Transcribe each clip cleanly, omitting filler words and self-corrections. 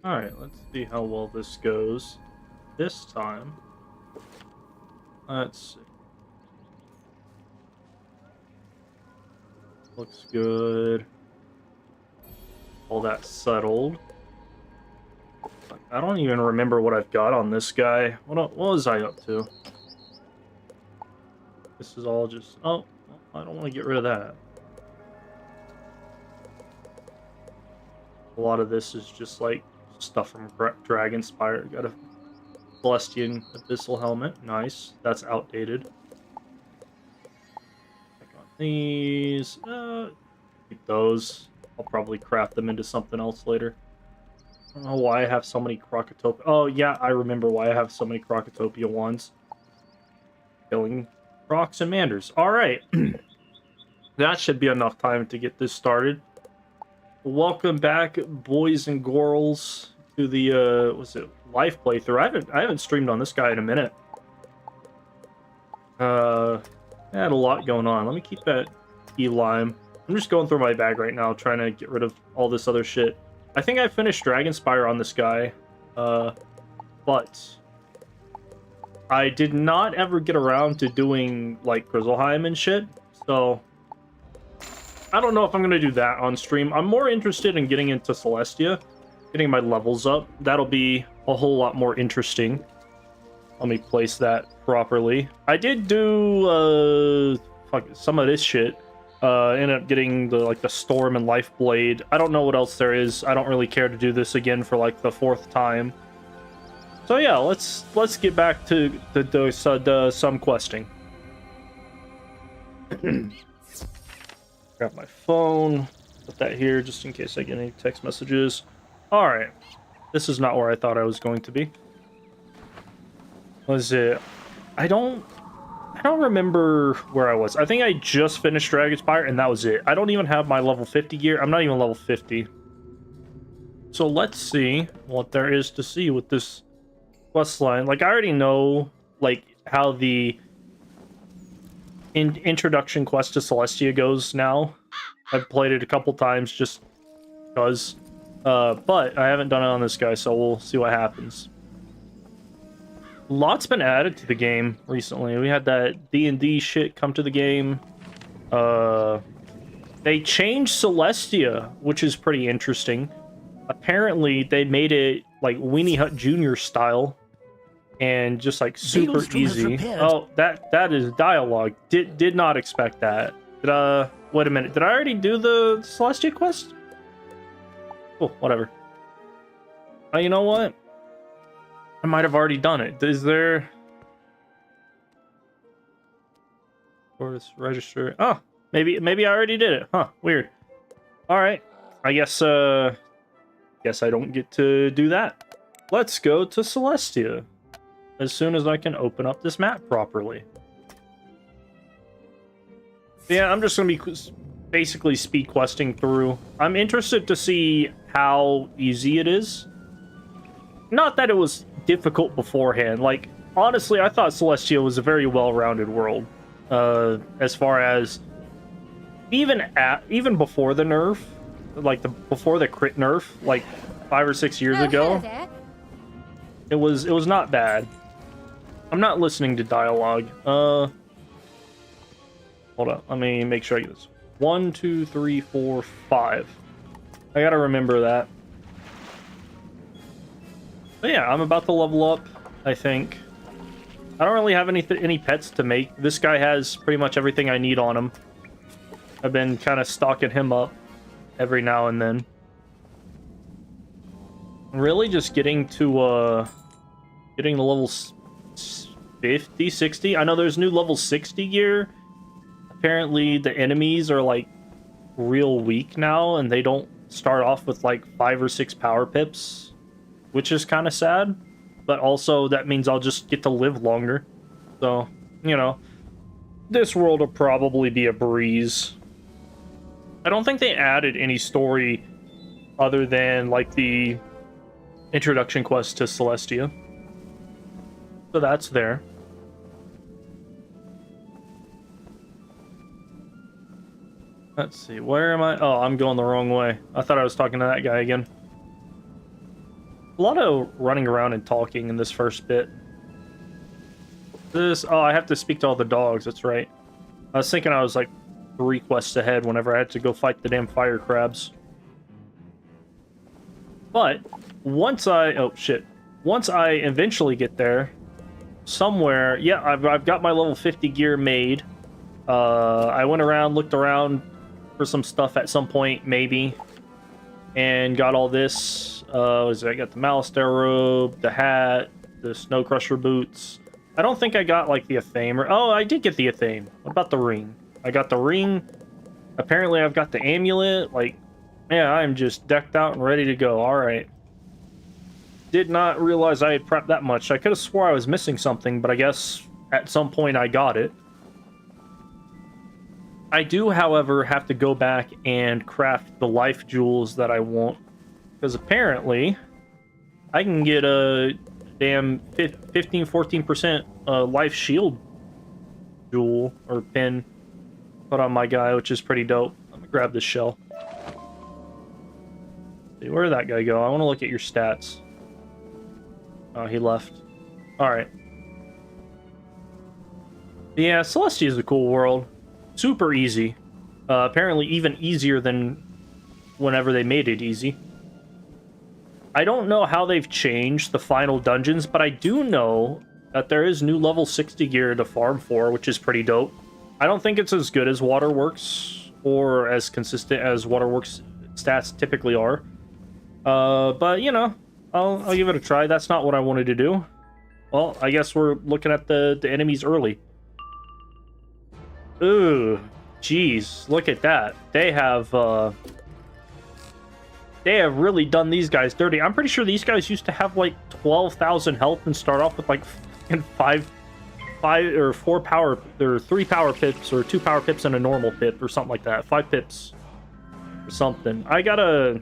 Alright, let's see how well this goes this time. Let's see. Looks good. All that settled. I don't even remember what I've got on this guy. What was I up to? This is all just... Oh, I don't want to get rid of that. A lot of this is just like stuff from Dragonspire. Got a Celestian Abyssal Helmet. Nice. That's outdated. Check on these. Keep those. I'll probably craft them into something else later. I don't know why I have so many Crocotopia. Oh, yeah, I remember why I have so many Crocotopia wands. Killing Crocs and Manders. Alright. That should be enough time to get this started. Welcome back, boys and girls, to the, what's it, life playthrough. I haven't streamed on this guy in a minute. I had a lot going on. Let me keep that key lime. I'm just going through my bag right now, trying to get rid of all this other shit. I think I finished Dragonspire on this guy, but I did not ever get around to doing, like, Grizzleheim and shit, so I don't know if I'm going to do that on stream. I'm more interested in getting into Celestia, getting my levels up. That'll be a whole lot more interesting. Let me place that properly. I did do, some of this shit. Ended up getting the Storm and Lifeblade. I don't know what else there is. I don't really care to do this again for like the 4th time. So yeah, let's get back to some questing. Grab my phone. Put that here just in case I get any text messages. All right, this is not where I thought I was going to be. Was it? I don't remember where I was. I think I just finished Dragonspire, and that was it. I don't even have my level 50 gear. I'm not even level 50. So let's see what there is to see with this quest line. Like, I already know, like, how the introduction quest to Celestia goes now. I've played it a couple times just because. But I haven't done it on this guy, so we'll see what happens. Lots been added to the game recently. We had that D&D shit come to the game. They changed Celestia, which is pretty interesting. Apparently, they made it like Weenie Hut Jr. style and just like super easy. Oh, that is dialogue. Did not expect that. Wait a minute. Did I already do the Celestia quest? Oh, whatever. You know what? I might have already done it. Is there... Forest register... Oh, maybe I already did it. Huh, weird. Alright. I guess I don't get to do that. Let's go to Celestia. As soon as I can open up this map properly. Yeah, I'm just going to be basically speed questing through. I'm interested to see how easy it is. Not that it was difficult beforehand. Like, honestly, I thought Celestia was a very well-rounded world. As far as even before the nerf, like before the crit nerf, like 5 or 6 years ago, it was not bad. I'm not listening to dialogue. Hold on, let me make sure I get this. 1, 2, 3, 4, 5. I gotta remember that. But yeah, I'm about to level up, I think. I don't really have any pets to make. This guy has pretty much everything I need on him. I've been kind of stocking him up every now and then. Really just getting to, getting the levels 50, 60. I know there's new level 60 gear. Apparently the enemies are, like, real weak now, and they don't start off with, like, 5 or 6 power pips. Which is kind of sad, but also that means I'll just get to live longer. So, you know, this world will probably be a breeze. I don't think they added any story other than, like, the introduction quest to Celestia. So that's there. Let's see, where am I? Oh, I'm going the wrong way. I thought I was talking to that guy again. A lot of running around and talking in this first bit. Oh, I have to speak to all the dogs, that's right. I was thinking I was like 3 quests ahead whenever I had to go fight the damn fire crabs. But once oh shit. Once I eventually get there, somewhere, yeah, I've got my level 50 gear made. I went around, looked around for some stuff at some point, maybe, and got all this. I got the Malistaire robe, the hat, the Snow Crusher boots. I don't think I got like the Athame. Oh, I did get the Athame. What about the ring? I got the ring. Apparently, I've got the amulet. Like, yeah, I'm just decked out and ready to go. All right. Did not realize I had prepped that much. I could have swore I was missing something, but I guess at some point I got it. I do, however, have to go back and craft the life jewels that I want. Because apparently, I can get a damn 15-14% life shield jewel or pin put on my guy, which is pretty dope. Let me grab this shell. See, where did that guy go? I want to look at your stats. Oh, he left. Alright. Yeah, Celestia is a cool world. Super easy. Apparently even easier than whenever they made it easy. I don't know how they've changed the final dungeons, but I do know that there is new level 60 gear to farm for, which is pretty dope. I don't think it's as good as Waterworks, or as consistent as Waterworks stats typically are. But, you know, I'll give it a try. That's not what I wanted to do. Well, I guess we're looking at the enemies early. Ooh, jeez, look at that. They have really done these guys dirty. I'm pretty sure these guys used to have like 12,000 health and start off with like 4 power, or 3 power pips, or 2 power pips and a normal pip, or something like that. 5 pips or something. I gotta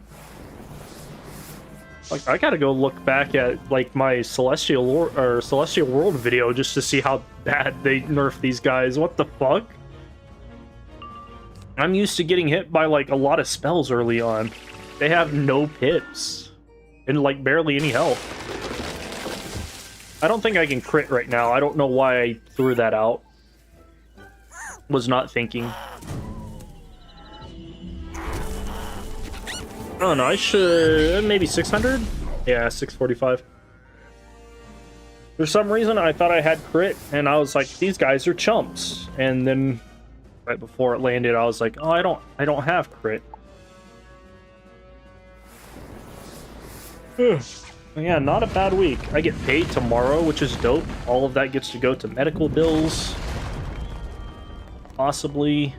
go look back at like my Celestial World video just to see how bad they nerf these guys. What the fuck? I'm used to getting hit by like a lot of spells early on. They have no pips and like barely any health. I don't think I can crit right now. I don't know why I threw that out. Was not thinking. Oh no, I should... maybe 600? Yeah, 645. For some reason, I thought I had crit, and I was like, these guys are chumps. And then, right before it landed, I was like, oh, I don't have crit. Yeah, not a bad week. I get paid tomorrow, which is dope. All of that gets to go to medical bills. Possibly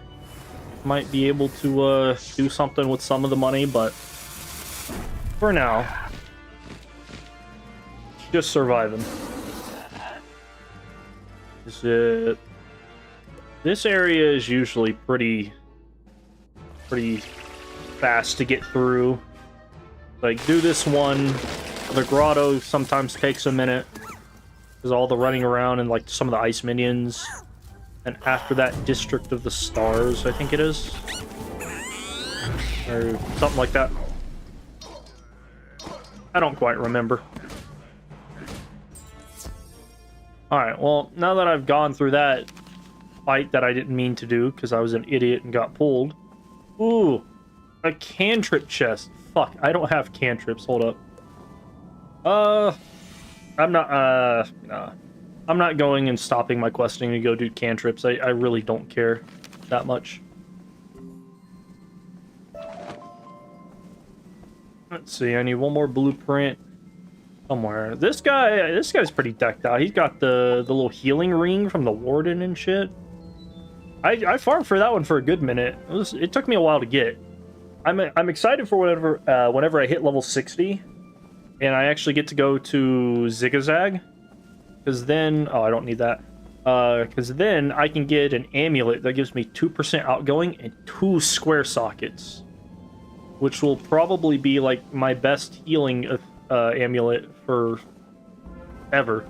might be able to do something with some of the money, but for now, just surviving. Is it... this area is usually pretty fast to get through. Like, do this one. The grotto sometimes takes a minute. There's all the running around and, like, some of the ice minions. And after that, District of the Stars, I think it is. Or something like that. I don't quite remember. Alright, well, now that I've gone through that fight that I didn't mean to do because I was an idiot and got pulled. Ooh, a cantrip chest. Fuck, I don't have cantrips. Hold up. I'm not, nah. I'm not going and stopping my questing to go do cantrips. I really don't care that much. Let's see, I need one more blueprint somewhere. This guy's pretty decked out. He's got the little healing ring from the warden and shit. I farmed for that one for a good minute. It took me a while to get. I'm excited for whenever I hit level 60 and I actually get to go to Zigzag, because then I don't need that, because then I can get an amulet that gives me 2% outgoing and 2 square sockets, which will probably be like my best healing amulet for ever.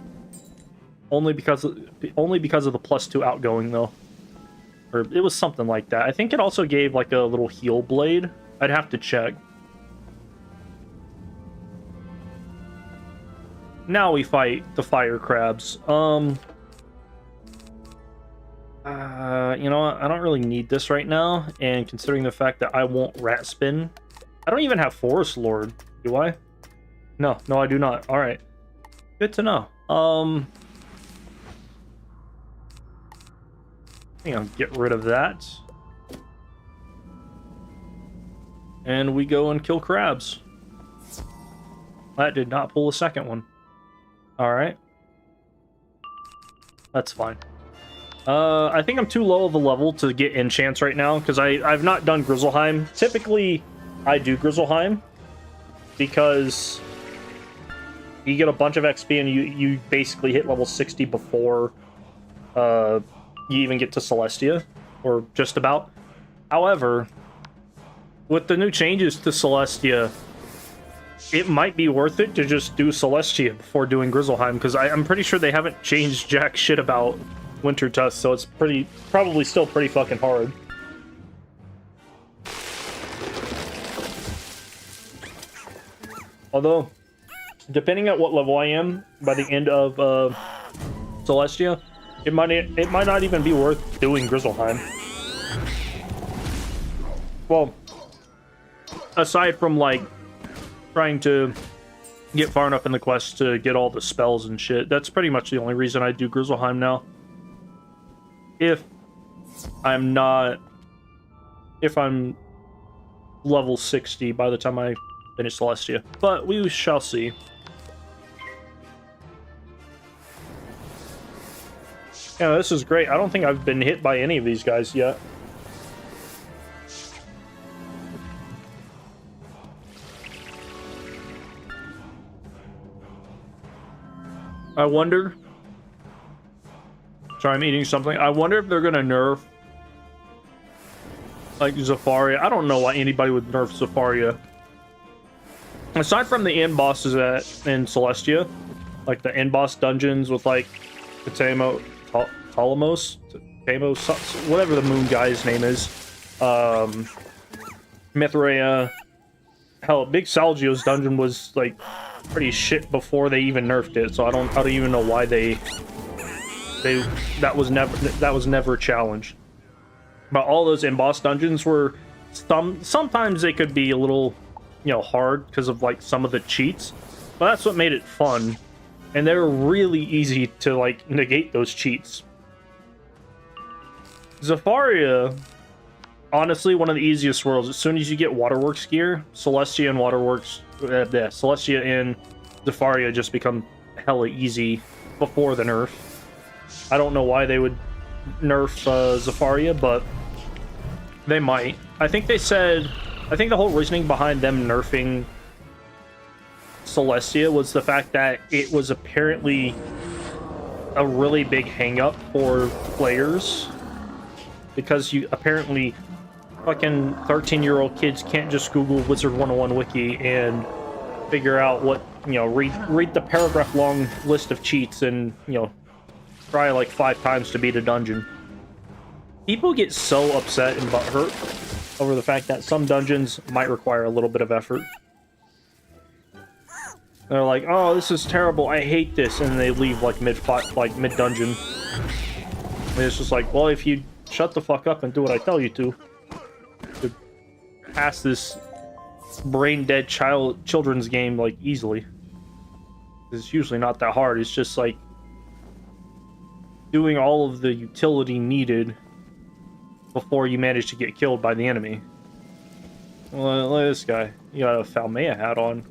Only because of the +2 outgoing though. Or it was something like that. I think it also gave like a little heal blade. I'd have to check. now we fight the fire crabs. You know what? I don't really need this right now, and considering the fact that I won't rat spin, I don't even have Forest Lord, do I? No, I do not. All right, good to know. I think I'll get rid of that, and we go and kill crabs. That did not pull a second one. All right, that's fine. I think I'm too low of a level to get enchants right now, because I've not done Grizzleheim. Typically, I do Grizzleheim because you get a bunch of XP and you basically hit level 60 before you even get to Celestia, or just about. However, with the new changes to Celestia, it might be worth it to just do Celestia before doing Grizzleheim, because I'm pretty sure they haven't changed jack shit about Winter Tusk, so it's probably still pretty fucking hard. Although, depending on what level I am by the end of Celestia, it might not even be worth doing Grizzleheim. Well, aside from like trying to get far enough in the quest to get all the spells and shit, that's pretty much the only reason I do Grizzleheim now. If I'm level 60 by the time I finish Celestia, but we shall see. Yeah, this is great. I don't think I've been hit by any of these guys yet. I wonder... Sorry, I'm eating something. I wonder if they're gonna nerf like Zafaria. I don't know why anybody would nerf Zafaria. Aside from the end bosses in Celestia, like the end boss dungeons with like Talamos, whatever the moon guy's name is, Mithraea. Hell, Big Salgio's dungeon was like pretty shit before they even nerfed it. So I don't even know why that was never challenged. But all those embossed dungeons were sometimes they could be a little, you know, hard because of like some of the cheats, but that's what made it fun, and they were really easy to like negate those cheats. Zafaria, honestly, one of the easiest worlds. As soon as you get Waterworks gear, Celestia and Celestia and Zafaria just become hella easy before the nerf. I don't know why they would nerf Zafaria, but they might. I think the whole reasoning behind them nerfing Celestia was the fact that it was apparently a really big hang-up for players, because you apparently fucking 13-year-old kids can't just Google Wizard101 wiki and figure out what, you know, read the paragraph-long list of cheats and, you know, try like 5 times to beat a dungeon. People get so upset and butthurt over the fact that some dungeons might require a little bit of effort. They're like, "Oh, this is terrible. I hate this," and they leave like mid-dungeon. And it's just like, well, if you shut the fuck up and do what I tell you to pass this brain-dead children's game like easily. It's usually not that hard. It's just like doing all of the utility needed before you manage to get killed by the enemy. Well, look at this guy. You got a Falmea hat on.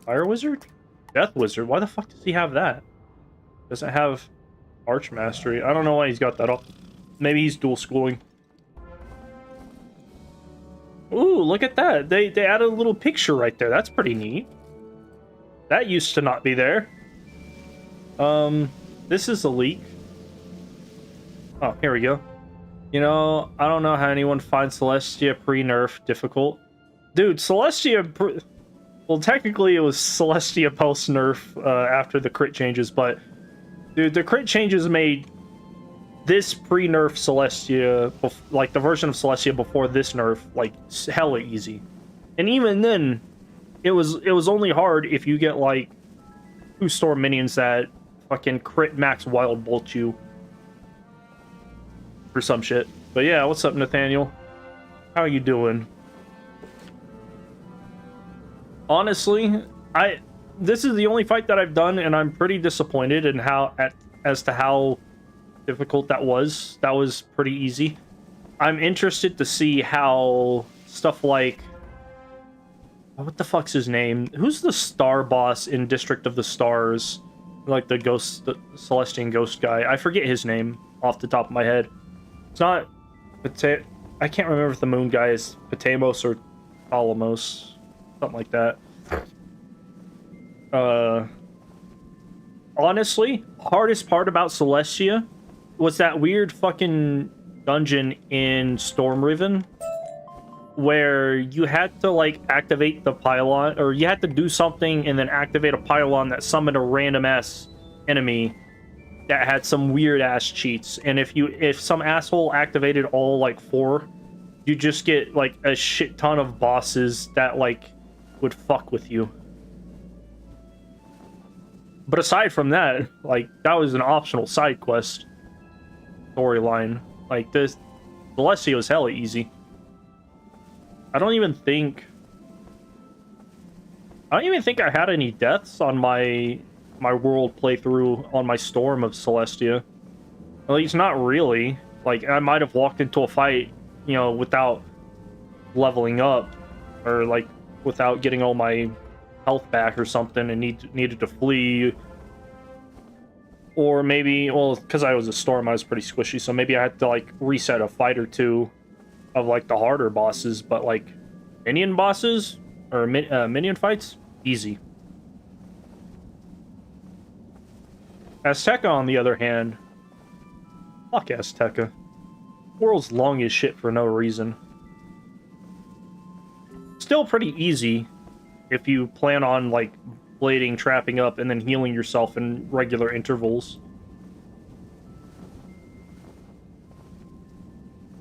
Fire Wizard? Death Wizard? Why the fuck does he have that? Doesn't have Arch Mastery. I don't know why he's got that up. Maybe he's dual schooling. Ooh, look at that. They added a little picture right there. That's pretty neat. That used to not be there. This is a leak. Oh, here we go. You know, I don't know how anyone finds Celestia pre-nerf difficult. Dude, Celestia... Well, technically it was Celestia post-nerf after the crit changes, but... Dude, the crit changes made this pre-nerf Celestia, like the version of Celestia before this nerf, like hella easy. And even then, it was only hard if you get like 2 storm minions that fucking crit max wild bolt you for some shit. But yeah, what's up, Nathaniel? How are you doing? Honestly, this is the only fight that I've done, and I'm pretty disappointed in as to how difficult that was. That was pretty easy. I'm interested to see how stuff like, what the fuck's his name? Who's the star boss in District of the Stars? Like the Celestian ghost guy. I forget his name off the top of my head. It's not I can't remember if the moon guy is Patamos or Alamos. Something like that. Honestly, hardest part about Celestia was that weird fucking dungeon in Stormriven where you had to like activate the pylon, or you had to do something and then activate a pylon that summoned a random ass enemy that had some weird ass cheats. And if some asshole activated all like 4, you just get like a shit ton of bosses that like would fuck with you. But aside from that, like, that was an optional side quest storyline. Like, this Celestia was hella easy. I don't even think I had any deaths on my world playthrough on my Storm of Celestia. At least not really. Like, I might have walked into a fight, you know, without leveling up, or like without getting all my health back or something, and needed to flee. Or maybe, well, because I was a Storm, I was pretty squishy, so maybe I had to like reset a fight or two of like the harder bosses. But like minion bosses or minion fights, easy. Azteca, on the other hand, fuck Azteca. World's long as shit for no reason. Still pretty easy if you plan on like blading, trapping up, and then healing yourself in regular intervals.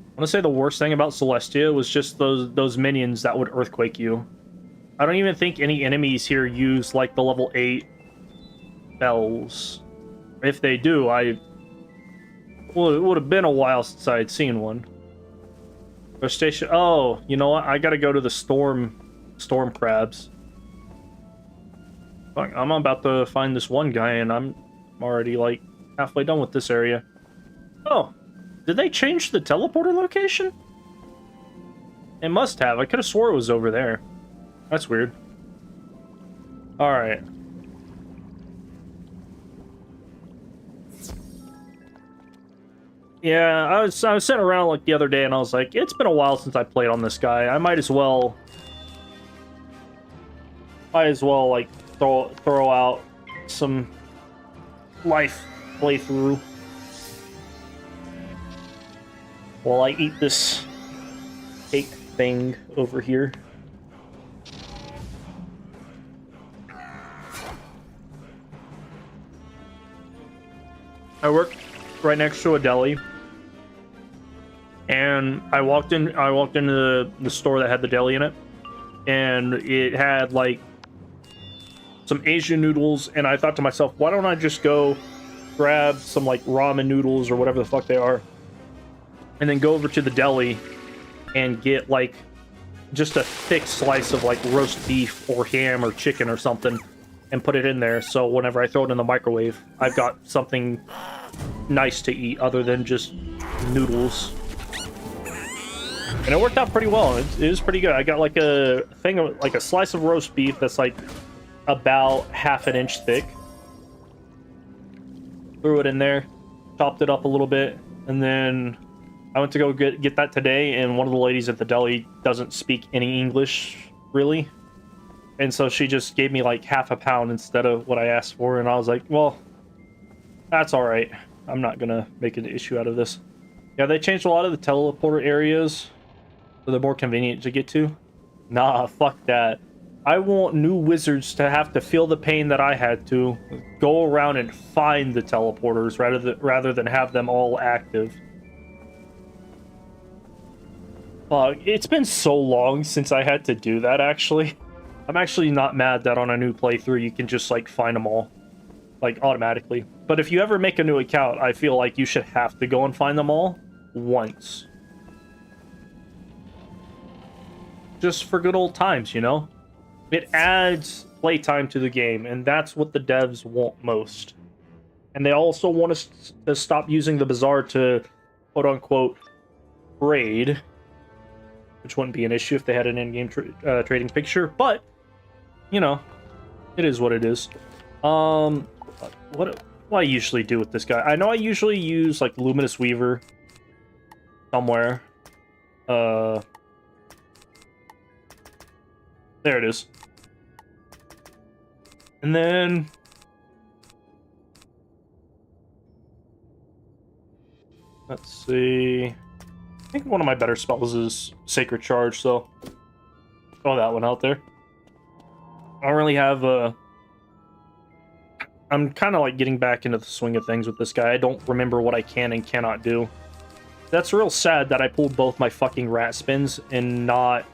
I want to say the worst thing about Celestia was just those minions that would earthquake you. I don't even think any enemies here use like the level 8 bells. If they do, well, it would have been a while since I had seen one. Station. Oh, you know what? I gotta go to the storm crabs. Fuck, I'm about to find this one guy, and I'm already like halfway done with this area. Oh, did they change the teleporter location? It must have. I could have swore it was over there. That's weird. All right. Yeah, I was sitting around like the other day, and I was like, it's been a while since I played on this guy. I might as well like throw out some life playthrough while I eat this cake thing over here. I work right next to a deli, and I walked into the store that had the deli in it, and it had like some Asian noodles, and I thought to myself, why don't I just go grab some like ramen noodles or whatever the fuck they are, and then go over to the deli and get like just a thick slice of like roast beef or ham or chicken or something, and put it in there, so whenever I throw it in the microwave, I've got something nice to eat other than just noodles. And it worked out pretty well. It was pretty good. I got like a thing of like a slice of roast beef that's like about half an inch thick. Threw it in there, chopped it up a little bit, and then I went to go get that today, and one of the ladies at the deli doesn't speak any English really, and so she just gave me like half a pound instead of what I asked for, and I was like, well, that's all right. I'm not gonna make an issue out of this. Yeah, they changed a lot of the teleporter areas so they're more convenient to get to. Nah, fuck that. I want new wizards to have to feel the pain that I had to go around and find the teleporters rather than have them all active. It's been so long since I had to do that, actually. I'm actually not mad that on a new playthrough you can just like find them all. like automatically. But if you ever make a new account, I feel like you should have to go and find them all once. Just for good old times, you know? It adds playtime to the game, and that's what the devs want most. And they also want us to stop using the bazaar to, quote-unquote, trade, which wouldn't be an issue if they had an in-game trading picture, but, you know, it is what it is. What do I usually do with this guy? I know I usually use, like, Luminous Weaver somewhere. There it is. And then... let's see... I think one of my better spells is Sacred Charge, so... throw that one out there. I don't really have I'm kind of like getting back into the swing of things with this guy. I don't remember what I can and cannot do. That's real sad that I pulled both my fucking rat spins and not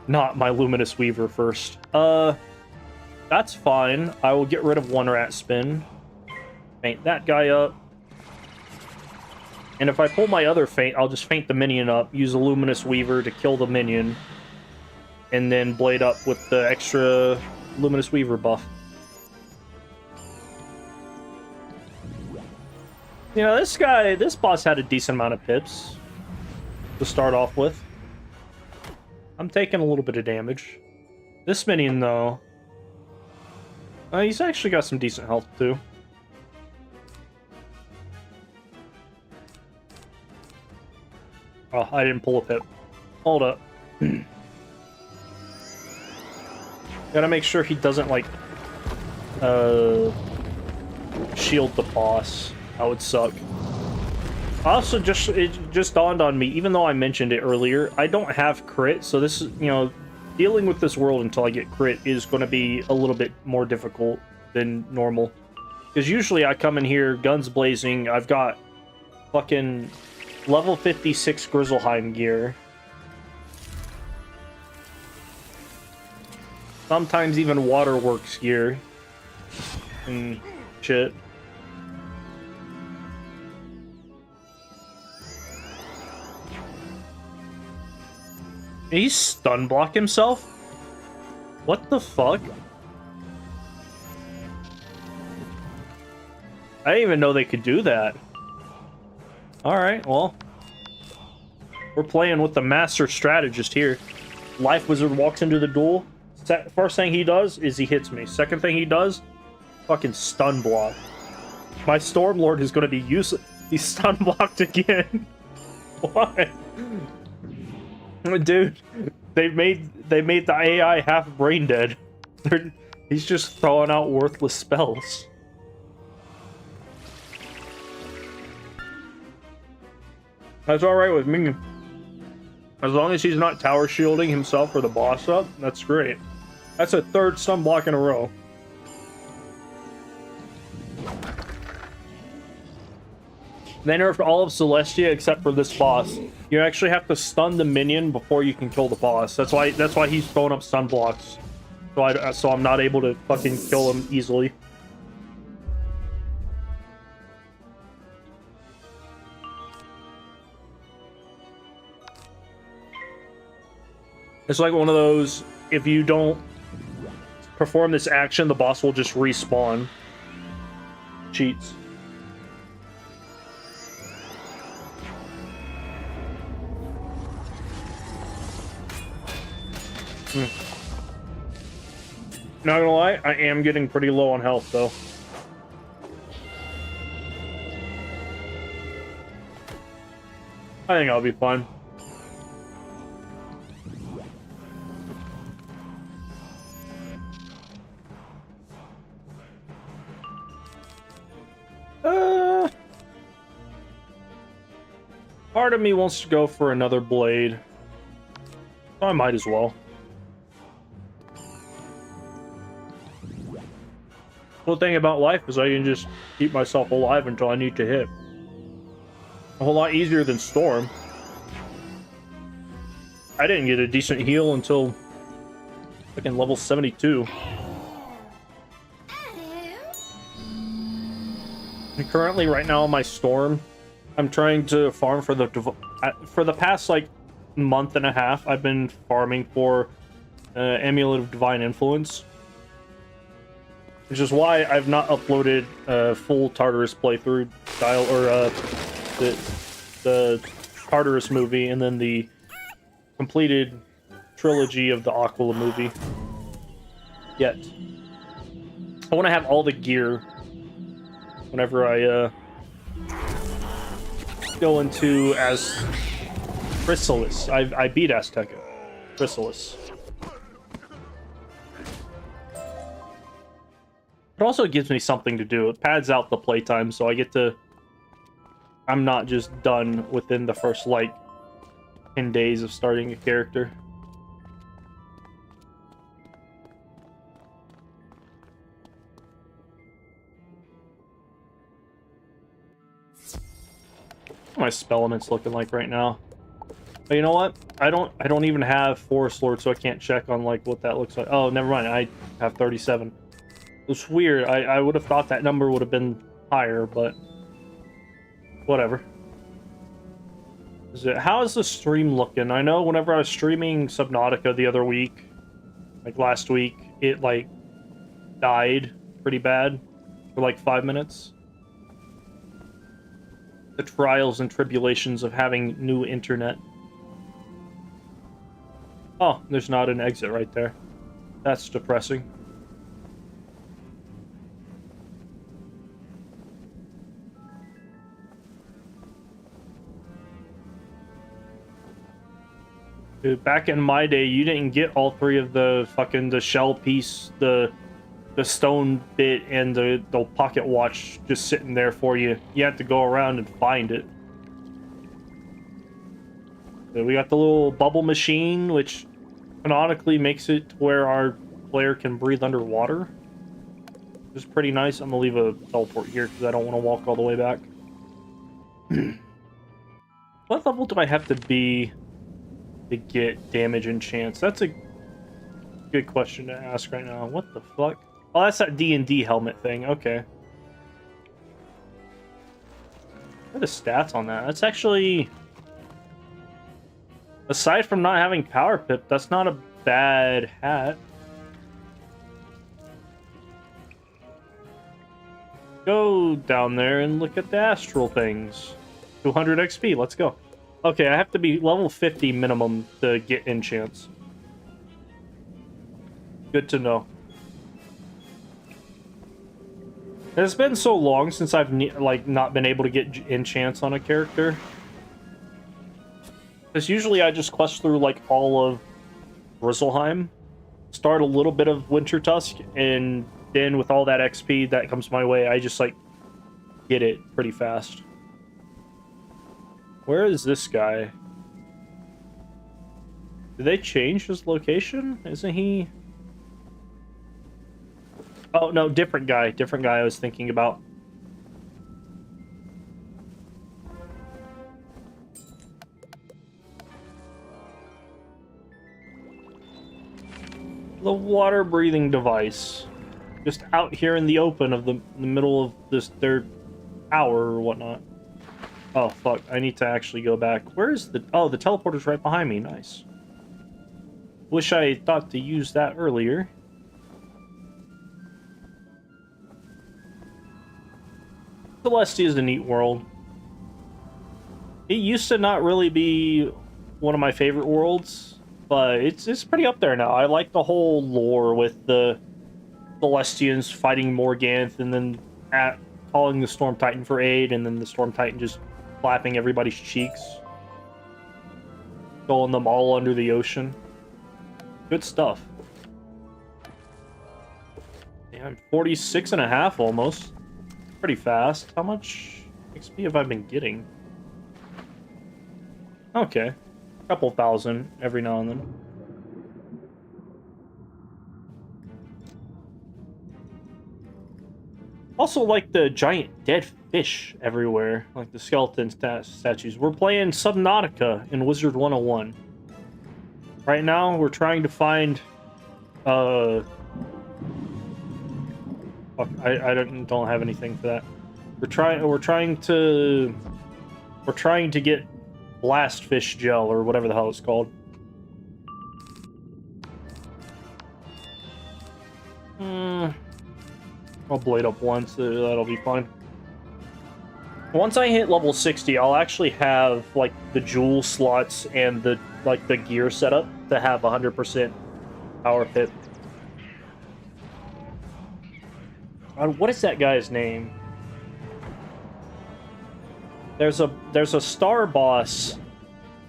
my Luminous Weaver first. That's fine. I will get rid of one rat spin. Faint that guy up. And if I pull my other feint, I'll just feint the minion up, use a Luminous Weaver to kill the minion, and then blade up with the extra Luminous Weaver buff. You know, this boss had a decent amount of pips to start off with. I'm taking a little bit of damage. This minion, though, he's actually got some decent health, too. Oh, I didn't pull a pip. Hold up. Gotta make sure he doesn't, like, shield the boss. That would suck. Also, it just dawned on me, even though I mentioned it earlier, I don't have crit, so this is, you know, dealing with this world until I get crit is going to be a little bit more difficult than normal. Because usually I come in here, guns blazing, I've got fucking level 56 Grizzleheim gear. Sometimes even Waterworks gear. And shit. Did he stun block himself? What the fuck? I didn't even know they could do that. Alright, well. We're playing with the master strategist here. Life Wizard walks into the duel. First thing he does is he hits me. Second thing he does, fucking stun block. My Stormlord is going to be useless. He's stun blocked again. What? Dude, they made the AI half brain dead. He's just throwing out worthless spells. That's alright with me. As long as he's not tower shielding himself or the boss up, that's great. That's a third stun block in a row. They nerfed all of Celestia except for this boss. You actually have to stun the minion before you can kill the boss. That's why he's throwing up stun blocks. So I'm not able to fucking kill him easily. It's like one of those, if you don't perform this action, the boss will just respawn. Cheats. Not gonna lie, I am getting pretty low on health, though. I think I'll be fine. Part of me wants to go for another blade. So I might as well. Cool thing about life is I can just keep myself alive until I need to hit. A whole lot easier than Storm. I didn't get a decent heal until fucking level 72. Currently, right now, on my storm, I'm trying to farm for the past like month and a half. I've been farming for Amulet of Divine Influence, which is why I've not uploaded a full Tartarus playthrough style, or the Tartarus movie, and then the completed trilogy of the Aquila movie yet. I want to have all the gear whenever I go into as Chrysalis. I beat Azteca. Chrysalis. It also gives me something to do. It pads out the playtime, so I get to... I'm not just done within the first, like, 10 days of starting a character. What my spell element's looking like right now. But you know what? I don't even have Forest Lord, so I can't check on like what that looks like. Oh, never mind. I have 37. It's weird. I would have thought that number would have been higher, but whatever. How is the stream looking? I know whenever I was streaming Subnautica the other week, like last week, it like died pretty bad for like 5 minutes. The trials and tribulations of having new internet. Oh, there's not an exit right there. That's depressing. Dude, back in my day, you didn't get all three of the shell piece, the stone bit, and the pocket watch just sitting there for you. You had to go around and find it. So we got the little bubble machine, which canonically makes it to where our player can breathe underwater. Which is pretty nice. I'm gonna leave a teleport here because I don't want to walk all the way back. What level do I have to be to get damage and chance? That's a good question to ask right now. What the fuck? Oh, that's that D&D helmet thing. Okay. What are the stats on that? That's actually... Aside from not having Power Pip, that's not a bad hat. Go down there and look at the astral things. 200 XP, let's go. Okay, I have to be level 50 minimum to get enchants. Good to know. It's been so long since I've like not been able to get enchants on a character. Because usually I just quest through like all of Grizzleheim, start a little bit of Winter Tusk, and then with all that XP that comes my way, I just like get it pretty fast. Where is this guy? Did they change his location? Isn't he... Oh, no, different guy. Different guy I was thinking about. The water-breathing device. Just out here in the open of the middle of this, their tower or whatnot. Oh, fuck. I need to actually go back. Where is the... Oh, the teleporter's right behind me. Nice. Wish I thought to use that earlier. Celestia is a neat world. It used to not really be one of my favorite worlds, but it's pretty up there now. I like the whole lore with the Celestians fighting Morganth and then calling the Storm Titan for aid, and then the Storm Titan just slapping everybody's cheeks. Throwing them all under the ocean. Good stuff. Yeah, I'm 46 and a half almost. Pretty fast. How much XP have I been getting? Okay. A couple thousand every now and then. Also, like the giant dead fish everywhere, like the skeleton statues. We're playing Subnautica in Wizard101. Right now, we're trying to find... Fuck, I don't have anything for that. We're trying to get blast fish gel or whatever the hell it's called. I'll blade up once, that'll be fine. Once I hit level 60, I'll actually have like the jewel slots and the gear setup to have 100% power pip. What is that guy's name? There's a star boss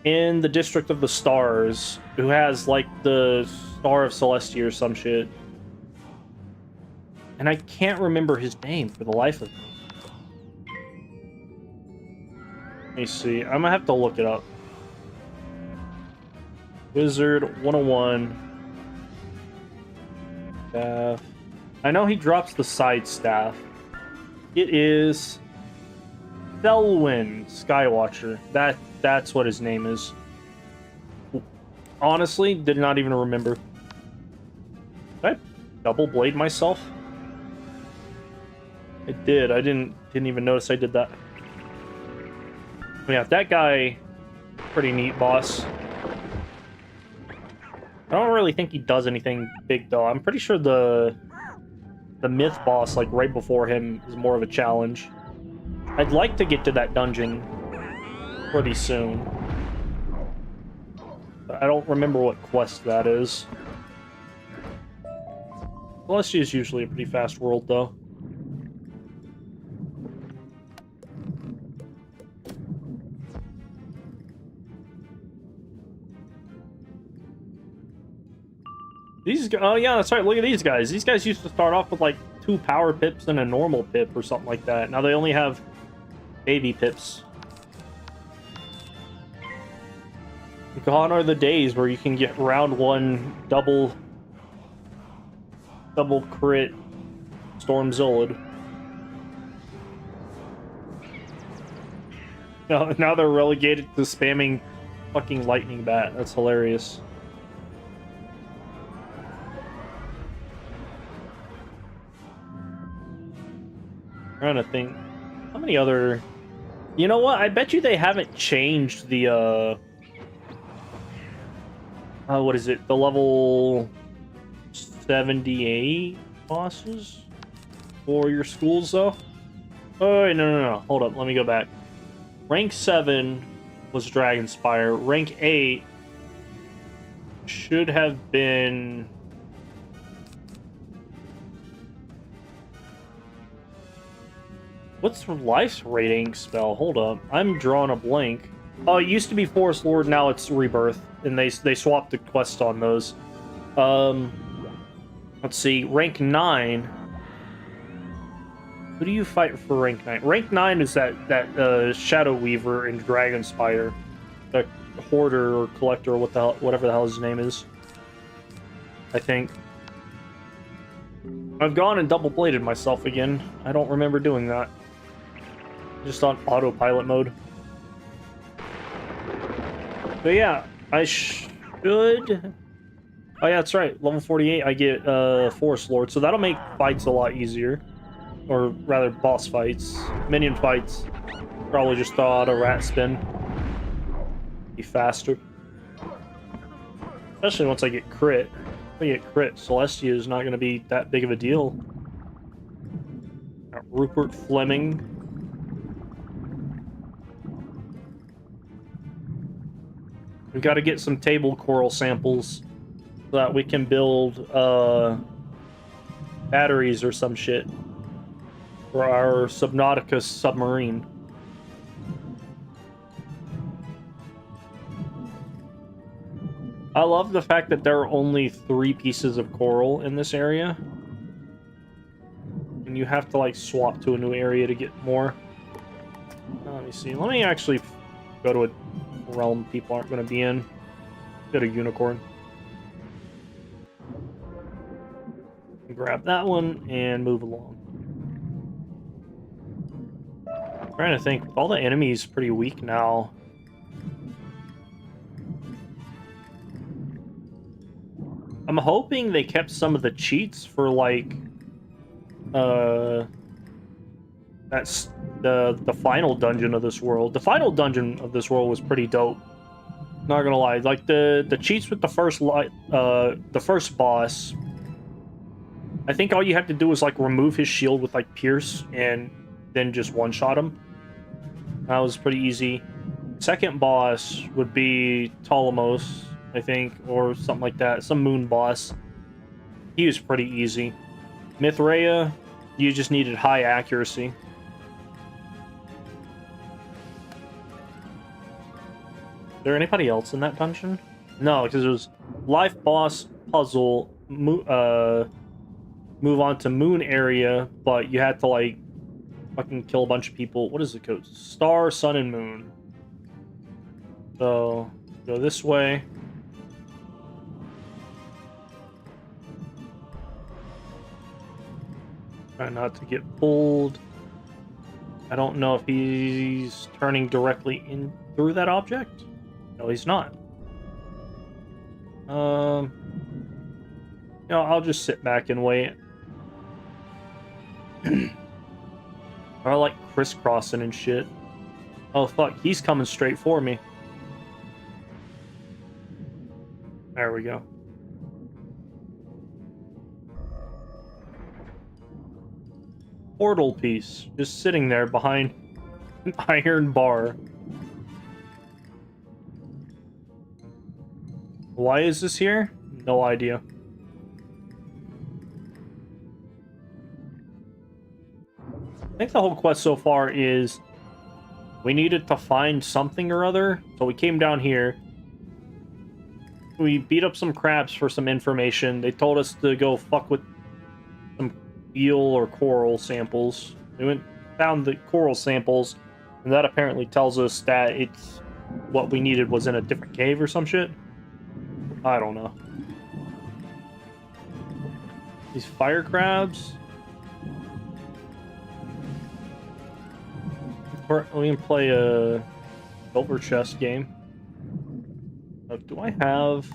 in the District of the Stars who has like the Star of Celestia or some shit. And I can't remember his name for the life of me. Let me see. I'm gonna have to look it up. Wizard101. Staff. I know he drops the side staff. It is Selwyn Skywatcher. That's what his name is. Honestly, did not even remember. Did I double blade myself? I did. I didn't even notice I did that. But yeah, that guy, pretty neat boss. I don't really think he does anything big though. I'm pretty sure the myth boss, like right before him, is more of a challenge. I'd like to get to that dungeon pretty soon. But I don't remember what quest that is. Celestia is usually a pretty fast world though. These guys, oh yeah, that's right, look at these guys. These guys used to start off with like 2 power pips and a normal pip or something like that. Now they only have baby pips. Gone are the days where you can get round 1 double crit Stormzillid. Now they're relegated to spamming fucking lightning bat. That's hilarious. Trying to think, how many other? You know what? I bet you they haven't changed the what is it? The level 78 bosses for your schools, though. Oh wait, no. Hold up, let me go back. Rank 7 was Dragonspire. Rank 8 should have been. What's Life's rating spell? Hold up. I'm drawing a blank. Oh, it used to be Forest Lord, now it's Rebirth. And they swapped the quest on those. Let's see. Rank 9. Who do you fight for rank 9? Rank 9 is that Shadow Weaver in Dragonspire. The Hoarder or Collector, or whatever the hell his name is. I think. I've gone and double-bladed myself again. I don't remember doing that. Just on autopilot mode. But yeah, I should... Oh yeah, that's right. Level 48, I get Forest Lord, so that'll make fights a lot easier. Or rather, boss fights. Minion fights. Probably just throw out a rat spin. Be faster. Especially once I get crit. If I get crit, Celestia is not going to be that big of a deal. Got Rupert Fleming. We've got to get some table coral samples so that we can build batteries or some shit for our Subnautica submarine. I love the fact that there are only 3 pieces of coral in this area. And you have to like swap to a new area to get more. Let me see. Let me actually go to a realm people aren't going to be in. Get a unicorn. Grab that one and move along. I'm trying to think. All the enemies pretty weak now. I'm hoping they kept some of the cheats for like that the final dungeon of this world. The final dungeon of this world was pretty dope. Not gonna lie, like the cheats with the first boss. I think all you had to do was like remove his shield with like Pierce and then just one-shot him. That was pretty easy. Second boss would be Ptolemos, I think, or something like that. Some moon boss. He was pretty easy. Mithraea, you just needed high accuracy. Is there anybody else in that dungeon? No, because it was life boss puzzle, move on to moon area, but you had to like fucking kill a bunch of people. What is the code? Star, sun, and moon. So go this way. Try not to get pulled. I don't know if he's turning directly in through that object. No, he's not. You know, I'll just sit back and wait. I like crisscrossing and shit. Oh fuck, he's coming straight for me. There we go. Portal piece, just sitting there behind an iron bar. Why is this here? No idea. I think the whole quest so far is we needed to find something or other, so we came down here. We beat up some crabs for some information. They told us to go fuck with some eel or coral samples. We went found the coral samples, and that apparently tells us that it's what we needed was in a different cave or some shit. I don't know. These fire crabs. We can play a silver chest game. Do I have...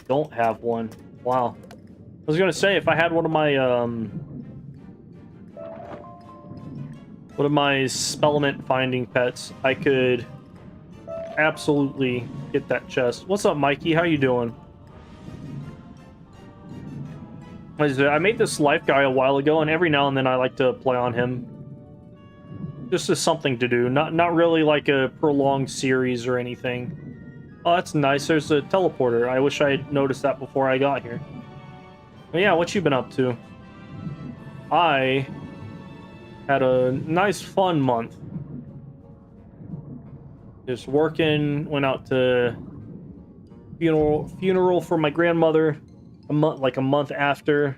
Don't have one. Wow. I was gonna say, if I had one of my spellament finding pets, I could absolutely get that chest. What's up, Mikey? How you doing? I made this life guy a while ago, and every now and then I like to play on him. Just as something to do. Not really like a prolonged series or anything. Oh, that's nice. There's a teleporter. I wish I had noticed that before I got here. But yeah, what you been up to? I had a nice fun month. Just working, went out to funeral for my grandmother a month after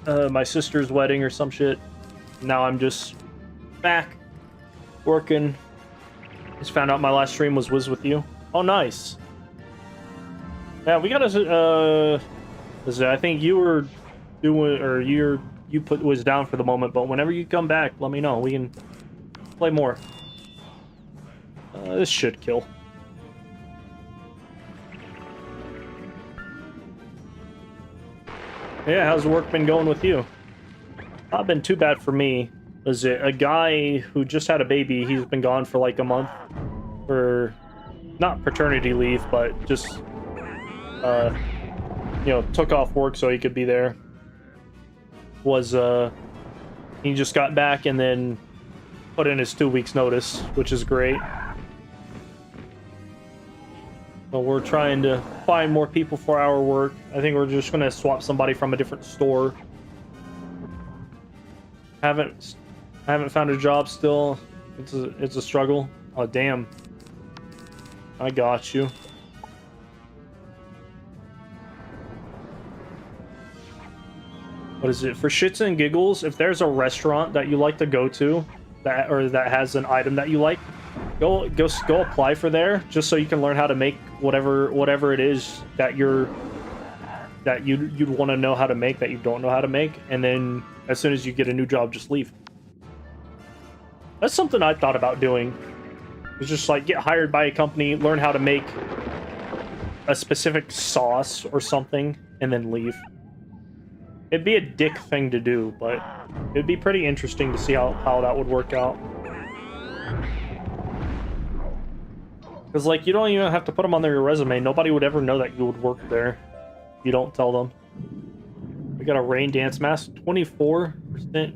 my sister's wedding or some shit. Now I'm just back working. Just found out my last stream was with you. Oh, nice. Yeah, we got a I think you were doing, or you was down for the moment, but whenever you come back, let me know. We can play more. This should kill. Yeah, how's the work been going with you? Not been too bad for me. Is it a guy who just had a baby? He's been gone for like a month for not paternity leave, but just you know, took off work so he could be there. He just got back and then put in his 2 weeks notice, which is great. But we're trying to find more people for our work. I think we're just gonna swap somebody from a different store. Haven't found a job still. It's a struggle. Oh damn. I got you. What is it? For shits and giggles, if there's a restaurant that you like to go to that has an item that you like, go apply for there just so you can learn how to make whatever it is that you'd want to know how to make that you don't know how to make, and then as soon as you get a new job, just leave. That's something I thought about doing. It's just like get hired by a company, learn how to make a specific sauce or something, and then leave. It'd be a dick thing to do, but it'd be pretty interesting to see how that would work out. Because, like, you don't even have to put them on your resume. Nobody would ever know that you would work there. You don't tell them. We got a rain dance mask, 24%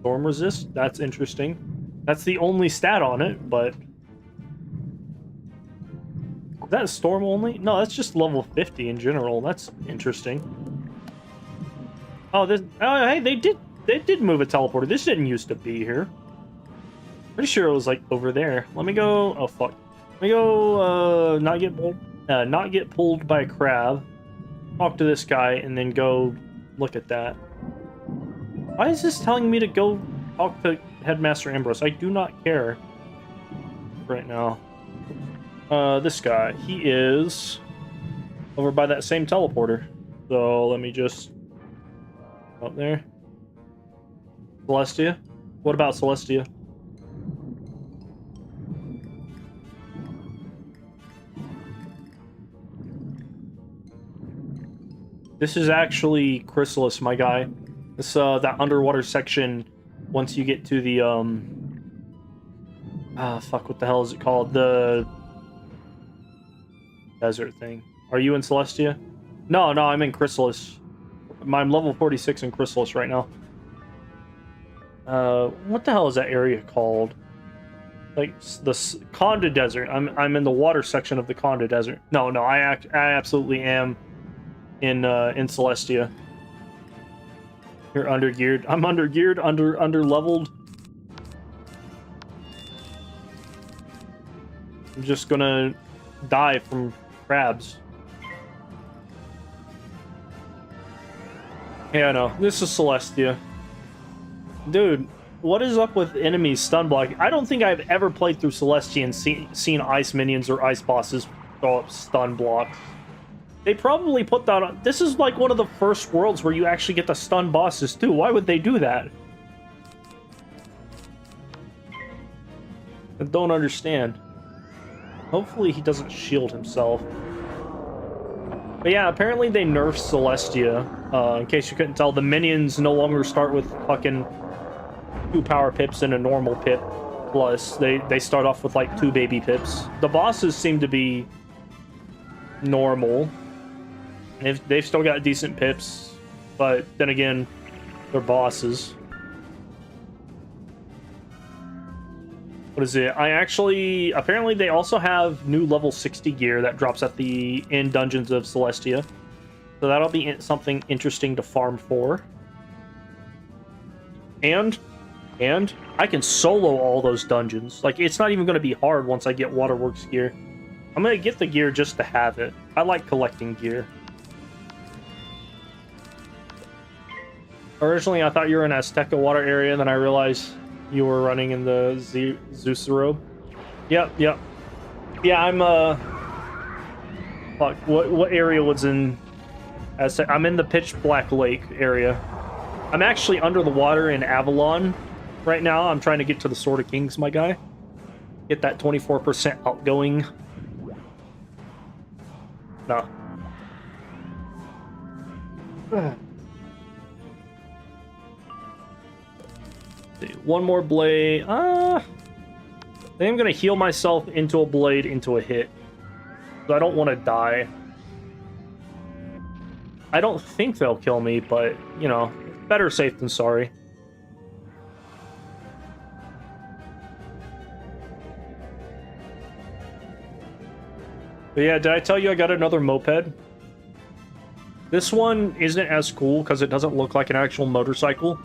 storm resist. That's interesting. That's the only stat on it, but... Is that a storm only? No, that's just level 50 in general. That's interesting. Oh, this... Oh, hey, they did move a teleporter. This didn't used to be here. Pretty sure it was, like, over there. Let me go... Oh, fuck. Let me go, not get pulled by a crab. Talk to this guy, and then go look at that. Why is this telling me to go talk to Headmaster Ambrose? I do not care right now. This guy, he is over by that same teleporter. So let me just up there. Celestia? What about Celestia? This is actually Chrysalis, my guy. This that underwater section once you get to the fuck, what the hell is it called? The desert thing. Are you in Celestia? No, I'm in Chrysalis. I'm level 46 in Chrysalis right now. What the hell is that area called? Like the Conda Desert. I'm in the water section of the Conda Desert. No, I absolutely am in Celestia. You're undergeared. I'm undergeared, under leveled. I'm just gonna die from crabs. Yeah, no, this is Celestia. Dude, what is up with enemies stun block? I don't think I've ever played through Celestia and seen ice minions or ice bosses throw up stun blocks. They probably put that on... This is like one of the first worlds where you actually get to stun bosses too. Why would they do that? I don't understand. Hopefully he doesn't shield himself. But yeah, apparently they nerfed Celestia. In case you couldn't tell, the minions no longer start with fucking 2 power pips and a normal pip. Plus, they start off with like 2 baby pips. The bosses seem to be normal. They've still got decent pips, but then again, they're bosses. What is it? Apparently they also have new level 60 gear that drops at the end dungeons of Celestia. So that'll be something interesting to farm for. And I can solo all those dungeons. Like, it's not even going to be hard once I get Waterworks gear. I'm going to get the gear just to have it. I like collecting gear. Originally, I thought you were in Azteca water area, then I realized you were running in the Zeusero. Yep. Yeah, I'm, fuck, what area was in Azteca? I'm in the Pitch Black Lake area. I'm actually under the water in Avalon right now. I'm trying to get to the Sword of Kings, my guy. Get that 24% outgoing. No. One more blade. I think I'm gonna heal myself into a blade into a hit. So I don't want to die. I don't think they'll kill me, but you know, better safe than sorry. But yeah, did I tell you I got another moped? This one isn't as cool because it doesn't look like an actual motorcycle.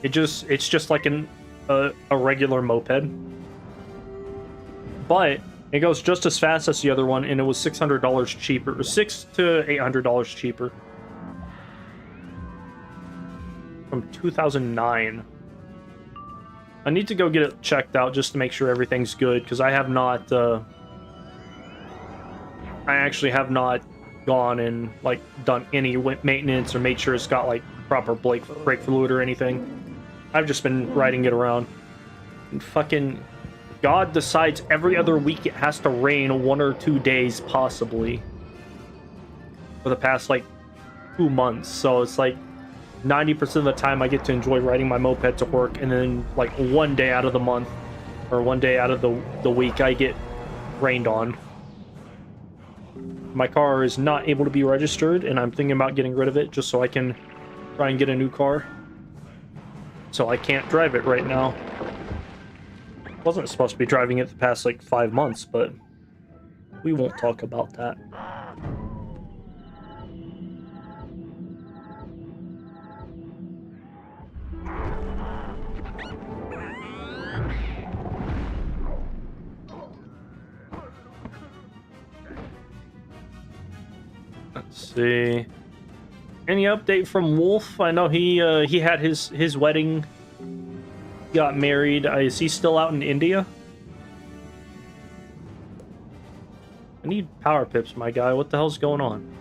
It's just like a regular moped. But it goes just as fast as the other one, and it was $600 cheaper, or $600 to $800 cheaper. From 2009. I need to go get it checked out just to make sure everything's good, because I have not, I actually have not gone and, like, done any maintenance or made sure it's got, like, proper brake fluid or anything. I've just been riding it around. And fucking God decides every other week it has to rain 1 or 2 days, possibly. For the past, like, 2 months. So it's like, 90% of the time I get to enjoy riding my moped to work, and then like one day out of the month or one day out of the week I get rained on. My car is not able to be registered, and I'm thinking about getting rid of it just so I can try and get a new car. So I can't drive it right now. Wasn't supposed to be driving it the past like 5 months, but we won't talk about that. Let's see. Any update from Wolf? I know he had his wedding. Got married. Is he still out in India? I need power pips, my guy. What the hell's going on?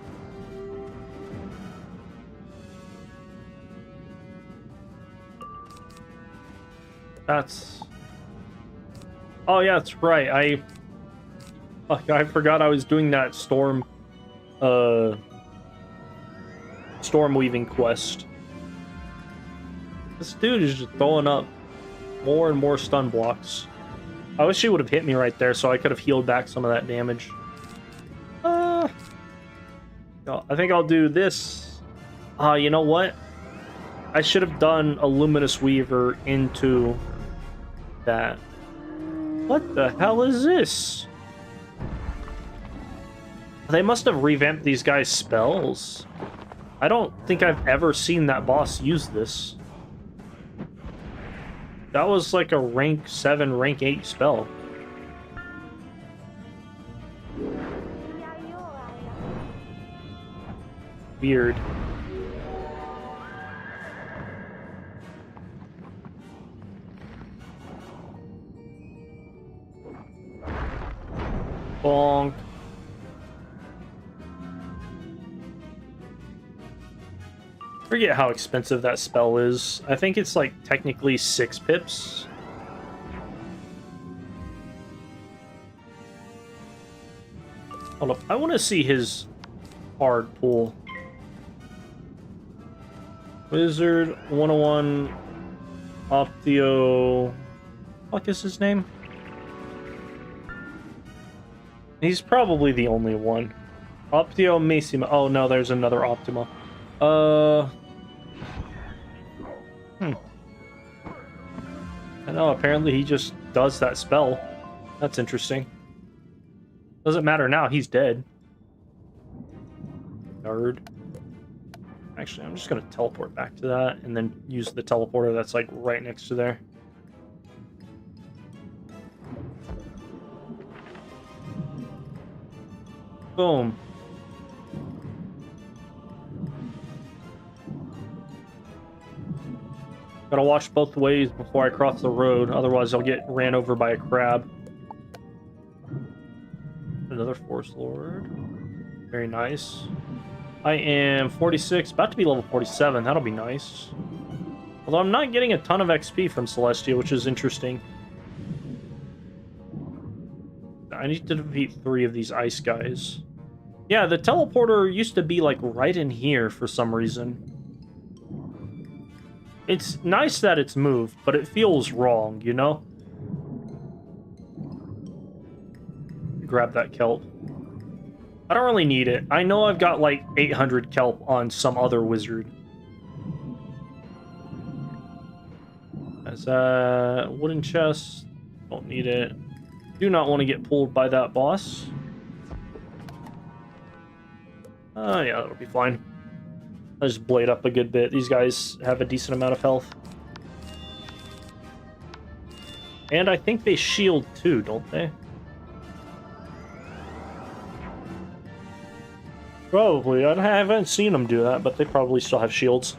That's... Oh yeah, that's right. I forgot I was doing that storm weaving quest. This dude is just throwing up more and more stun blocks. I wish he would have hit me right there so I could have healed back some of that damage. I think I'll do this. You know what? I should have done a Luminous Weaver into that. What the hell is this? They must have revamped these guys' spells. I don't think I've ever seen that boss use this. That was like a rank 7, rank 8 spell. Weird. Bonk. Forget how expensive that spell is. I think it's like technically 6 pips. Hold up, I want to see his hard pull. Wizard101 Optio... What is his name? He's probably the only one. Optio Massima. Oh no, there's another Optima. I know, apparently he just does that spell. That's interesting. Doesn't matter now, he's dead. Nerd. Actually, I'm just gonna teleport back to that and then use the teleporter that's like right next to there. Boom. Gotta watch both ways before I cross the road, otherwise I'll get ran over by a crab. Another Force Lord. Very nice. I am 46, about to be level 47, that'll be nice. Although I'm not getting a ton of XP from Celestia, which is interesting. I need to defeat 3 of these ice guys. Yeah, the teleporter used to be like right in here for some reason. It's nice that it's moved, but it feels wrong, you know? Grab that kelp. I don't really need it. I know I've got like 800 kelp on some other wizard. As a wooden chest. Don't need it. Do not want to get pulled by that boss. Yeah, that'll be fine. I'll just blade up a good bit. These guys have a decent amount of health. And I think they shield too, don't they? Probably. I haven't seen them do that, but they probably still have shields.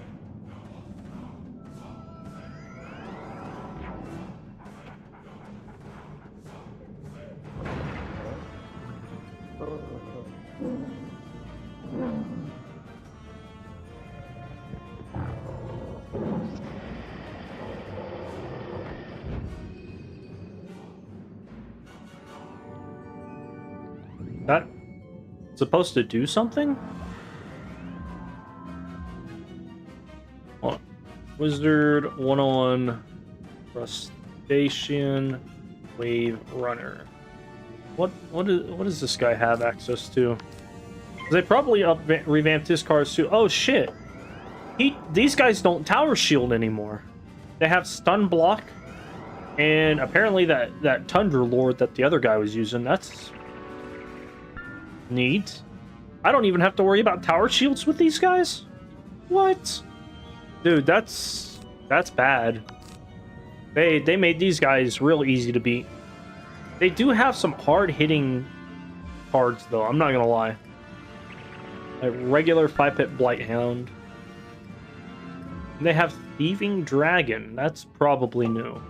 That supposed to do something? Wizard101 Crustacean Wave Runner. What does this guy have access to? They probably revamped his cars too. Oh shit! These guys don't tower shield anymore. They have stun block, and apparently that Tundra Lord that the other guy was using. That's neat. I don't even have to worry about tower shields with these guys. What? Dude, that's bad. They made these guys real easy to beat. They do have some hard-hitting cards, though. I'm not gonna lie. A regular 5-pit Blighthound. They have Thieving Dragon. That's probably new.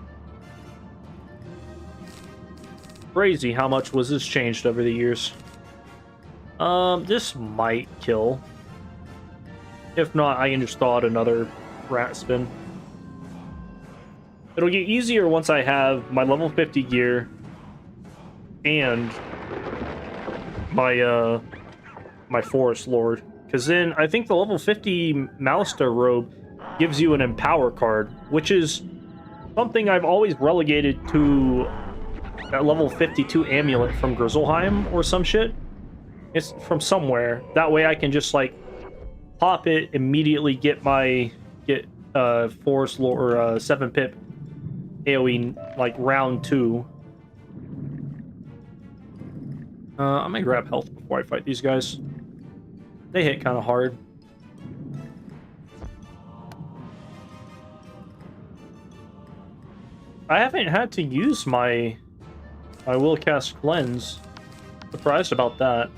Crazy how much was this changed over the years. This might kill. If not, I can just throw out another rat spin. It'll get easier once I have my level 50 gear and my my Forest Lord, because then I think the level 50 Malister robe gives you an Empower card, which is something I've always relegated to that level 52 amulet from Grizzleheim or some shit. It's from somewhere. That way I can just like pop it, immediately get Forest Lord or 7-pip AoE like round 2. I'm gonna grab health before I fight these guys. They hit kind of hard. I haven't had to use my will cast cleanse. Surprised about that.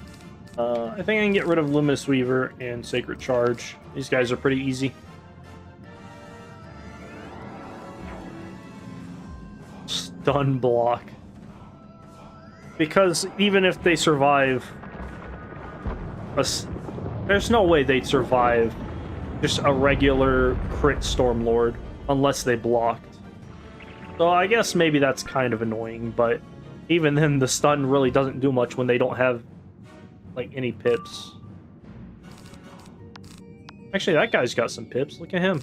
I think I can get rid of Luminous Weaver and Sacred Charge. These guys are pretty easy. Stun block. Because even if they survive, there's no way they'd survive just a regular crit Stormlord unless they blocked. So I guess maybe that's kind of annoying, but even then the stun really doesn't do much when they don't have like any pips. Actually, that guy's got some pips. Look at him.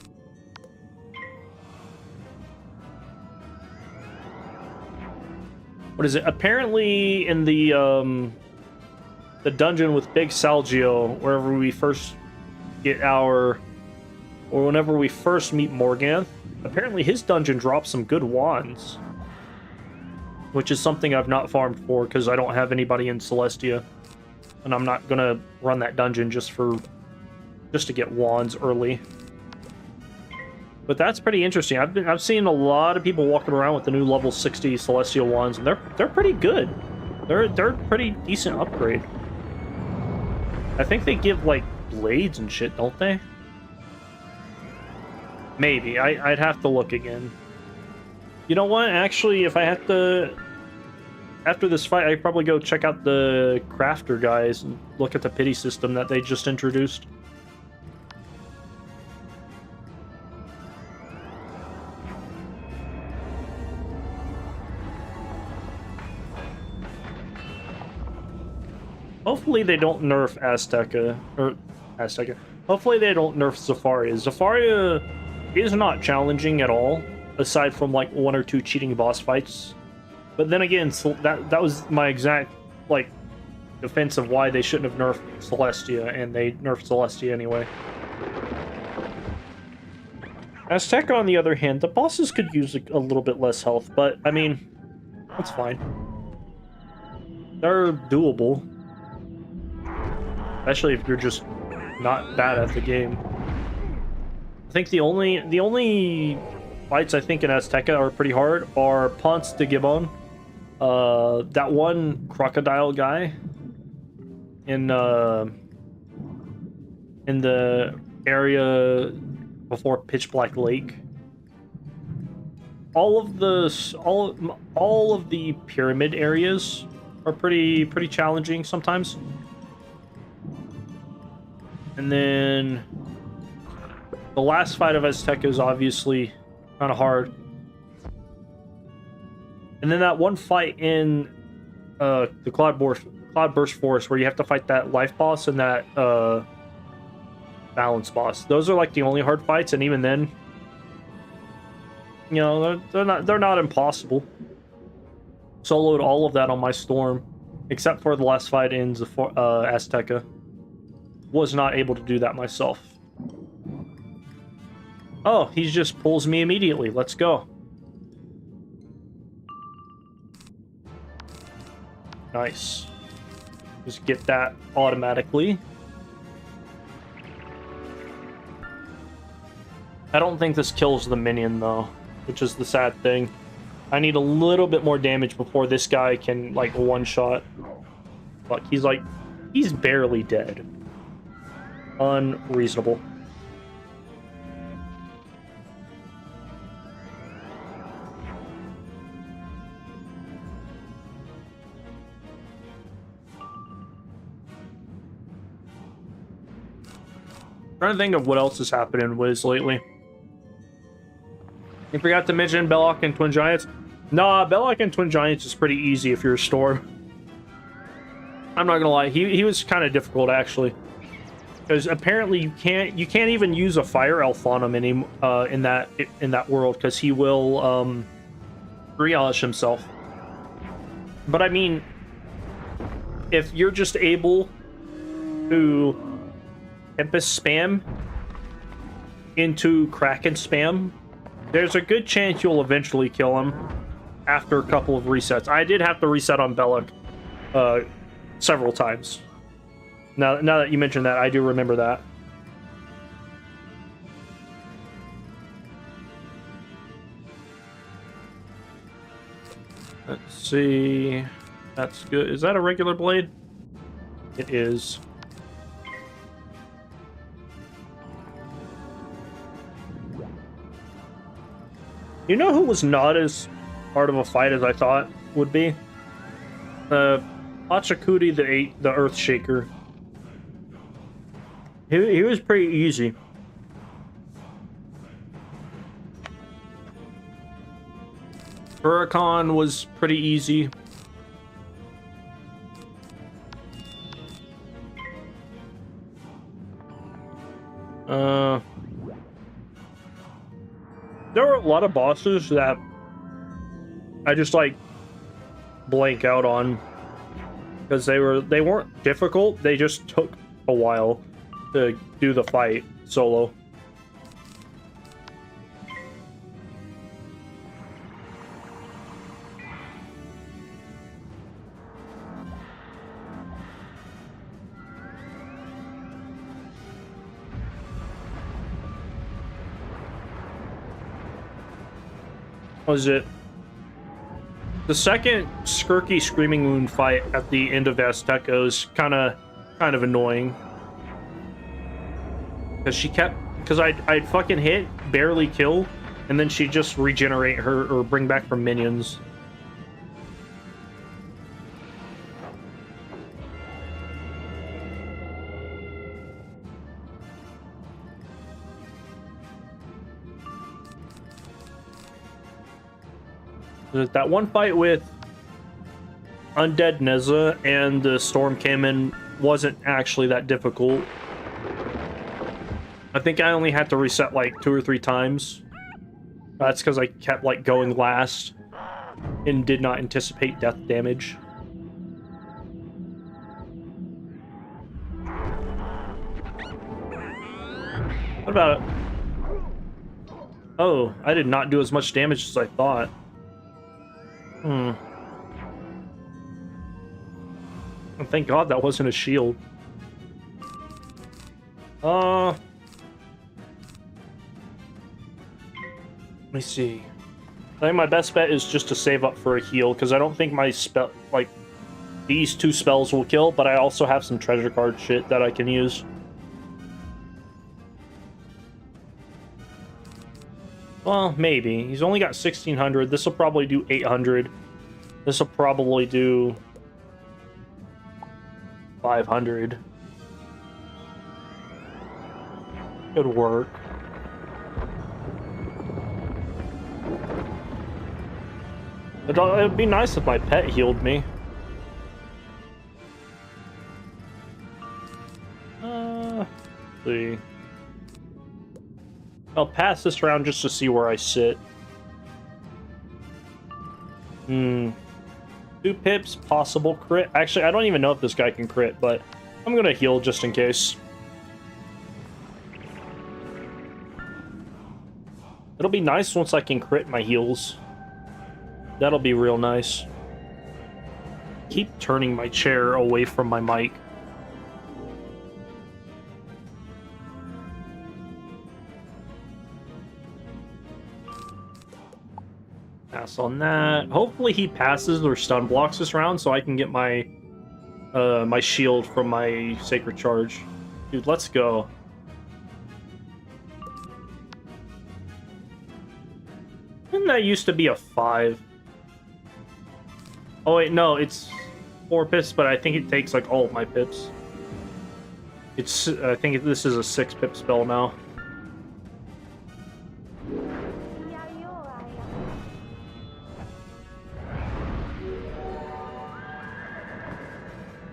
What is it? Apparently in the dungeon with Big Salgio, wherever we first get or whenever we first meet Morganth, apparently his dungeon drops some good wands, which is something I've not farmed for because I don't have anybody in Celestia, and I'm not gonna run that dungeon just to get wands early. But that's pretty interesting. I've seen a lot of people walking around with the new level 60 Celestial wands, and they're pretty good. They're pretty decent upgrade. I think they give like blades and shit, don't they? Maybe. I'd have to look again. You know what? Actually, if I have to, after this fight, I'd probably go check out the crafter guys and look at the pity system that they just introduced. Hopefully they don't nerf Azteca. Hopefully they don't nerf Zafaria. Zafaria is not challenging at all, aside from like 1 or 2 cheating boss fights. But then again, so that was my exact like defense of why they shouldn't have nerfed Celestia, and they nerfed Celestia anyway. Azteca, on the other hand, the bosses could use a little bit less health, but I mean, that's fine. They're doable. Especially if you're just not bad at the game. I think the only fights I think in Azteca are pretty hard are Ponce de Gibbon. That one crocodile guy in the area before Pitch Black Lake. All of the pyramid areas are pretty challenging sometimes. And then the last fight of Azteca is obviously kind of hard. And then that one fight in the Cloudburst Forest where you have to fight that life boss and that balance boss. Those are like the only hard fights, and even then, You know, they're not impossible. Soloed all of that on my Storm, except for the last fight in Azteca. Was not able to do that myself. Oh, he just pulls me immediately. Let's go. Nice. Just get that automatically. I don't think this kills the minion, though, which is the sad thing. I need a little bit more damage before this guy can, like, one-shot. But he's barely dead. Unreasonable. Trying to think of what else has happened in Wiz lately. You forgot to mention Belloc and Twin Giants? Nah, Belloc and Twin Giants is pretty easy if you're a Storm. I'm not gonna lie, he was kind of difficult actually, because apparently you can't even use a Fire Elf on him in that world, because he will triage himself. But I mean, if you're just able to Tempest spam into Kraken spam, there's a good chance you'll eventually kill him after a couple of resets. I did have to reset on Belloc several times. Now that you mentioned that, I do remember that. Let's see. That's good. Is that a regular blade? It is. You know who was not as hard of a fight as I thought would be? Pachacudi the Earth Shaker. He was pretty easy. Huracan was pretty easy. There were a lot of bosses that I just like blank out on because they weren't difficult. They just took a while to do the fight solo. Was it the second Skirky Screaming Wound fight at the end of Azteca is kind of annoying because I'd fucking hit, barely kill, and then she'd just regenerate her or bring back her minions. That one fight with Undead Neza and the Storm came in wasn't actually that difficult. I think I only had to reset like 2 or 3 times. That's because I kept like going last and did not anticipate death damage. What about it? Oh, I did not do as much damage as I thought. And thank God that wasn't a shield. Let me see. I think my best bet is just to save up for a heal, because I don't think my spell, like, these 2 spells will kill, but I also have some treasure card shit that I can use. Well, maybe. He's only got 1600. This will probably do 800. This will probably do 500. Good work. It'd be nice if my pet healed me. Let's see. I'll pass this round just to see where I sit. Hmm. 2 pips, possible crit. Actually, I don't even know if this guy can crit, but I'm gonna heal just in case. It'll be nice once I can crit my heals. That'll be real nice. Keep turning my chair away from my mic. Pass on that. Hopefully he passes or stun blocks this round so I can get my my shield from my sacred charge. Dude, let's go. Didn't that used to be a 5? Oh wait, no, it's 4 pips, but I think it takes like all of my pips. It's I think this is a 6 pip spell now.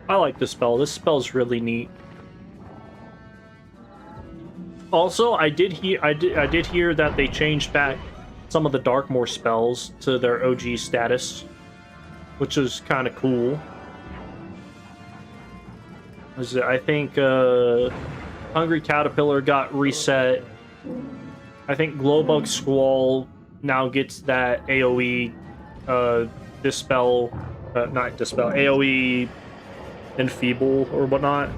I like this spell. This spell's really neat. Also, I did hear that they changed back some of the Darkmoor spells to their OG status, which is kind of cool. I think Hungry Caterpillar got reset. I think Glowbug Squall now gets that AoE dispel, not dispel, AoE enfeeble or whatnot.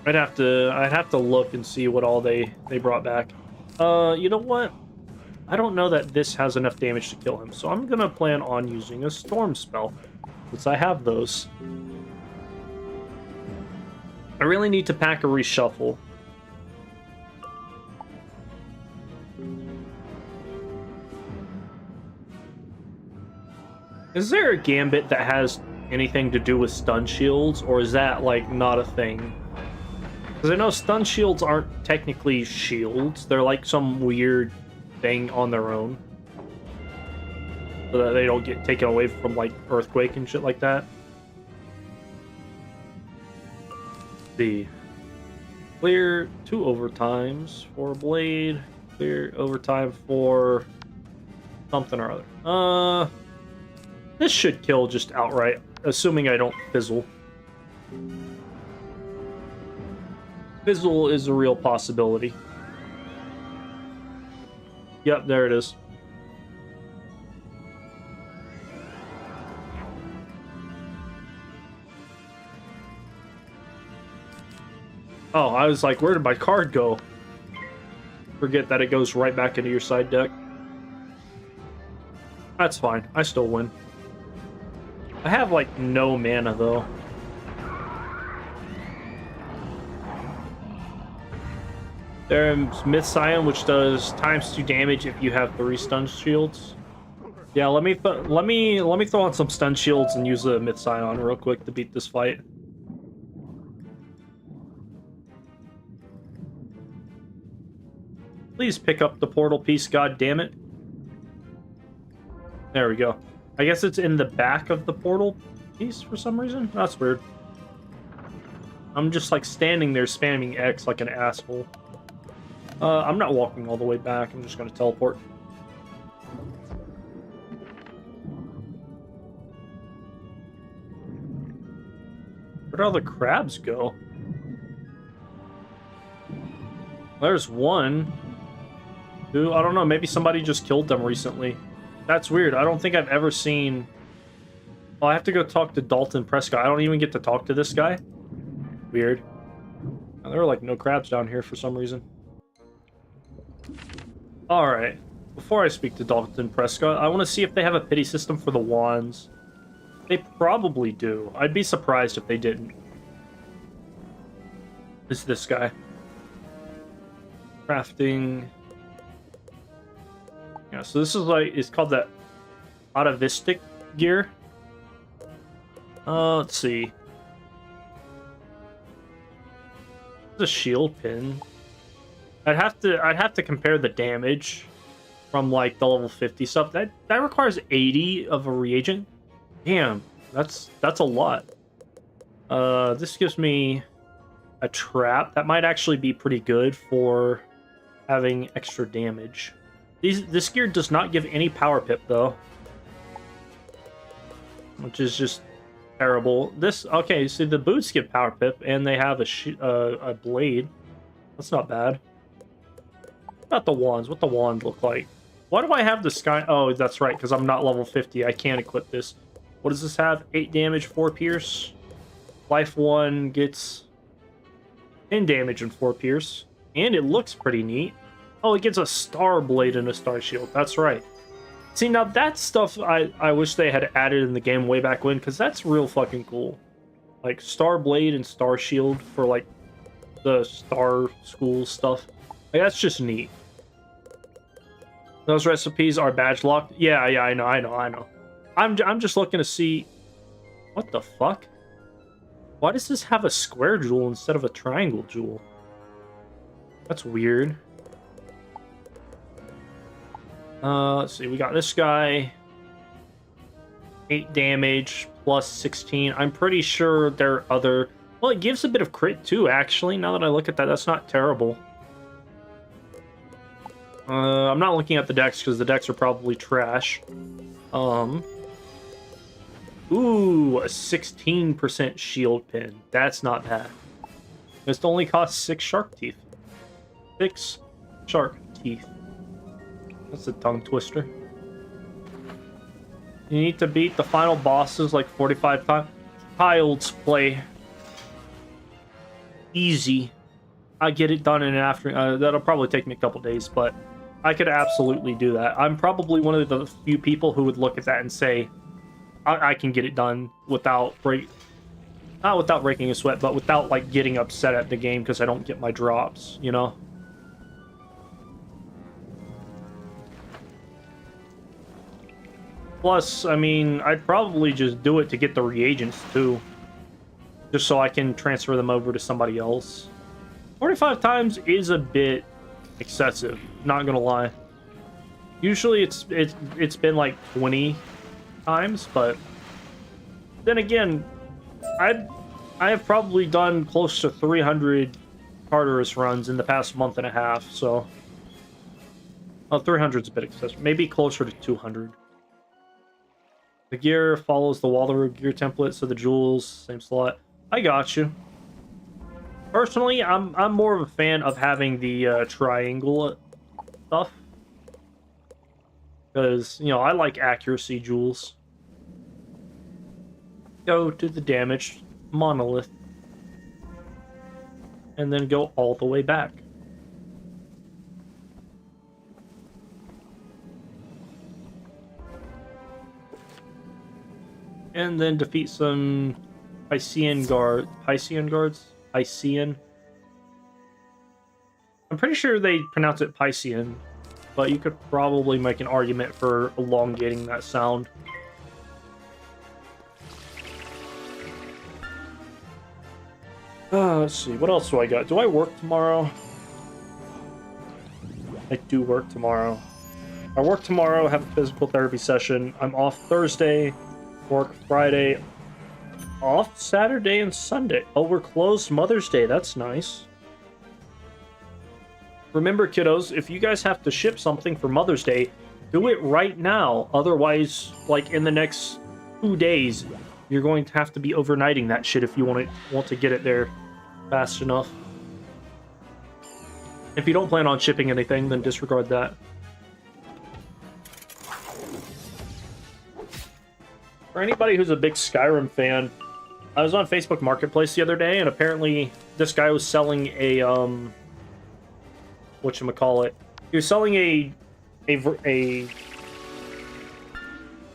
I'd have to look and see what all they brought back. You know what? I don't know that this has enough damage to kill him, so I'm gonna plan on using a storm spell, since I have those. I really need to pack a reshuffle. Is there a gambit that has anything to do with stun shields, or is that like not a thing? Because I know stun shields aren't technically shields, they're like some weird thing on their own, so that they don't get taken away from like earthquake and shit like that. The clear 2 overtimes for a blade, clear overtime for something or other. This should kill just outright, assuming I don't fizzle. Fizzle is a real possibility. Yep, there it is. Oh, I was like, where did my card go? Forget that it goes right back into your side deck. That's fine. I still win. I have, like, no mana, though. There's Myth Scion, which does ×2 damage if you have 3 stun shields. Yeah, let me throw on some stun shields and use the Myth Scion real quick to beat this fight. Please pick up the portal piece, god damn it. There we go. I guess it's in the back of the portal piece for some reason. That's weird. I'm just like standing there spamming X like an asshole. I'm not walking all the way back. I'm just gonna teleport. Where'd all the crabs go? There's one. Who, I don't know, maybe somebody just killed them recently. That's weird. I don't think I've ever seen... Oh, I have to go talk to Dalton Prescott. I don't even get to talk to this guy? Weird. There are like no crabs down here for some reason. Alright. Before I speak to Dalton Prescott, I want to see if they have a pity system for the wands. They probably do. I'd be surprised if they didn't. It's this guy. Crafting... Yeah, so this is like, it's called the atavistic gear. Let's see. The shield pin. I'd have to compare the damage from like the level 50 stuff. That requires 80 of a reagent. Damn, that's a lot. This gives me a trap that might actually be pretty good for having extra damage. This gear does not give any power pip though, which is just terrible. Okay, so the boots give power pip, and they have a blade. That's not bad. What about the wands? What the wand look like? Why do I have the sky? Oh, that's right, because I'm not level 50. I can't equip this. What does this have? 8 damage, 4 pierce. Life 1 gets 10 damage and 4 pierce. And it looks pretty neat. Oh, it gets a star blade and a star shield. That's right. See, now that stuff I wish they had added in the game way back when, because that's real fucking cool. Like, star blade and star shield for, like, the star school stuff. Like, that's just neat. Those recipes are badge locked. Yeah, I know. I'm just looking to see... What the fuck? Why does this have a square jewel instead of a triangle jewel? That's weird. Let's see. We got this guy. 8 damage plus 16. I'm pretty sure there are other... Well, it gives a bit of crit too, actually. Now that I look at that, that's not terrible. I'm not looking at the decks because the decks are probably trash. Ooh, a 16% shield pin. That's not bad. This only costs 6 shark teeth. 6 shark teeth. That's a tongue twister. You need to beat the final bosses like 45 times. Child's play. Easy. I get it done in an afternoon. That'll probably take me a couple days, but I could absolutely do that. I'm probably one of the few people who would look at that and say, I can get it done without not without breaking a sweat, but without like getting upset at the game because I don't get my drops, you know? Plus, I mean, I'd probably just do it to get the reagents too. Just so I can transfer them over to somebody else. 45 times is a bit excessive, not gonna lie. Usually it's been like 20 times, but then again, I have probably done close to 300 Tartarus runs in the past month and a half, so 300 is a bit excessive, maybe closer to 200. The gear follows the Wallaroo gear template, so the jewels, same slot. I got you. Personally, I'm more of a fan of having the triangle stuff. Because, you know, I like accuracy jewels. Go to the damaged monolith. And then go all the way back. And then defeat some Piscean guards. Piscean. I'm pretty sure they pronounce it Piscean, but you could probably make an argument for elongating that sound. Let's see, what else do I got? Do I work tomorrow? I do work tomorrow. I work tomorrow, have a physical therapy session. I'm off Thursday, work Friday, off Saturday and Sunday. Oh, we're closed Mother's Day. That's nice. Remember, kiddos, if you guys have to ship something for Mother's Day, do it right now. Otherwise, like in the next 2 days, you're going to have to be overnighting that shit if you want to get it there fast enough. If you don't plan on shipping anything, then disregard that. For anybody who's a big Skyrim fan, I was on Facebook Marketplace the other day, and apparently this guy was selling a whatchamacallit. He was selling a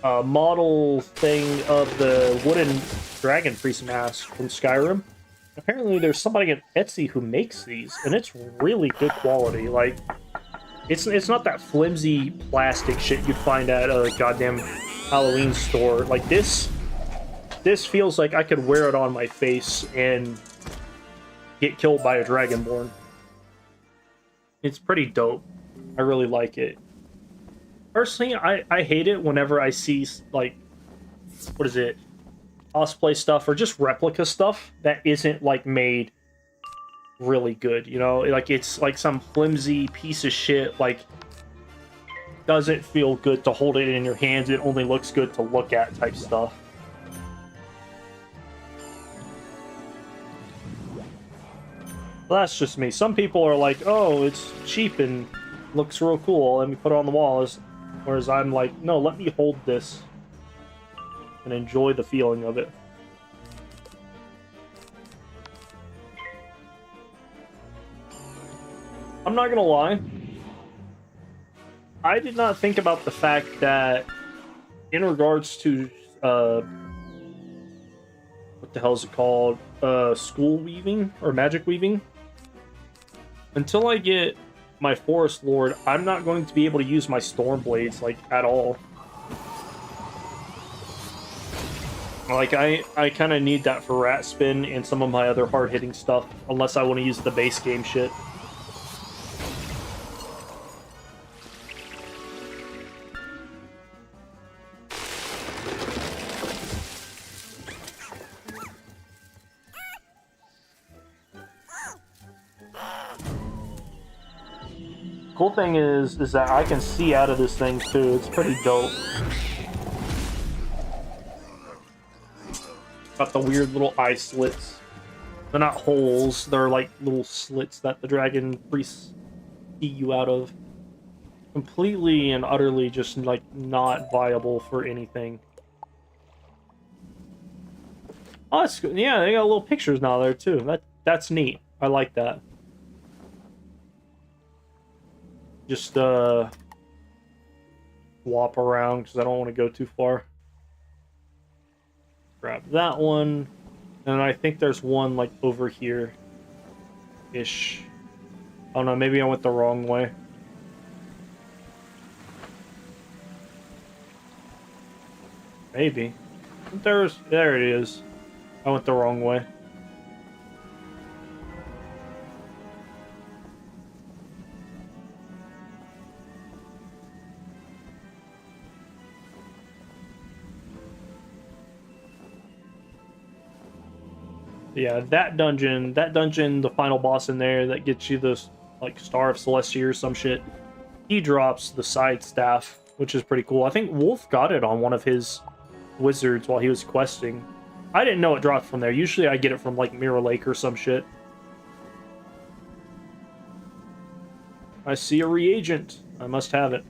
model thing of the wooden dragon priest mask from Skyrim. Apparently there's somebody at Etsy who makes these, and it's really good quality. Like, it's not that flimsy plastic shit you'd find at a goddamn Halloween store. Like, this feels like I could wear it on my face and get killed by a dragonborn. It's pretty dope. I really like it. Personally, I hate it whenever I see, like, what is it? Cosplay stuff or just replica stuff that isn't, like, made really good, you know? Like, it's like some flimsy piece of shit, like, doesn't feel good to hold it in your hands. It only looks good to look at type stuff. Well, that's just me. Some people are like, oh, it's cheap and looks real cool. Let me put it on the wall. Whereas I'm like, no, let me hold this and enjoy the feeling of it. I'm not gonna lie. I did not think about the fact that in regards to what the hell is it called? School weaving or magic weaving. Until I get my Forest Lord, I'm not going to be able to use my Storm Blades like at all. Like I kind of need that for Rat Spin and some of my other hard-hitting stuff, unless I want to use the base game shit. Cool thing is that I can see out of this thing too. It's pretty dope. Got the weird little eye slits. They're not holes, they're like little slits that the dragon priests see you out of. Completely and utterly just like not viable for anything. Oh, that's good. Yeah, they got little pictures now there too. That's neat. I like that. Just swap around because I don't want to go too far. Grab that one, and I think there's one like over here ish. Oh no, maybe I went the wrong way. Maybe there it is. I went the wrong way. Yeah, that dungeon, the final boss in there that gets you this like Star of Celestia or some shit. He drops the side staff, which is pretty cool. I think Wolf got it on one of his wizards while he was questing. I didn't know it dropped from there. Usually I get it from like Mirror Lake or some shit. I see a reagent. I must have it.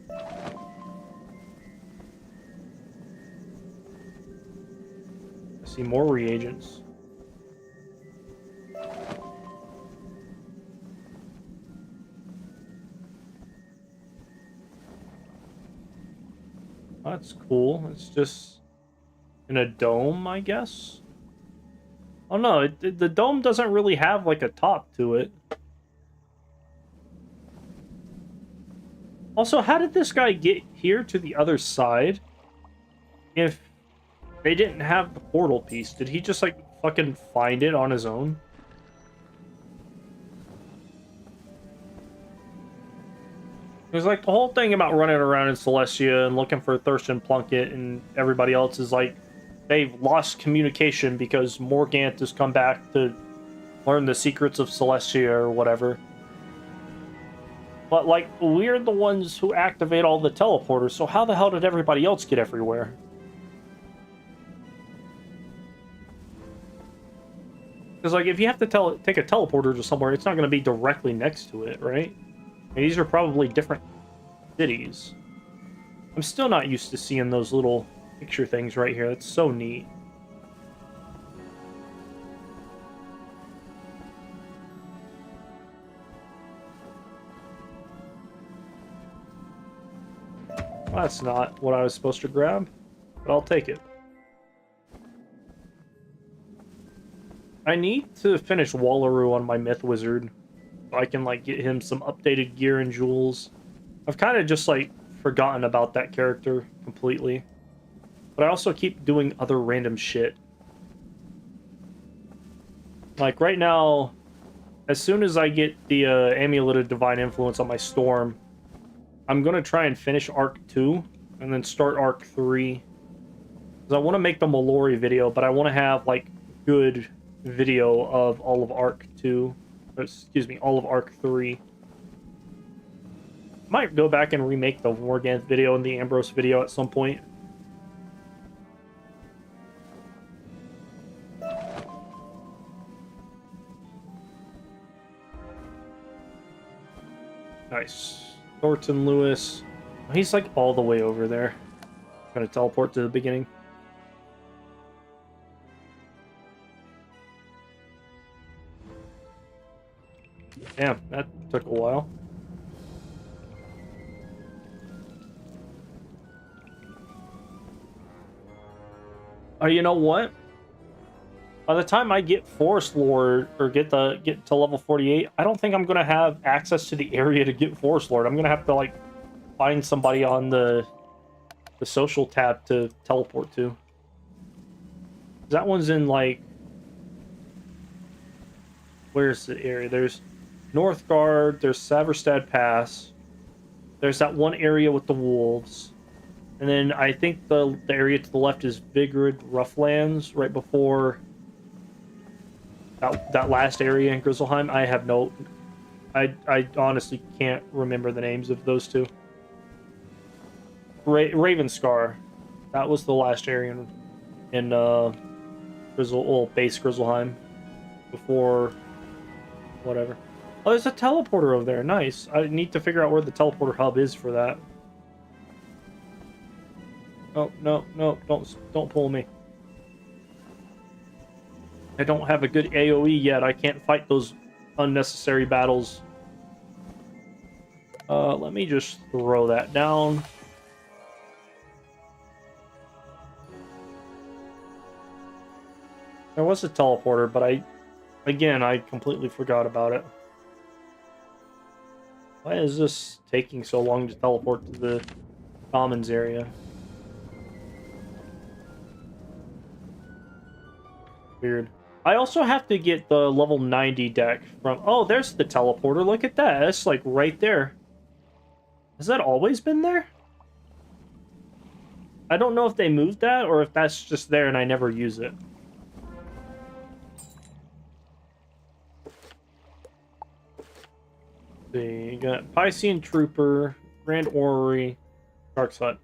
I see more reagents. That's cool. It's just in a dome, I guess. Oh no, the dome doesn't really have like a top to it. Also, how did this guy get here to the other side if they didn't have the portal piece? Did he just like fucking find it on his own? Because, like, the whole thing about running around in Celestia and looking for Thurston Plunkett and everybody else is, like, they've lost communication because Morgant has come back to learn the secrets of Celestia or whatever. But, like, we're the ones who activate all the teleporters, so how the hell did everybody else get everywhere? Because, like, if you have to take a teleporter to somewhere, it's not going to be directly next to it, right? And these are probably different cities. I'm still not used to seeing those little picture things right here. That's so neat. Well, that's not what I was supposed to grab, but I'll take it. I need to finish Wallaroo on my Myth Wizard. I can like get him some updated gear and jewels. I've kind of just like forgotten about that character completely, but I also keep doing other random shit. Like right now, as soon as I get the Amulet of Divine Influence on my Storm, I'm gonna try and finish Arc 2 and then start Arc 3. Because I want to make the Mallory video, but I want to have like good video of all of Arc 2. Excuse me, all of Arc 3. Might go back and remake the Morganth video and the Ambrose video at some point. Nice. Thornton Lewis. He's like all the way over there. Gonna teleport to the beginning. Damn, that took a while. Oh, you know what? By the time I get Forest Lord or get to level 48, I don't think I'm gonna have access to the area to get Forest Lord. I'm gonna have to like find somebody on the social tab to teleport to. That one's in like, where's the area? There's Northgard, there's Saverstad Pass, there's that one area with the wolves, and then I think the area to the left is Vigrid Roughlands, right before that last area in Grizzleheim. I have no... I honestly can't remember the names of those two. Ravenscar. That was the last area in base Grizzleheim. Before... whatever. Oh, there's a teleporter over there. Nice. I need to figure out where the teleporter hub is for that. Oh, no, don't pull me. I don't have a good AoE yet. I can't fight those unnecessary battles. Let me just throw that down. There was a teleporter, but I completely forgot about it. Why is this taking so long to teleport to the commons area? Weird. I also have to get the level 90 deck from... Oh, there's the teleporter. Look at that. That's like right there. Has that always been there? I don't know if they moved that or if that's just there and I never use it. See, you got Piscean Trooper, Grand Orrery, Shark's Hut.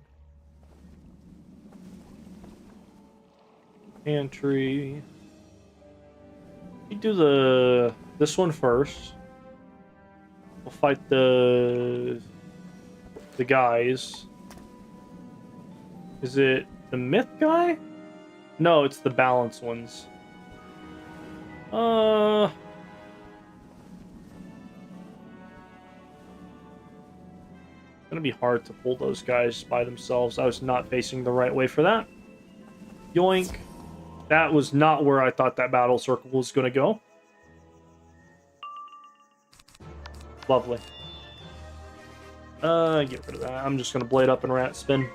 Pantry. You do this one first. We'll fight the guys. Is it the myth guy? No, it's the balance ones. Gonna be hard to pull those guys by themselves. I was not facing the right way for that. Yoink. That was not where I thought that battle circle was gonna go. Lovely. Get rid of that. I'm just gonna blade up and rat spin.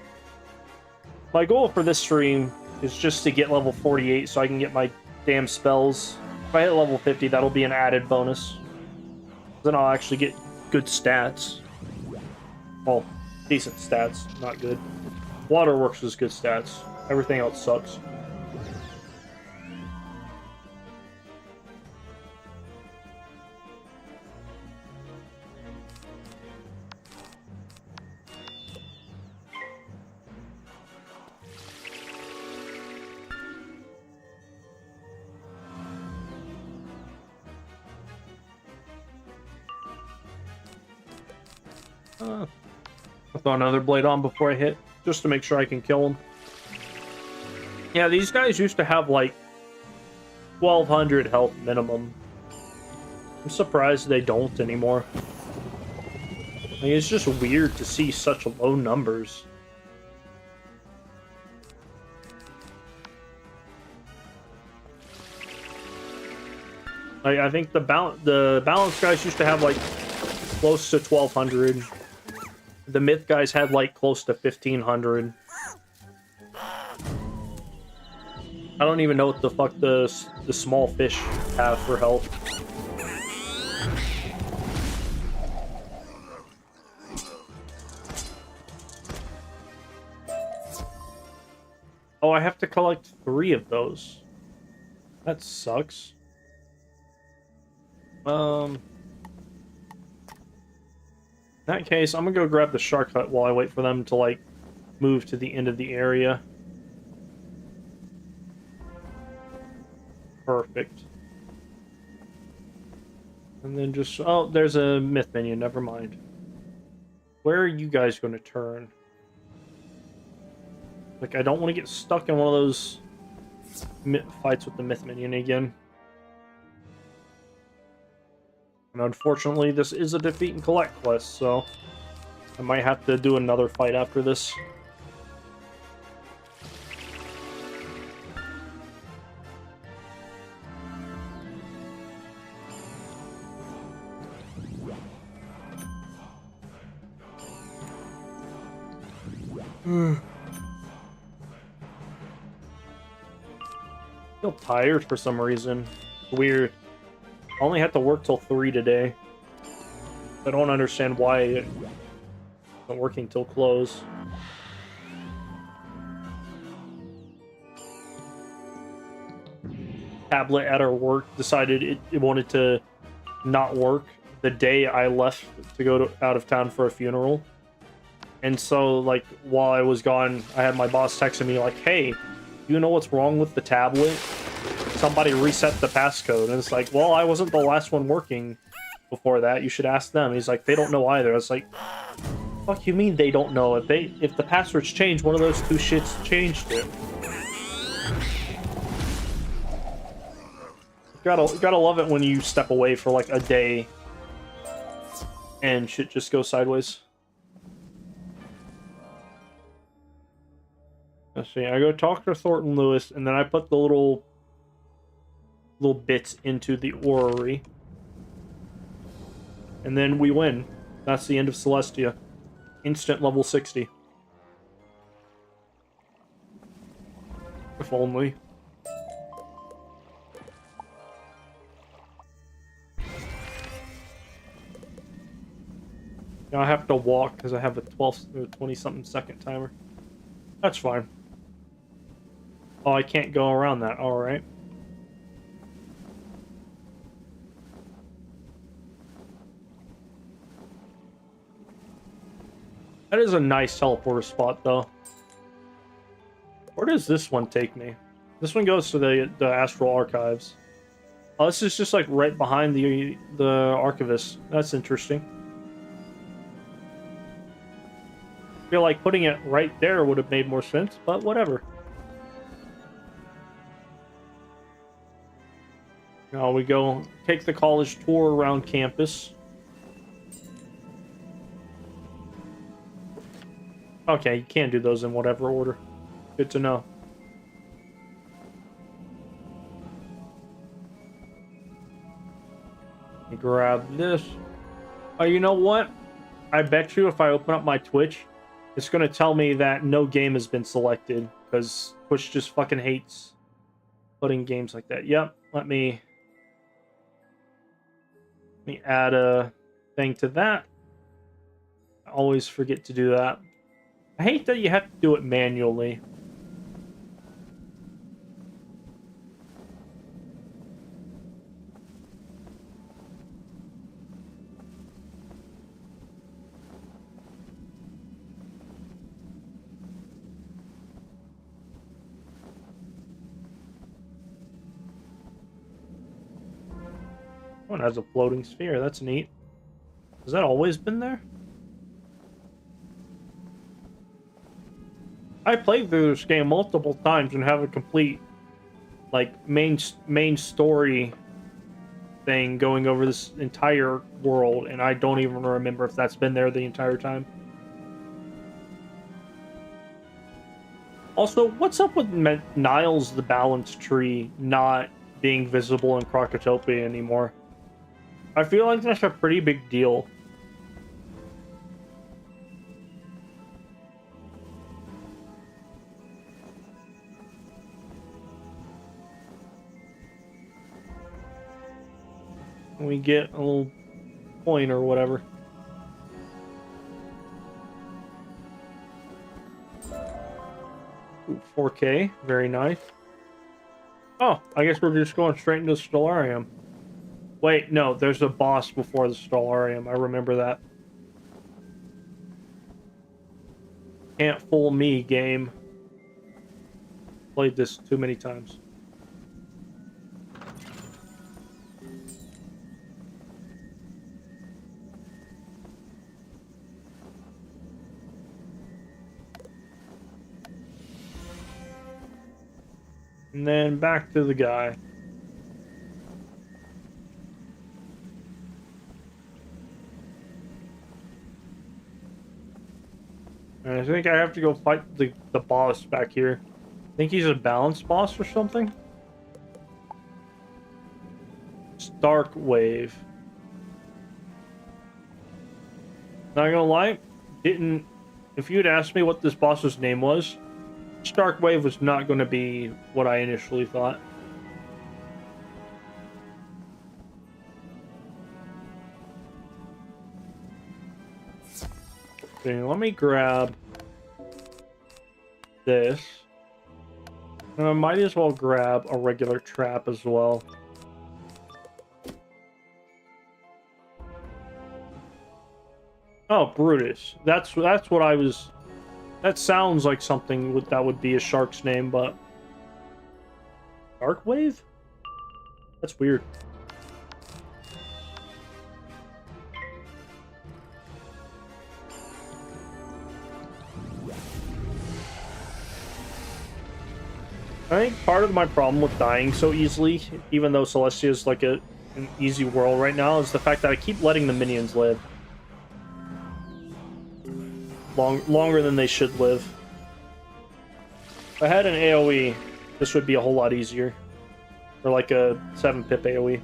My goal for this stream is just to get level 48 so I can get my damn spells. If I hit level 50, that'll be an added bonus. Then I'll actually get good stats. Well, decent stats, not good. Waterworks is good stats. Everything else sucks. I'll throw another blade on before I hit, just to make sure I can kill him. Yeah, these guys used to have like 1200 health minimum. I'm surprised they don't anymore. I mean, it's just weird to see such low numbers. Like, I think the balance guys used to have like close to 1200. The myth guys had like close to 1500. I don't even know what the fuck the small fish have for health. Oh, I have to collect 3 of those. That sucks. In that case, I'm gonna go grab the shark hut while I wait for them to, like, move to the end of the area. Perfect. And then just... Oh, there's a myth minion. Never mind. Where are you guys going to turn? Like, I don't want to get stuck in one of those fights with the myth minion again. And unfortunately, this is a defeat and collect quest, so I might have to do another fight after this. I feel tired for some reason. Weird. I only had to work till 3 today. I don't understand why it wasn't working till close. Tablet at our work decided it wanted to not work the day I left to go out of town for a funeral. And so, like, while I was gone, I had my boss texting me, like, hey, you know what's wrong with the tablet? Somebody reset the passcode. And it's like, well, I wasn't the last one working before that. You should ask them. He's like, they don't know either. I was like, fuck you mean they don't know? If the password's changed, one of those two shits changed it. Gotta love it when you step away for like a day and shit just goes sideways. Let's see, I go talk to Thornton Lewis, and then I put the little bits into the orrery. And then we win. That's the end of Celestia. Instant level 60. If only. Now I have to walk because I have a 20-something second timer. That's fine. Oh, I can't go around that. All right. That is a nice teleporter spot, though. Where does this one take me? This one goes to the Astral Archives. Oh, this is just like right behind the Archivist. That's interesting. I feel like putting it right there would have made more sense, but whatever. Now we go take the college tour around campus. Okay, you can do those in whatever order. Good to know. Let me grab this. Oh, you know what? I bet you if I open up my Twitch, it's going to tell me that no game has been selected, because Twitch just fucking hates putting games like that. Yep, let me add a thing to that. I always forget to do that. I hate that you have to do it manually. One has a floating sphere. That's neat. Has that always been there? I played through this game multiple times and have a complete, like, main story thing going over this entire world, and I don't even remember if that's been there the entire time. Also, what's up with Niles the Balance Tree not being visible in Krokotopia anymore? I feel like that's a pretty big deal. We get a little point or whatever. Ooh, 4K, very nice. Oh, I guess we're just going straight into the Stellarium. Wait, no, there's a boss before the Stellarium. I remember that. Can't fool me, game. Played this too many times. And then back to the guy. And I think I have to go fight the boss back here. I think he's a balanced boss or something. Stark Wave. Not gonna lie, if you'd asked me what this boss's name was, Stark Wave was not going to be what I initially thought. Okay, let me grab this. And I might as well grab a regular trap as well. Oh, Brutus. That's what I was... That sounds like something that would be a shark's name, but... Dark Wave? That's weird. I think part of my problem with dying so easily, even though Celestia is like an easy world right now, is the fact that I keep letting the minions live. Longer than they should live. If I had an AoE, this would be a whole lot easier. Or like a 7-pip AoE.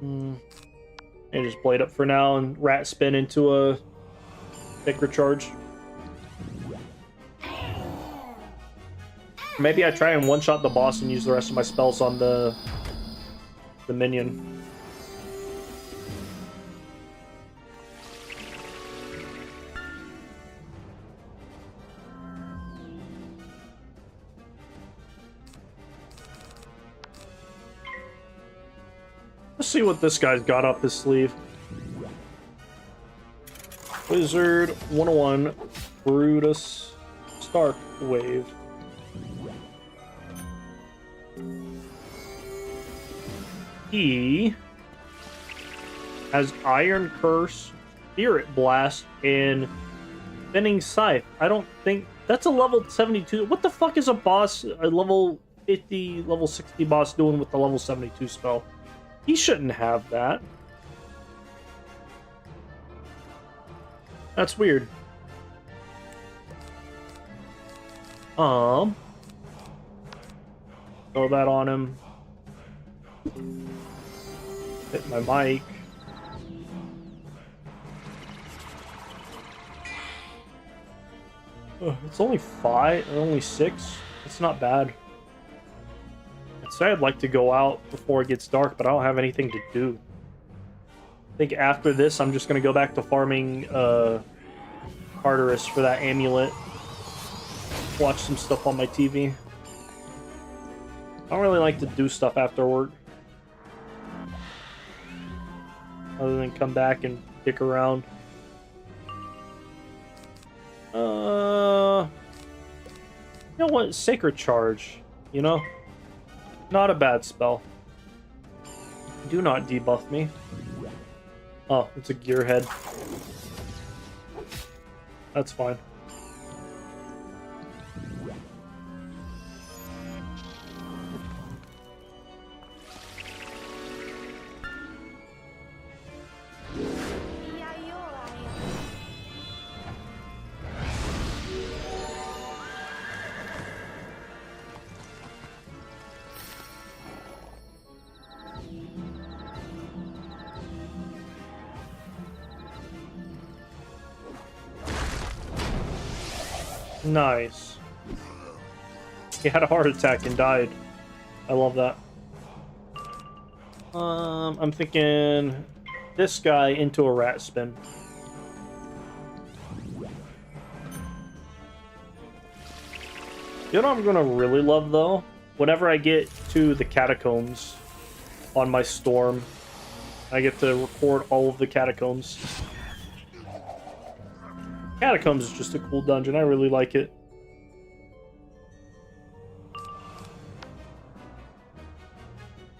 And just blade up for now and rat spin into a thick recharge. Maybe I try and one-shot the boss and use the rest of my spells on the minion. Let's see what this guy's got up his sleeve. Wizard101 Brutus Stark Wave. He has Iron Curse, Spirit Blast, and Spinning Scythe. I don't think that's a level 72. What the fuck is a boss, a level 50, level 60 boss doing with the level 72 spell? He shouldn't have that. That's weird. Throw that on him. Hit my mic. It's only 5, or only 6. It's not bad. I'd say I'd like to go out before it gets dark, but I don't have anything to do. I think after this, I'm just going to go back to farming Tartarus for that amulet. Watch some stuff on my TV. I don't really like to do stuff after work. Other than come back and dick around. You know what? Sacred Charge. You know? Not a bad spell. Do not debuff me. Oh, it's a gearhead. That's fine. Nice. He had a heart attack and died. I love that. I'm thinking this guy into a rat spin. You know what I'm gonna really love though? Whenever I get to the catacombs on my storm, I get to record all of the catacombs. Catacombs is just a cool dungeon. I really like it.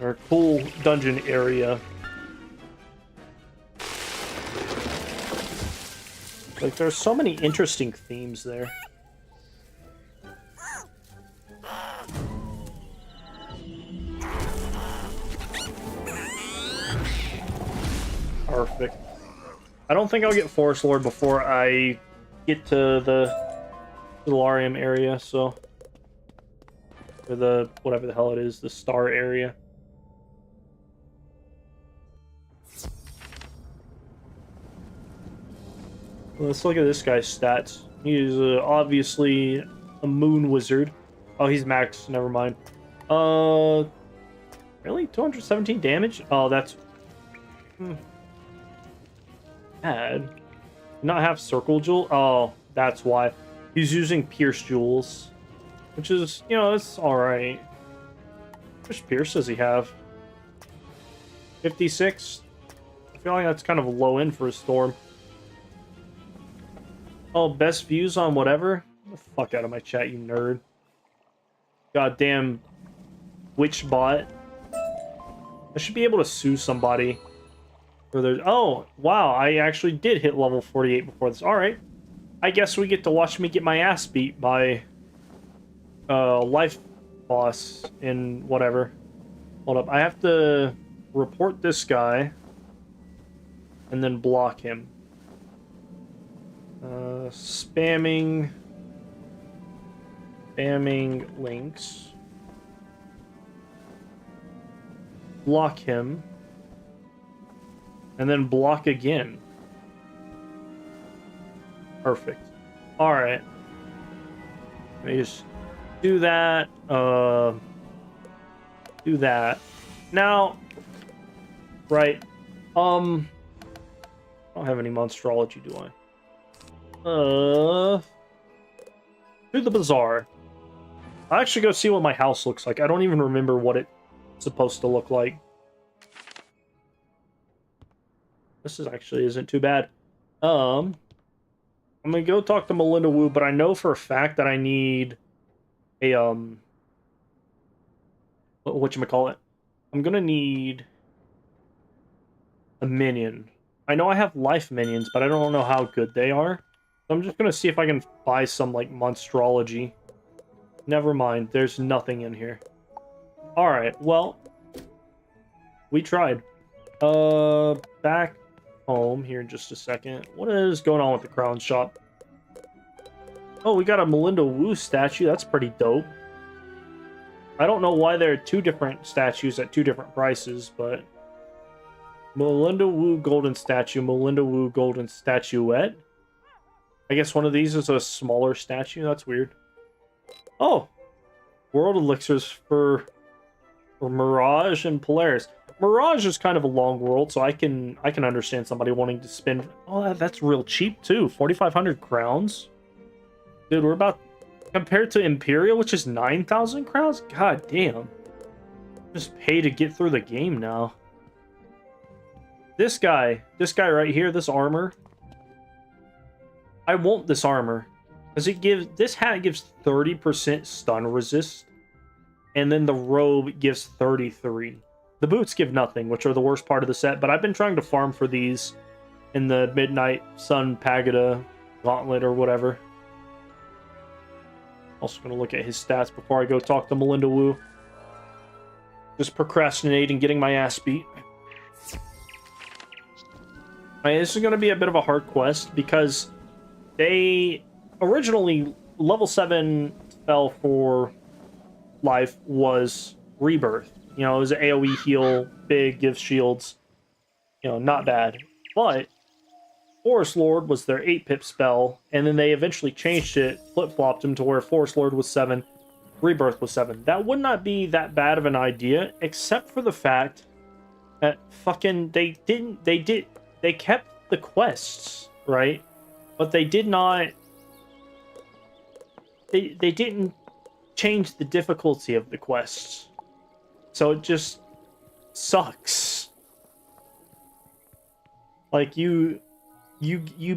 Or a cool dungeon area. Like, there's so many interesting themes there. Perfect. I don't think I'll get Forest Lord before I get to the Solarium area, so... Or the... whatever the hell it is, the star area. Let's look at this guy's stats. He's obviously a moon wizard. Oh, he's max. Never mind. Really? 217 damage? Oh, that's... bad. Not have circle jewel? Oh, that's why. He's using pierce jewels. Which is, you know, it's alright. How much pierce does he have? 56? I feel like that's kind of a low end for a storm. Oh, best views on whatever? Get the fuck out of my chat, you nerd. Goddamn witch bot. I should be able to sue somebody. For their... Oh, wow, I actually did hit level 48 before this. Alright. I guess we get to watch me get my ass beat by... life boss in whatever. Hold up, I have to report this guy. And then block him. Spamming links. Block him. And then block again. Perfect. Alright. Let me just do that. Do that. Now, right. I don't have any monstrology, do I? To the bazaar. I'll actually go see what my house looks like. I don't even remember what it's supposed to look like. This actually isn't too bad. I'm gonna go talk to Melinda Wu, but I know for a fact that I need a whatchamacallit? I'm gonna need a minion. I know I have life minions, but I don't know how good they are. So I'm just gonna see if I can buy some, like, monstrology. Never mind, there's nothing in here. Alright, well, we tried. Back home here in just a second. What is going on with the crown shop? Oh, we got a Melinda Wu statue. That's pretty dope. I don't know why there are two different statues at two different prices, but... Melinda Wu golden statue, Melinda Wu golden statuette. I guess one of these is a smaller statue. That's weird. Oh! World elixirs for Mirage and Polaris. Mirage is kind of a long world, so I can understand somebody wanting to spend... Oh, that's real cheap, too. 4,500 crowns? Dude, we're about... Compared to Imperial, which is 9,000 crowns? God damn. Just pay to get through the game now. This guy right here, this armor. I want this armor. Because it gives... This hat gives 30% stun resist. And then the robe gives 33. The boots give nothing, which are the worst part of the set, but I've been trying to farm for these in the Midnight Sun Pagoda Gauntlet or whatever. Also going to look at his stats before I go talk to Melinda Wu. Just procrastinating, getting my ass beat. This is going to be a bit of a hard quest because they originally, level 7 spell for life was Rebirth. You know, it was an AoE heal, big, gives shields. You know, not bad. But Forest Lord was their 8-pip spell, and then they eventually changed it, flip-flopped them to where Forest Lord was 7, Rebirth was 7. That would not be that bad of an idea, except for the fact that fucking they kept the quests, right? But they did not... They didn't change the difficulty of the quests. So it just sucks. Like you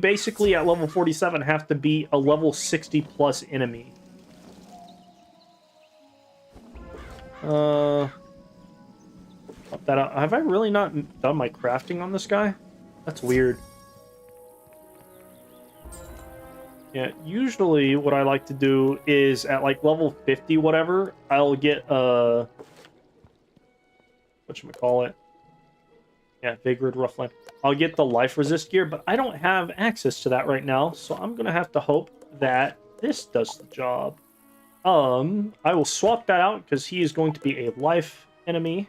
basically at level 47 have to be a level 60 plus enemy. That have I really not done my crafting on this guy? That's weird. Yeah, usually what I like to do is at like level 50 whatever, I'll get whatchamacallit? Yeah, Vigrid Roughland. I'll get the life resist gear, but I don't have access to that right now, so I'm gonna have to hope that this does the job. I will swap that out because he is going to be a life enemy.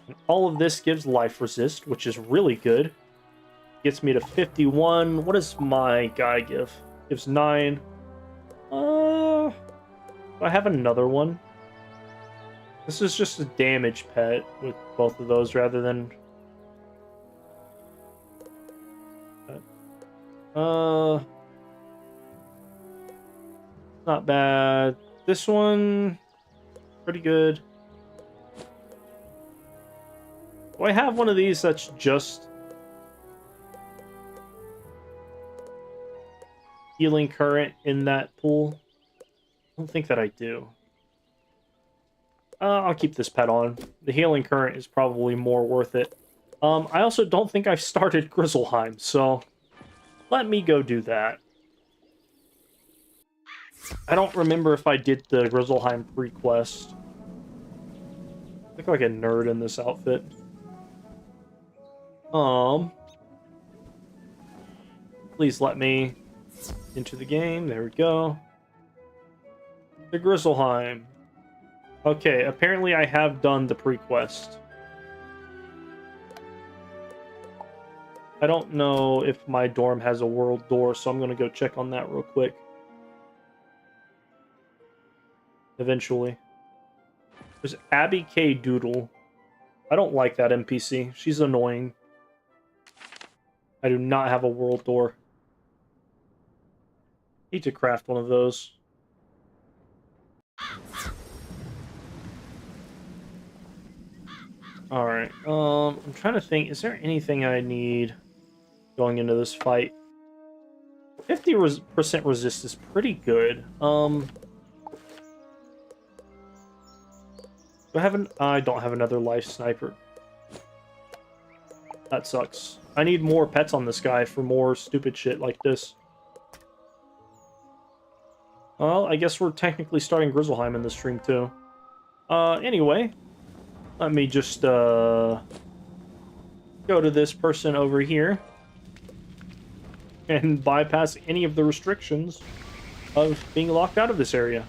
And all of this gives life resist, which is really good. Gets me to 51. What does my guy give? Gives 9. Do I have another one? This is just a damage pet with both of those rather than... not bad. This one, pretty good. Do I have one of these that's just healing current in that pool? I don't think that I do. I'll keep this pet on. The healing current is probably more worth it. I also don't think I've started Grizzleheim, so let me go do that. I don't remember if I did the Grizzleheim pre-quest. I look like a nerd in this outfit. Please let me into the game. There we go. The Grizzleheim. Okay, apparently I have done the pre-quest. I don't know if my dorm has a world door, so I'm going to go check on that real quick. Eventually. There's Abby K. Doodle. I don't like that NPC. She's annoying. I do not have a world door. Need to craft one of those. Alright, I'm trying to think, is there anything I need going into this fight? 50% resist is pretty good. Do I don't have another life sniper. That sucks. I need more pets on this guy for more stupid shit like this. Well, I guess we're technically starting Grizzleheim in this stream too. Anyway, let me just go to this person over here and bypass any of the restrictions of being locked out of this area.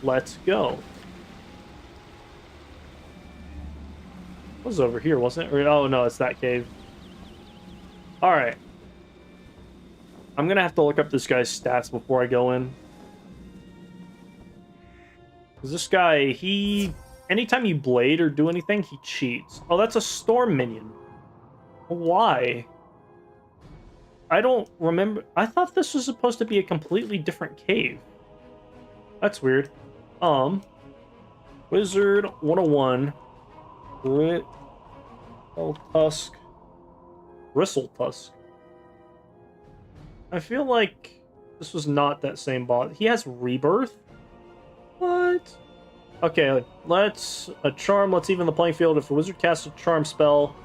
Let's go. It was over here, wasn't it? Or, oh no, it's that cave. Alright. I'm gonna have to look up this guy's stats before I go in. Because this guy, anytime you blade or do anything, he cheats. Oh, that's a storm minion. Why? I don't remember. I thought this was supposed to be a completely different cave. That's weird. Wizard101. Bristle Tusk. I feel like this was not that same boss. He has rebirth? What? Okay, let's charm. Let's even the playing field. If a wizard casts a charm spell,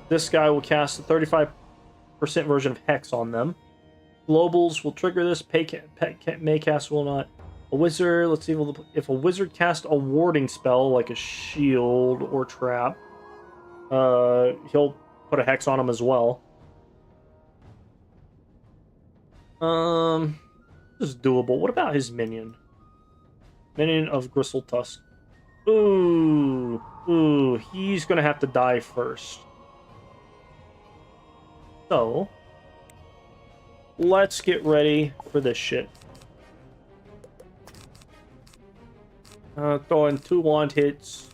this guy will cast a 35% version of Hex on them. Globals will trigger this. Maycast will not. A wizard. Let's see if a wizard casts a warding spell like a shield or trap. He'll put a Hex on him as well. This is doable. What about his minion? Minion of Gristle Tusk. Ooh, he's gonna have to die first. So, let's get ready for this shit. Throwing 2 wand hits.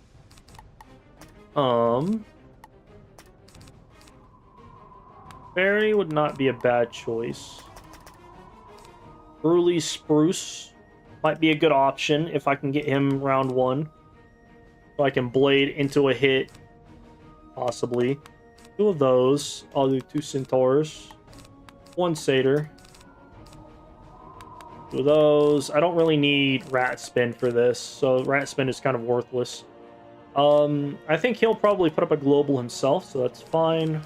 Fairy would not be a bad choice. Early Spruce might be a good option if I can get him round 1. So I can blade into a hit, possibly. 2 of those. I'll do 2 centaurs. 1 satyr. 2 of those. I don't really need rat spin for this, so rat spin is kind of worthless. I think he'll probably put up a global himself, so that's fine.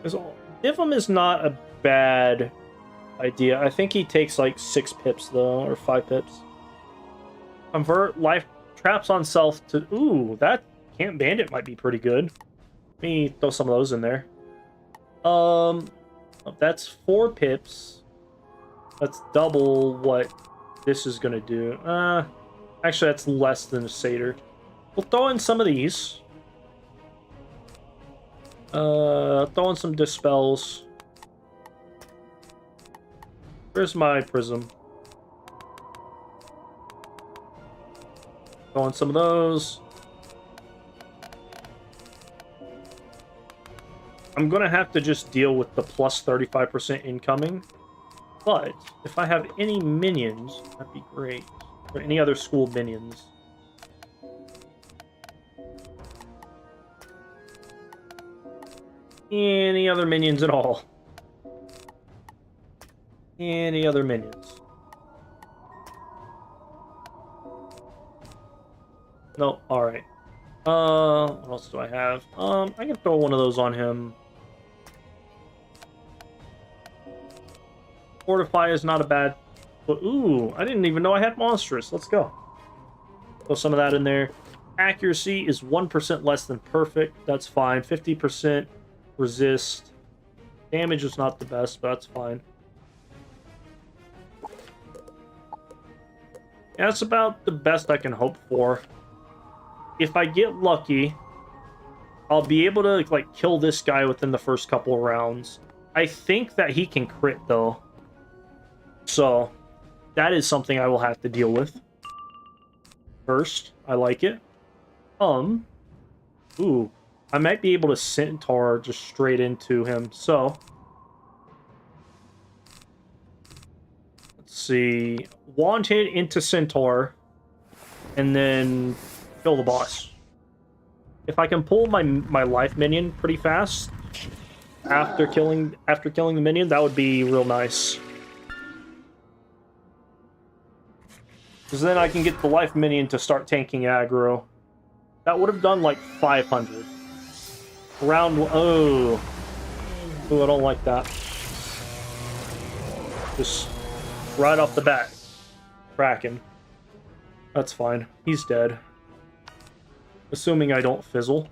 Divum is not a bad idea. I think he takes like 6 pips though, or 5 pips. Convert life traps on self to... Ooh, that Camp Bandit might be pretty good. Let me throw some of those in there. That's 4 pips. That's double what this is gonna do. Actually, that's less than a satyr. We'll throw in some of these. Throw in some dispels. Where's my prism? Throw in some of those. I'm gonna have to just deal with the plus 35% incoming. But if I have any minions, that'd be great. Or any other school minions. Any other minions at all. Any other minions. No, alright. What else do I have? I can throw one of those on him. Fortify is not a bad... But, ooh, I didn't even know I had monstrous. Let's go. Throw some of that in there. Accuracy is 1% less than perfect. That's fine. 50% resist. Damage is not the best, but that's fine. Yeah, that's about the best I can hope for. If I get lucky, I'll be able to like kill this guy within the first couple of rounds. I think that he can crit though. So that is something I will have to deal with. First, I like it. Ooh, I might be able to centaur just straight into him. So let's see, wand hit into centaur, and then kill the boss. If I can pull my life minion pretty fast after killing the minion, that would be real nice. Because then I can get the life minion to start tanking aggro. That would have done like 500. Round... Oh. Oh, I don't like that. Just right off the bat. Kraken. That's fine. He's dead. Assuming I don't fizzle.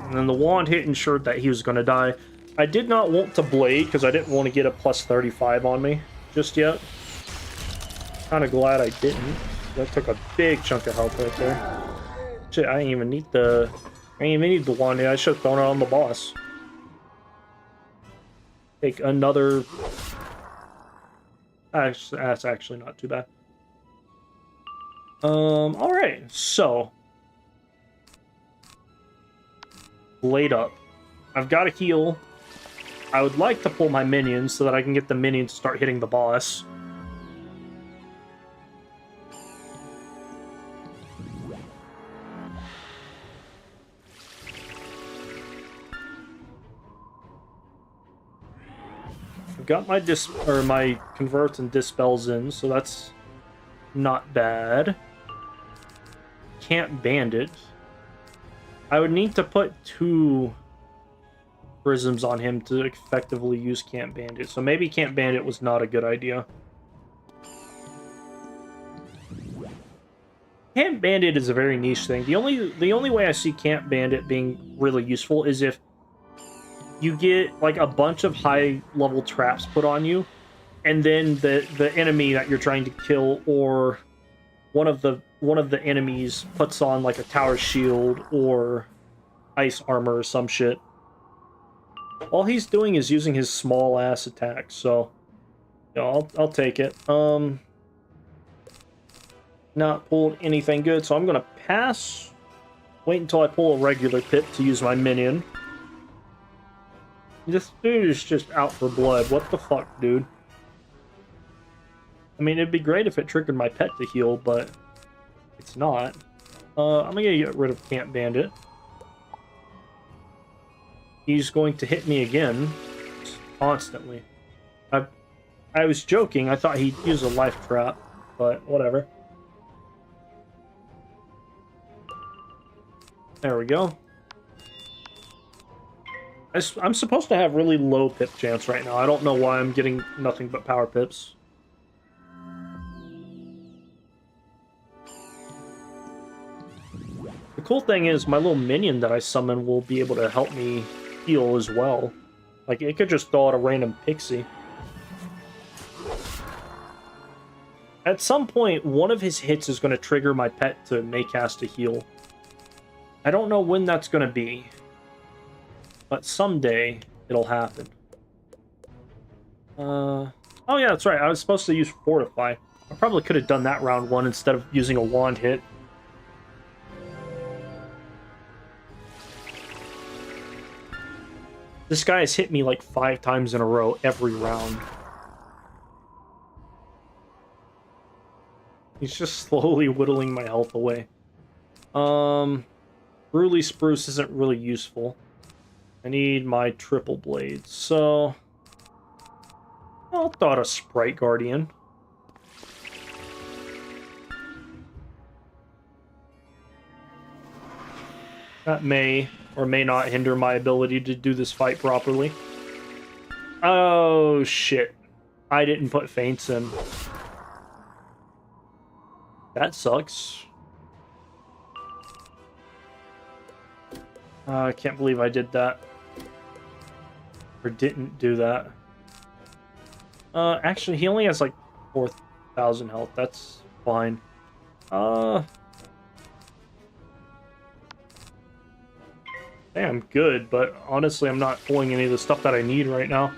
And then the wand hit ensured that he was going to die. I did not want to blade because I didn't want to get a plus 35 on me just yet. Kind of glad I didn't. That took a big chunk of health right there. Shit, I didn't even need the wand. I should have thrown it on the boss. Take another... Actually, that's actually not too bad. Alright, so... Blade up. I've got to heal. I would like to pull my minions so that I can get the minions to start hitting the boss. I've got my my converts and dispels in, so that's not bad. Can't bandit. I would need to put 2 prisms on him to effectively use Camp Bandit. So maybe Camp Bandit was not a good idea. Camp Bandit is a very niche thing. The only way I see Camp Bandit being really useful is if you get like a bunch of high level traps put on you, and then the enemy that you're trying to kill or one of the enemies puts on like a tower shield or ice armor or some shit. All he's doing is using his small ass attack, so you know, I'll take it. Not pulled anything good, so I'm gonna pass. Wait until I pull a regular pip to use my minion. This dude is just out for blood. What the fuck, dude? I mean, it'd be great if it triggered my pet to heal, but it's not. I'm gonna get rid of Camp Bandit. He's going to hit me again, constantly. I was joking. I thought he'd use a life trap, but whatever. There we go. I'm supposed to have really low pip chance right now. I don't know why I'm getting nothing but power pips. The cool thing is my little minion that I summon will be able to help me heal as well. Like, it could just throw out a random pixie. At some point, one of his hits is going to trigger my pet to Maycast to heal. I don't know when that's going to be, but someday it'll happen. Oh yeah, that's right. I was supposed to use Fortify. I probably could have done that round one instead of using a wand hit. This guy has hit me like 5 times in a row every round. He's just slowly whittling my health away. Bruley Spruce isn't really useful. I need my triple blades, so I'll throw out a Sprite Guardian. That may or may not hinder my ability to do this fight properly. Oh shit. I didn't put feints in. That sucks. I can't believe I did that. Or didn't do that. Actually, he only has like 4,000 health. That's fine. Hey, I'm good, but honestly, I'm not pulling any of the stuff that I need right now.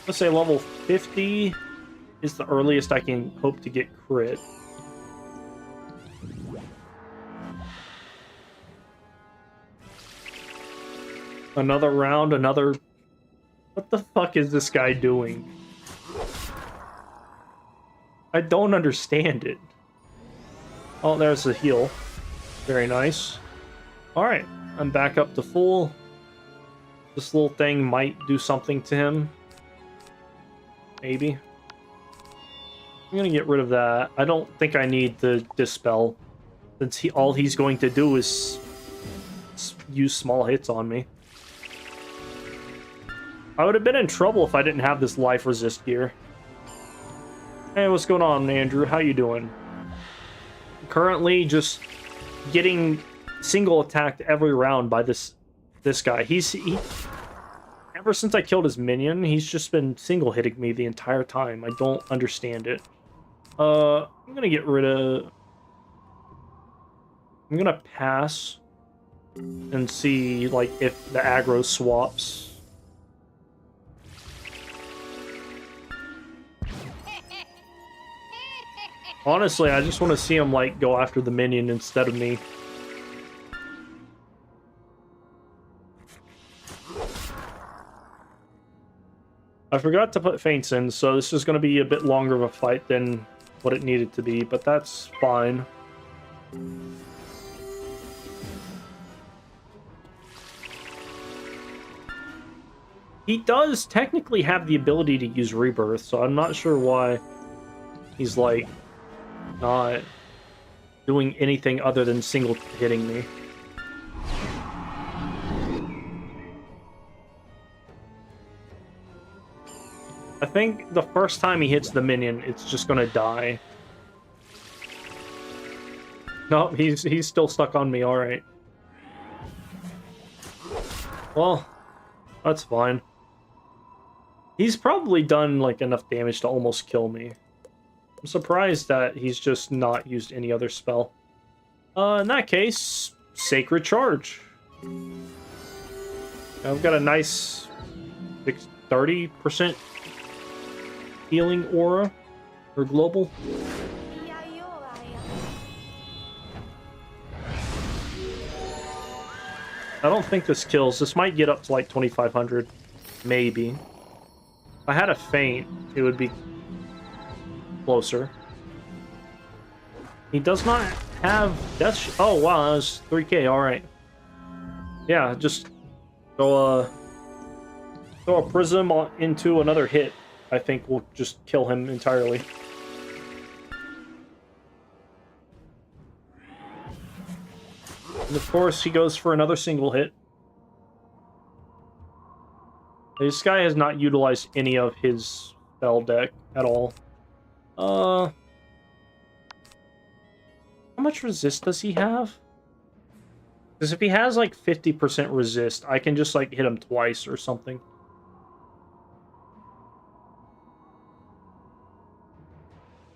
Let's say level 50 is the earliest I can hope to get crit. Another round, another... What the fuck is this guy doing? I don't understand it. Oh, there's the heal. Very nice. Alright, I'm back up to full. This little thing might do something to him. Maybe. I'm gonna get rid of that. I don't think I need the Dispel, since all he's going to do is use small hits on me. I would have been in trouble if I didn't have this life resist gear. Hey, what's going on, Andrew? How you doing? Currently, just getting single attacked every round by this guy. Ever since I killed his minion, he's just been single hitting me the entire time. I don't understand it. I'm gonna get rid of... I'm gonna pass and see, like, if the aggro swaps. Honestly, I just want to see him, like, go after the minion instead of me. I forgot to put feints in, so this is going to be a bit longer of a fight than what it needed to be, but that's fine. He does technically have the ability to use Rebirth, so I'm not sure why he's, like, not doing anything other than single hitting me. I think the first time he hits the minion, it's just gonna die. No, he's still stuck on me, alright. Well, that's fine. He's probably done, like, enough damage to almost kill me. I'm surprised that he's just not used any other spell. In that case, Sacred Charge. I've got a nice 30% healing aura, or global. I don't think this kills. This might get up to like 2,500. Maybe. If I had a feint, it would be closer. He does not have death. Oh, wow. That was 3k. All right. Yeah, just throw a prism into another hit. I think we'll just kill him entirely. And of course, he goes for another single hit. This guy has not utilized any of his spell deck at all. How much resist does he have? Because if he has like 50% resist, I can just like hit him twice or something.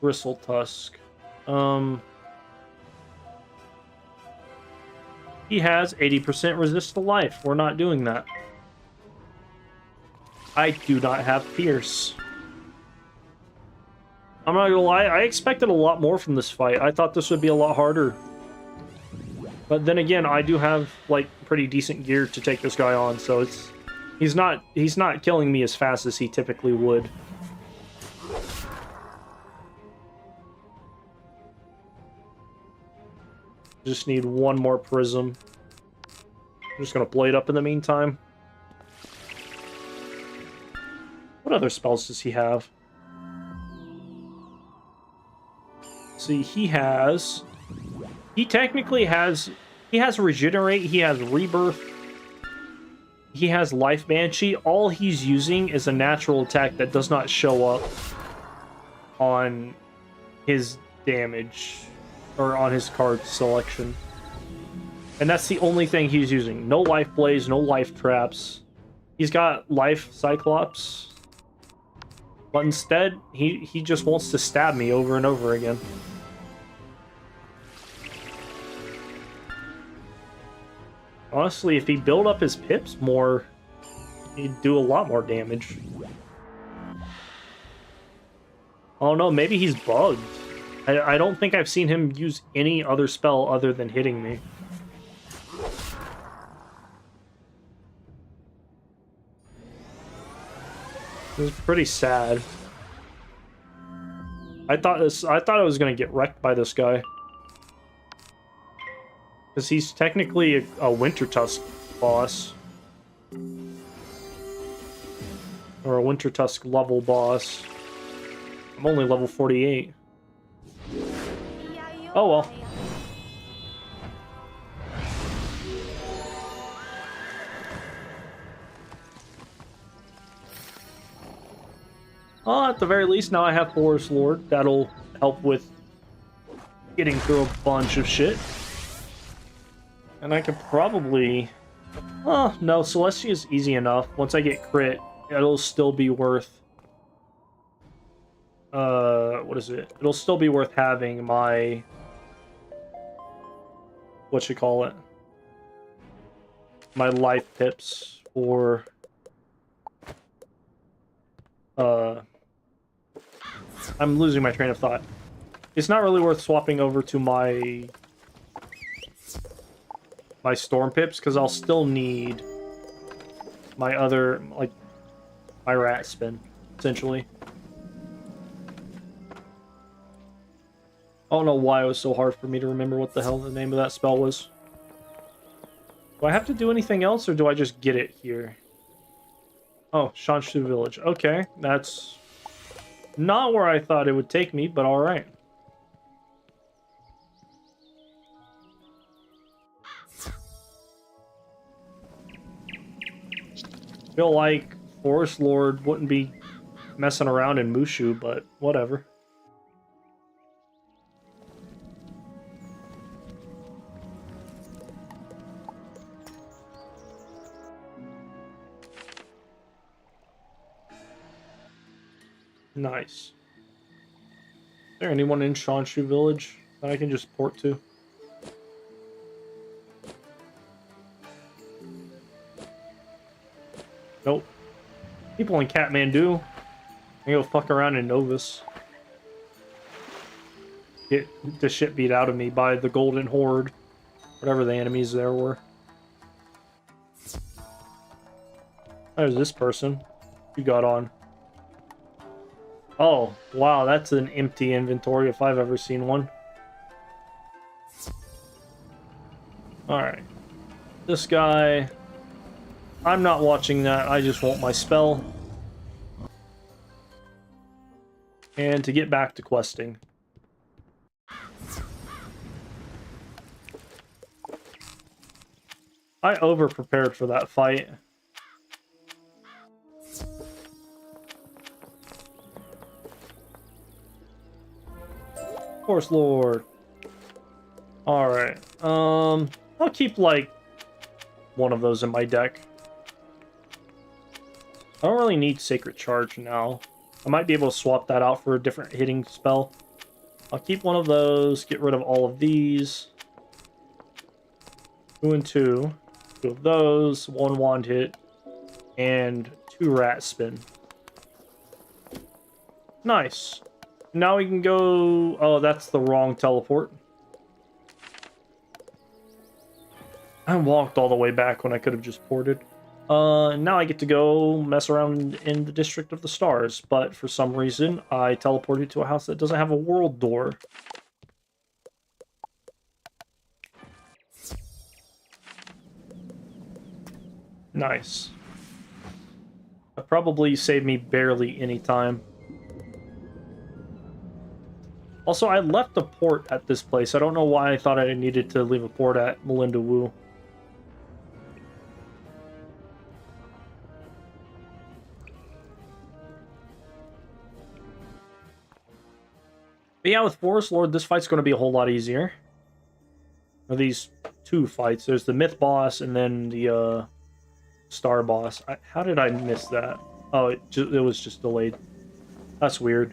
Bristle Tusk. He has 80% resist to life. We're not doing that. I do not have Pierce. I'm not gonna lie, I expected a lot more from this fight. I thought this would be a lot harder. But then again, I do have like pretty decent gear to take this guy on, so he's not killing me as fast as he typically would. Just need one more prism. I'm just gonna blade up in the meantime. What other spells does he have? See, he technically has Regenerate, he has Rebirth, he has Life Banshee. All he's using is a natural attack that does not show up on his damage or on his card selection. And that's the only thing he's using. No Life Blaze, no Life Traps. He's got Life Cyclops. But instead, he just wants to stab me over and over again. Honestly, if he built up his pips more, he'd do a lot more damage. Oh no, maybe he's bugged. I don't think I've seen him use any other spell other than hitting me. This is pretty sad. I thought I was gonna get wrecked by this guy. Because he's technically a Winter Tusk boss. Or a Winter Tusk level boss. I'm only level 48. Oh well. Well, at the very least, now I have Forest Lord. That'll help with getting through a bunch of shit. And I could probably... Oh, no, Celestia is easy enough. Once I get crit, it'll still be worth... what is it? It'll still be worth having my... Whatchamacallit? My life pips for... I'm losing my train of thought. It's not really worth swapping over to my storm pips, because I'll still need my other, like, my rat spin, essentially. I don't know why it was so hard for me to remember what the hell the name of that spell was. Do I have to do anything else, or do I just get it here? Oh, Shanshu Village. Okay, that's not where I thought it would take me, but alright. Feel like Forest Lord wouldn't be messing around in Mushu, but whatever. Nice. Is there anyone in Shanshu Village that I can just port to? Nope. People in Kathmandu. I go fuck around in Novus. Get the shit beat out of me by the Golden Horde. Whatever the enemies there were. There's this person. You got on. Oh, wow, that's an empty inventory if I've ever seen one. Alright. This guy... I'm not watching that, I just want my spell. And to get back to questing. I over-prepared for that fight. Force Lord. Alright. I'll keep, like, one of those in my deck. I don't really need Sacred Charge now. I might be able to swap that out for a different hitting spell. I'll keep one of those, get rid of all of these. 2 and 2. 2 of those, 1 wand hit, and 2 rat spin. Nice. Now we can go... Oh, that's the wrong teleport. I walked all the way back when I could have just ported. Now I get to go mess around in the District of the Stars, but for some reason I teleported to a house that doesn't have a world door. Nice. That probably saved me barely any time. Also, I left a port at this place. I don't know why I thought I needed to leave a port at Melinda Wu. But yeah, with Forest Lord, this fight's going to be a whole lot easier. Or these 2 fights. There's the Myth Boss and then the Star Boss. How did I miss that? Oh, it was just delayed. That's weird.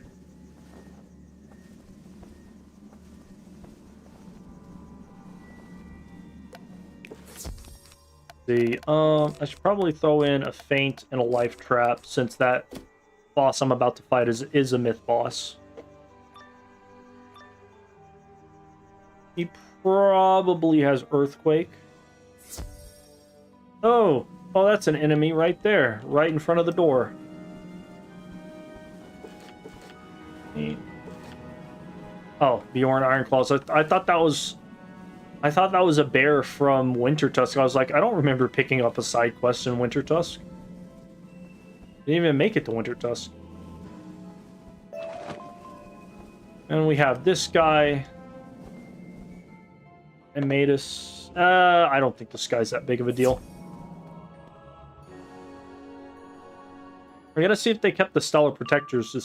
See, I should probably throw in a Feint and a Life Trap, since that boss I'm about to fight is a Myth Boss. He probably has Earthquake. Oh, that's an enemy right there, right in front of the door. Oh, Bjorn Ironclaws. I thought that was a bear from Winter Tusk. I was like, I don't remember picking up a side quest in Winter Tusk. Didn't even make it to Winter Tusk. And we have this guy. And made us... I don't think this guy's that big of a deal. We're gonna see if they kept the Stellar Protectors the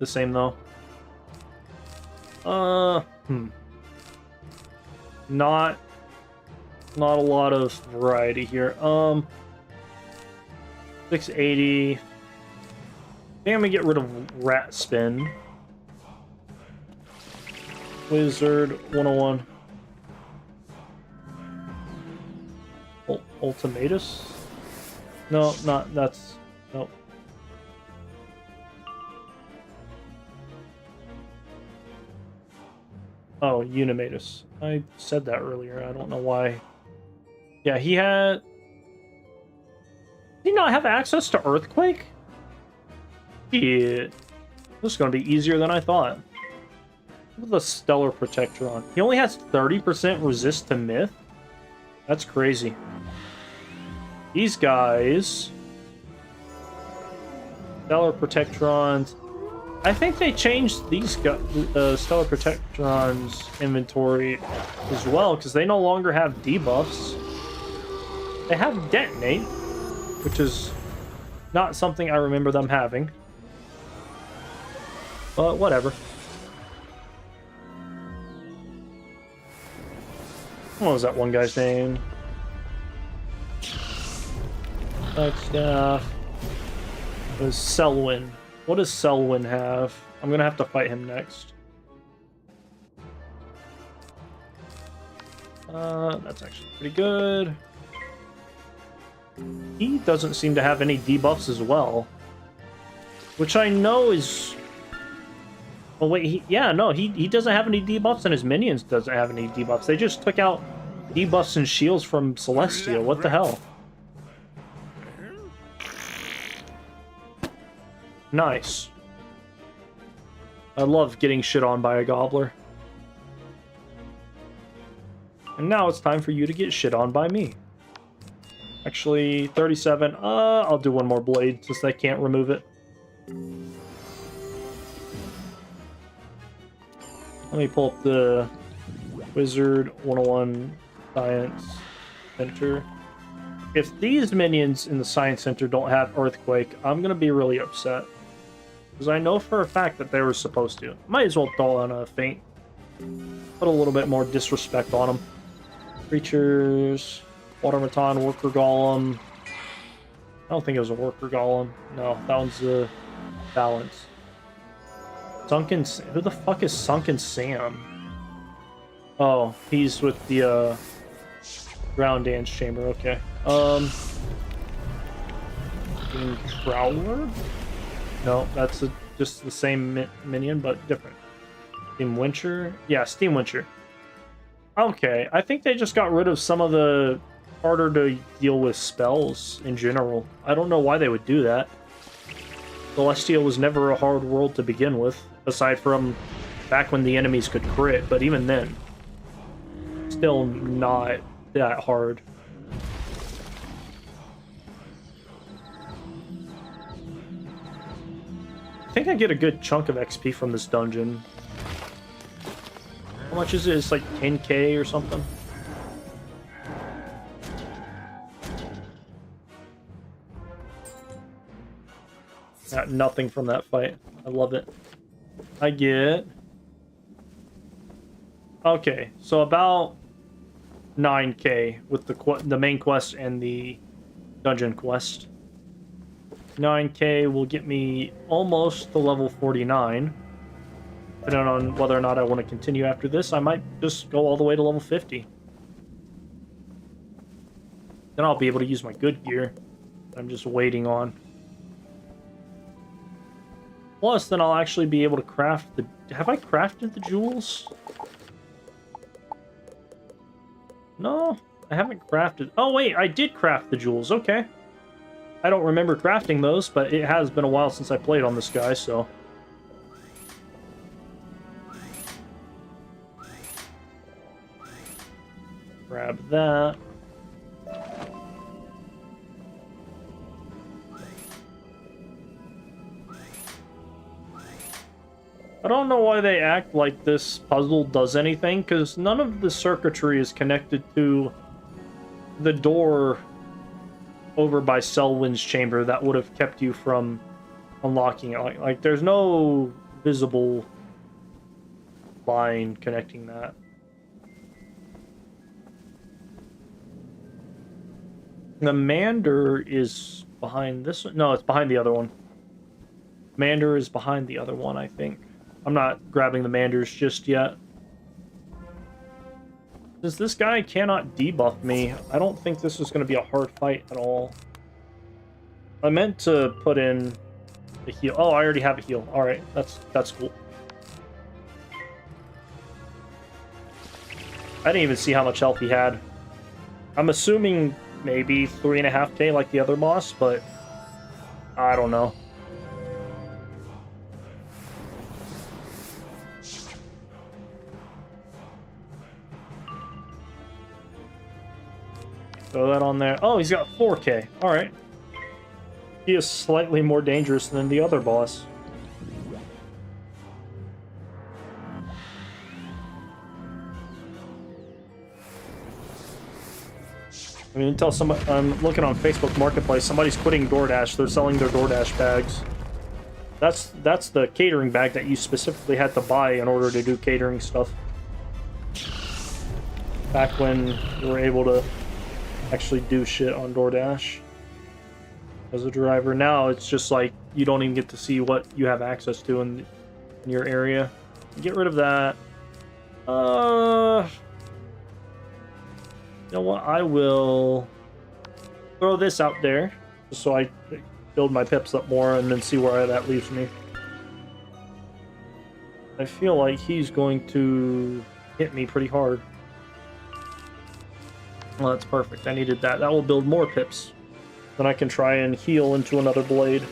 same, though. Not a lot of variety here. 680. I think I'm gonna get rid of Rat Spin. Wizard101. Ultimatus? No, that's... Nope. Oh, Unimatus. I said that earlier. I don't know why. Yeah, he had... Did he not have access to Earthquake? Yeah. This is going to be easier than I thought. Look at the Stellar Protector on. He only has 30% resist to Myth? That's crazy. These guys... Stellar Protectrons... I think they changed these Stellar Protectrons inventory as well, because they no longer have debuffs. They have Detonate, which is not something I remember them having. But whatever. What was that one guy's name? Staff. It was Selwyn. What does Selwyn have? I'm gonna have to fight him next. That's actually pretty good. He doesn't seem to have any debuffs as well. Which I know is... Oh wait, he doesn't have any debuffs, and his minions doesn't have any debuffs. They just took out debuffs and shields from Celestia. What the hell? Nice. I love getting shit on by a gobbler. And now it's time for you to get shit on by me. Actually, 37. I'll do one more blade since I can't remove it. Let me pull up the Wizard101 Science Center. If these minions in the Science Center don't have Earthquake, I'm going to be really upset. Because I know for a fact that they were supposed to. Might as well throw on a feint. Put a little bit more disrespect on them. Creatures, Automaton, Worker Golem. I don't think it was a Worker Golem. No, that one's a Balance. Sunken... Who the fuck is Sunken Sam? Oh, he's with the Ground Dance Chamber, okay. Prowler? No, that's just the same minion, but different. Steam Wincher? Yeah, Steam Wincher. Okay, I think they just got rid of some of the harder to deal with spells in general. I don't know why they would do that. Celestial was never a hard world to begin with, aside from back when the enemies could crit, but even then, still not that hard. I think I get a good chunk of XP from this dungeon. How much is it? It's like 10k or something. Got nothing from that fight. I love it. I get... Okay, so about 9k with the main quest and the dungeon quest. 9k will get me almost to level 49. Depending on whether or not I want to continue after this, I might just go all the way to level 50. Then I'll be able to use my good gear I'm just waiting on. Plus, then I'll actually be able to craft the... Have I crafted the jewels? No, I haven't crafted... Oh, wait, I did craft the jewels. Okay. I don't remember crafting those, but it has been a while since I played on this guy, so... Grab that. I don't know why they act like this puzzle does anything, because none of the circuitry is connected to the door over by Selwyn's chamber that would have kept you from unlocking it. Like there's no visible line connecting that. The Mander is behind this one. No, it's behind the other one. Mander is behind the other one, I think. I'm not grabbing the Manders just yet. Since this guy cannot debuff me, I don't think this is going to be a hard fight at all. I meant to put in the heal. Oh, I already have a heal. All right, that's cool. I didn't even see how much health he had. I'm assuming maybe 3.5k like the other boss, but I don't know. Throw that on there. Oh, he's got 4k. Alright. He is slightly more dangerous than the other boss. I mean, until somebody... I'm looking on Facebook Marketplace. Somebody's quitting DoorDash. They're selling their DoorDash bags. That's the catering bag that you specifically had to buy in order to do catering stuff. Back when you were able to actually do shit on DoorDash as a driver. Now it's just like you don't even get to see what you have access to in your area. Get rid of that. You know what? I will throw this out there just so I build my pips up more and then see where that leaves me. I feel like he's going to hit me pretty hard. Well, that's perfect. I needed that. That will build more pips. Then I can try and heal into another blade.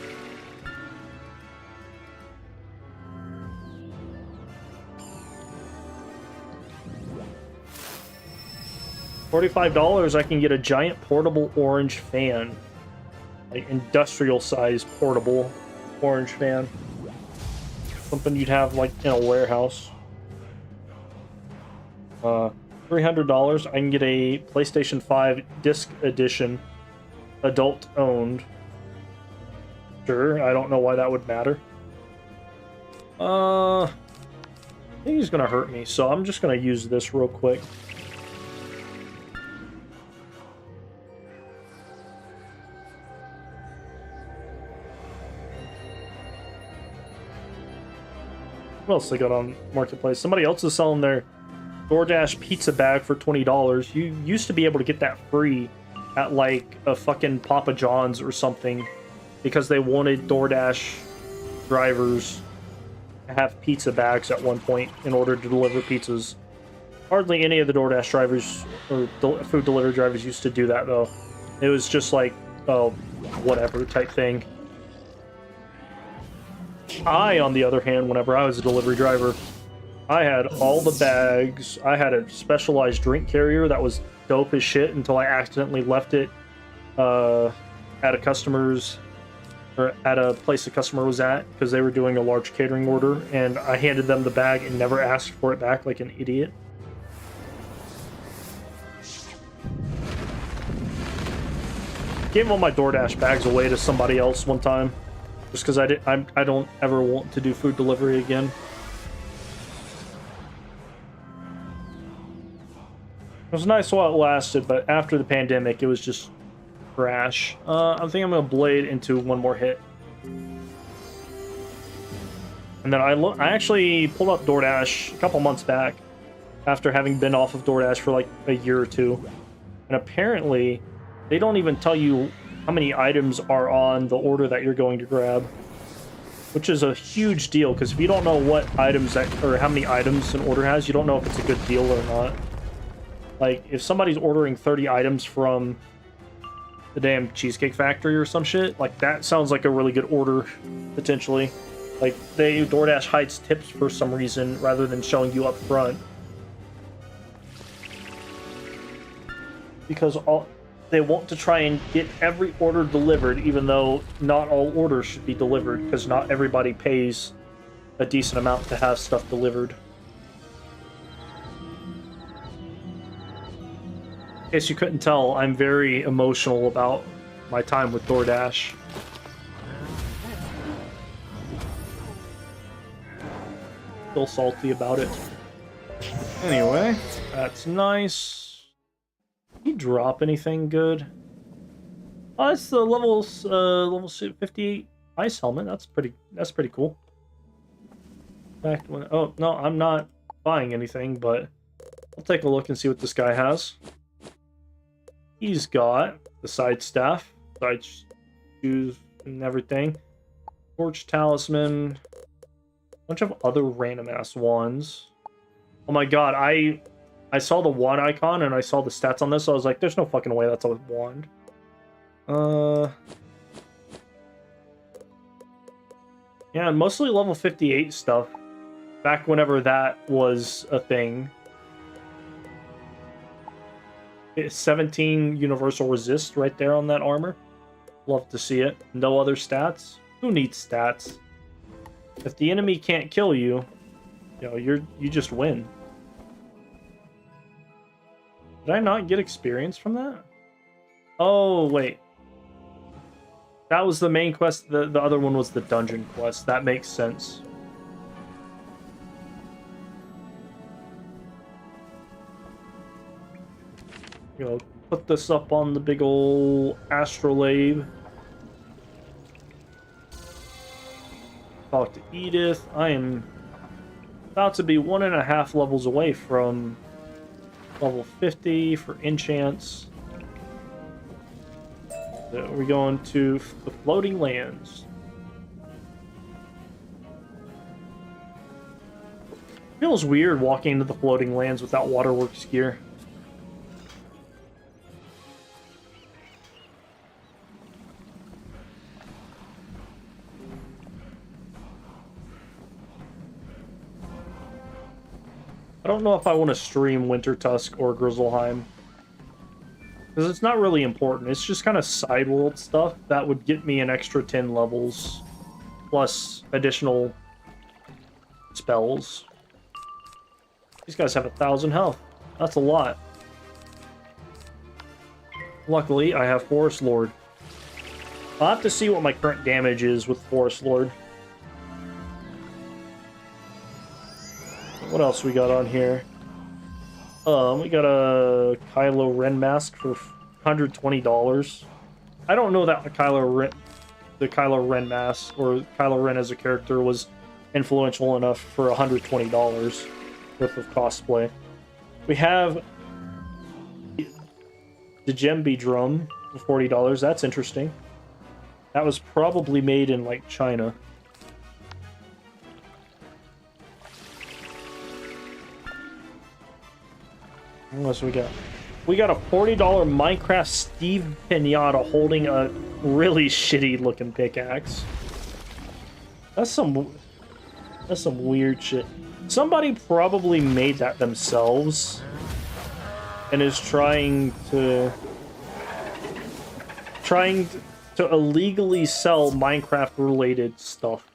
$45, I can get a giant portable orange fan. Like industrial size portable orange fan. Something you'd have like in a warehouse. $300, I can get a PlayStation 5 disc edition, adult owned. Sure, I don't know why that would matter. I think he's gonna hurt me, so I'm just gonna use this real quick. What else they got on Marketplace? Somebody else is selling their DoorDash pizza bag for $20. You used to be able to get that free at like a fucking Papa John's or something because they wanted DoorDash drivers to have pizza bags at one point in order to deliver pizzas. Hardly any of the DoorDash drivers or food delivery drivers used to do that though. It was just like, oh, whatever type thing. I, on the other hand, whenever I was a delivery driver, I had all the bags. I had a specialized drink carrier that was dope as shit until I accidentally left it at a customer's, or at a place the customer was at because they were doing a large catering order, and I handed them the bag and never asked for it back like an idiot. Gave all my DoorDash bags away to somebody else one time. Just because I don't ever want to do food delivery again. It was nice while it lasted, but after the pandemic, it was just trash. I think I'm gonna blade into one more hit, and then I actually pulled up DoorDash a couple months back after having been off of DoorDash for like a year or two, and apparently they don't even tell you how many items are on the order that you're going to grab, which is a huge deal because if you don't know what items that or how many items an order has, you don't know if it's a good deal or not. Like if somebody's ordering 30 items from the damn Cheesecake Factory or some shit, like that sounds like a really good order potentially. Like DoorDash hides tips for some reason rather than showing you up front, because they want to try and get every order delivered, even though not all orders should be delivered, because not everybody pays a decent amount to have stuff delivered. In case you couldn't tell, I'm very emotional about my time with DoorDash. Still salty about it. Anyway, that's nice. Did he drop anything good? Oh, that's the level 58 ice helmet. That's pretty cool. Back when, oh no, I'm not buying anything, but I'll take a look and see what this guy has. He's got the side staff, side shoes, and everything. Torch talisman, a bunch of other random ass wands. Oh my god, I saw the wand icon and I saw the stats on this, so I was like, there's no fucking way that's a wand. Yeah, mostly level 58 stuff. Back whenever that was a thing. It's 17 universal resist right there on that armor. Love to see it. No other stats? Who needs stats? If the enemy can't kill you, you know, you just win. Did I not get experience from that? Oh, wait. That was the main quest. The other one was the dungeon quest. That makes sense. You know, put this up on the big ol' astrolabe. Talk to Edith. I am about to be 1.5 levels away from level 50 for enchants. So we're going to the floating lands. Feels weird walking into the floating lands without waterworks gear. I don't know if I want to stream Winter Tusk or Grizzleheim. Because it's not really important. It's just kind of side world stuff that would get me an extra 10 levels. Plus additional spells. These guys have 1,000 health. That's a lot. Luckily, I have Forest Lord. I'll have to see what my current damage is with Forest Lord. What else we got on here? We got a Kylo Ren mask for $120. I don't know that the Kylo Ren mask or Kylo Ren as a character was influential enough for $120 worth of cosplay. We have the Djembe drum for $40. That's interesting. That was probably made in like China. What else we got? We got a $40 Minecraft Steve Pinata holding a really shitty looking pickaxe. That's some weird shit. Somebody probably made that themselves and is trying to illegally sell Minecraft related stuff.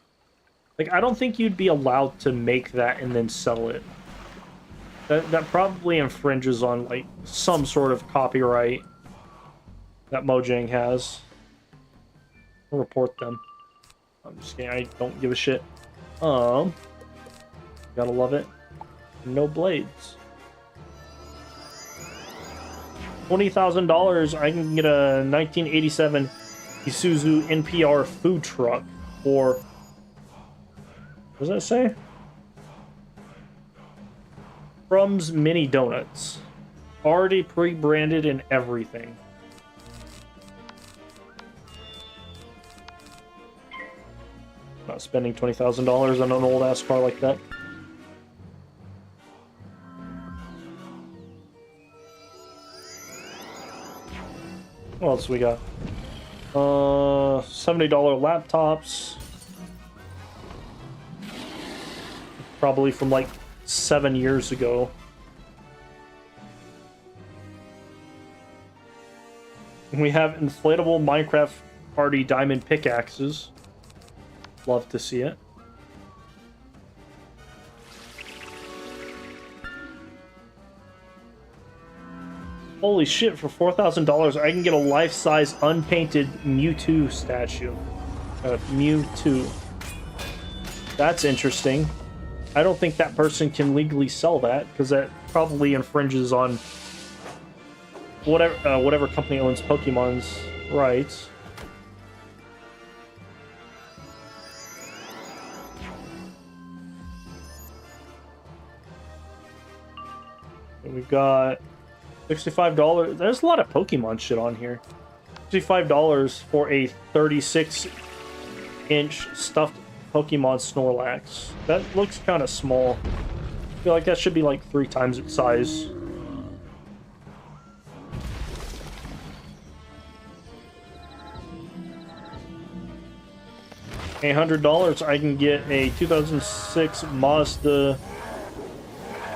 Like, I don't think you'd be allowed to make that and then sell it. That probably infringes on, like, some sort of copyright that Mojang has. I'll report them. I'm just kidding, I don't give a shit. Gotta love it. No blades. $20,000, I can get a 1987 Isuzu NPR food truck for... What does that say? Crumbs Mini Donuts. Already pre-branded and everything. Not spending $20,000 on an old-ass car like that. What else we got? $70 laptops. Probably from like 7 years ago. We have inflatable Minecraft Party diamond pickaxes. Love to see it. Holy shit, for $4,000 I can get a life-size unpainted Mewtwo statue. Mewtwo. That's interesting. I don't think that person can legally sell that, because that probably infringes on whatever company owns Pokemon's rights. And we've got $65. There's a lot of Pokemon shit on here. $65 for a 36-inch stuffed Pokemon Snorlax. That looks kind of small. I feel like that should be like 3 times its size. $100, I can get a 2006 Mazda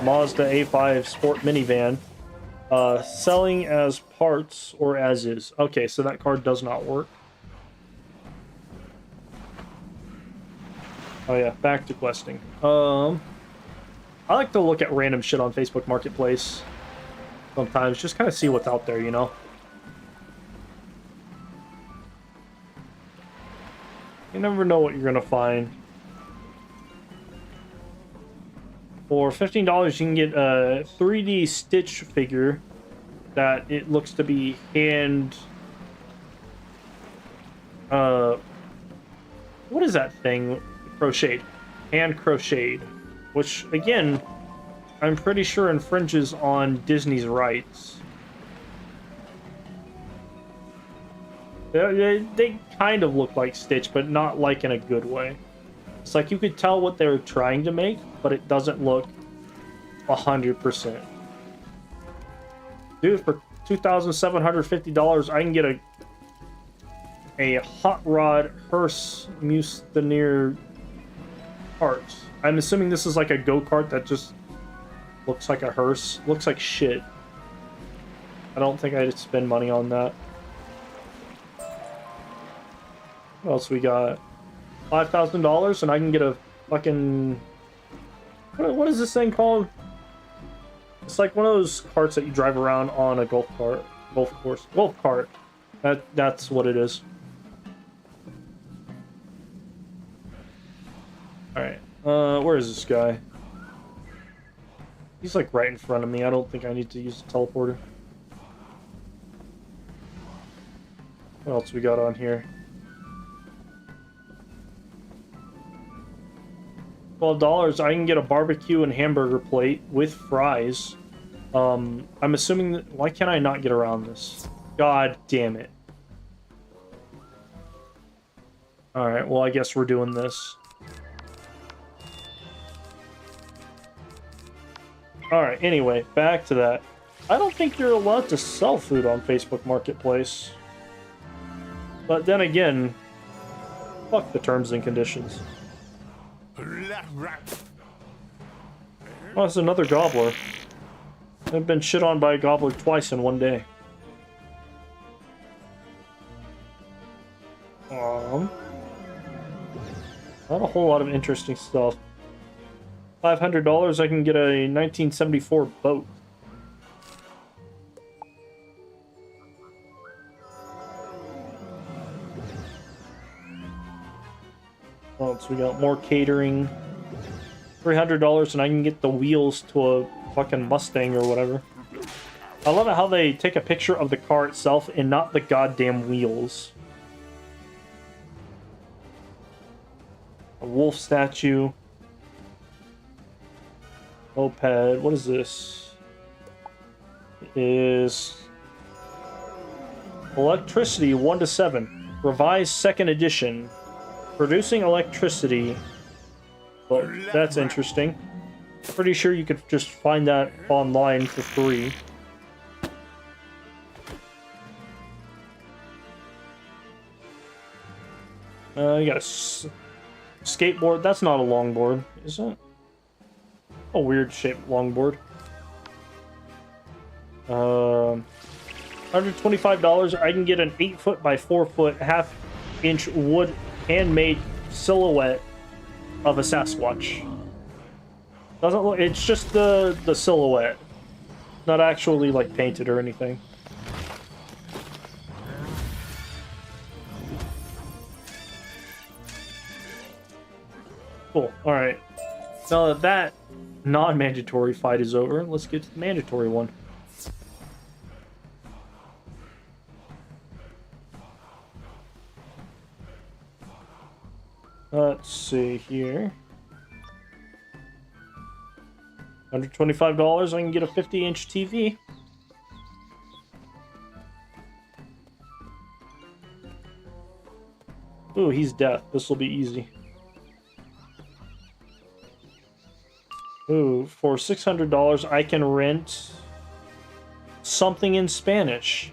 A5 Sport minivan. Selling as parts or as is. Okay, so that card does not work. Oh yeah, back to questing. I like to look at random shit on Facebook Marketplace sometimes, just kind of see what's out there, you know? You never know what you're gonna find. For $15, you can get a 3D Stitch figure that it looks to be hand... what is that thing? Crocheted. Hand crocheted. Which, again, I'm pretty sure infringes on Disney's rights. They kind of look like Stitch, but not like in a good way. It's like you could tell what they're trying to make, but it doesn't look 100%. Dude, for $2,750, I can get a Hot Rod Hearse Mustanier parts. I'm assuming this is like a go-kart that just looks like a hearse. Looks like shit. I don't think I'd spend money on that. What else we got? $5,000 and I can get a fucking... What is this thing called? It's like one of those carts that you drive around on a golf cart. Golf cart. That's what it is. Alright. Where is this guy? He's like right in front of me. I don't think I need to use the teleporter. What else we got on here? $12, I can get a barbecue and hamburger plate with fries. I'm assuming that... Why can't I not get around this? God damn it. Alright, well, I guess we're doing this. Alright, anyway, back to that. I don't think you're allowed to sell food on Facebook Marketplace. But then again, fuck the terms and conditions. Oh, it's another gobbler. I've been shit on by a gobbler twice in one day. Not a whole lot of interesting stuff. $500, I can get a 1974 boat. Oh, so we got more catering. $300 and I can get the wheels to a fucking Mustang or whatever. I love it how they take a picture of the car itself and not the goddamn wheels. A wolf statue. Moped. What is this? It is electricity 1 to 7. Revised 2nd edition. Producing electricity. Well, that's interesting. Pretty sure you could just find that online for free. You got a skateboard. That's not a longboard, is it? A weird shaped longboard. $125. I can get an 8-foot by 4-foot, half-inch wood handmade silhouette of a Sasquatch. Doesn't look. It's just the silhouette, not actually like painted or anything. Cool. All right. Now that that non-mandatory fight is over, let's get to the mandatory one. Let's see here. $125, I can get a 50-inch TV. Ooh, he's deaf. This will be easy. Ooh, for $600, I can rent something in Spanish.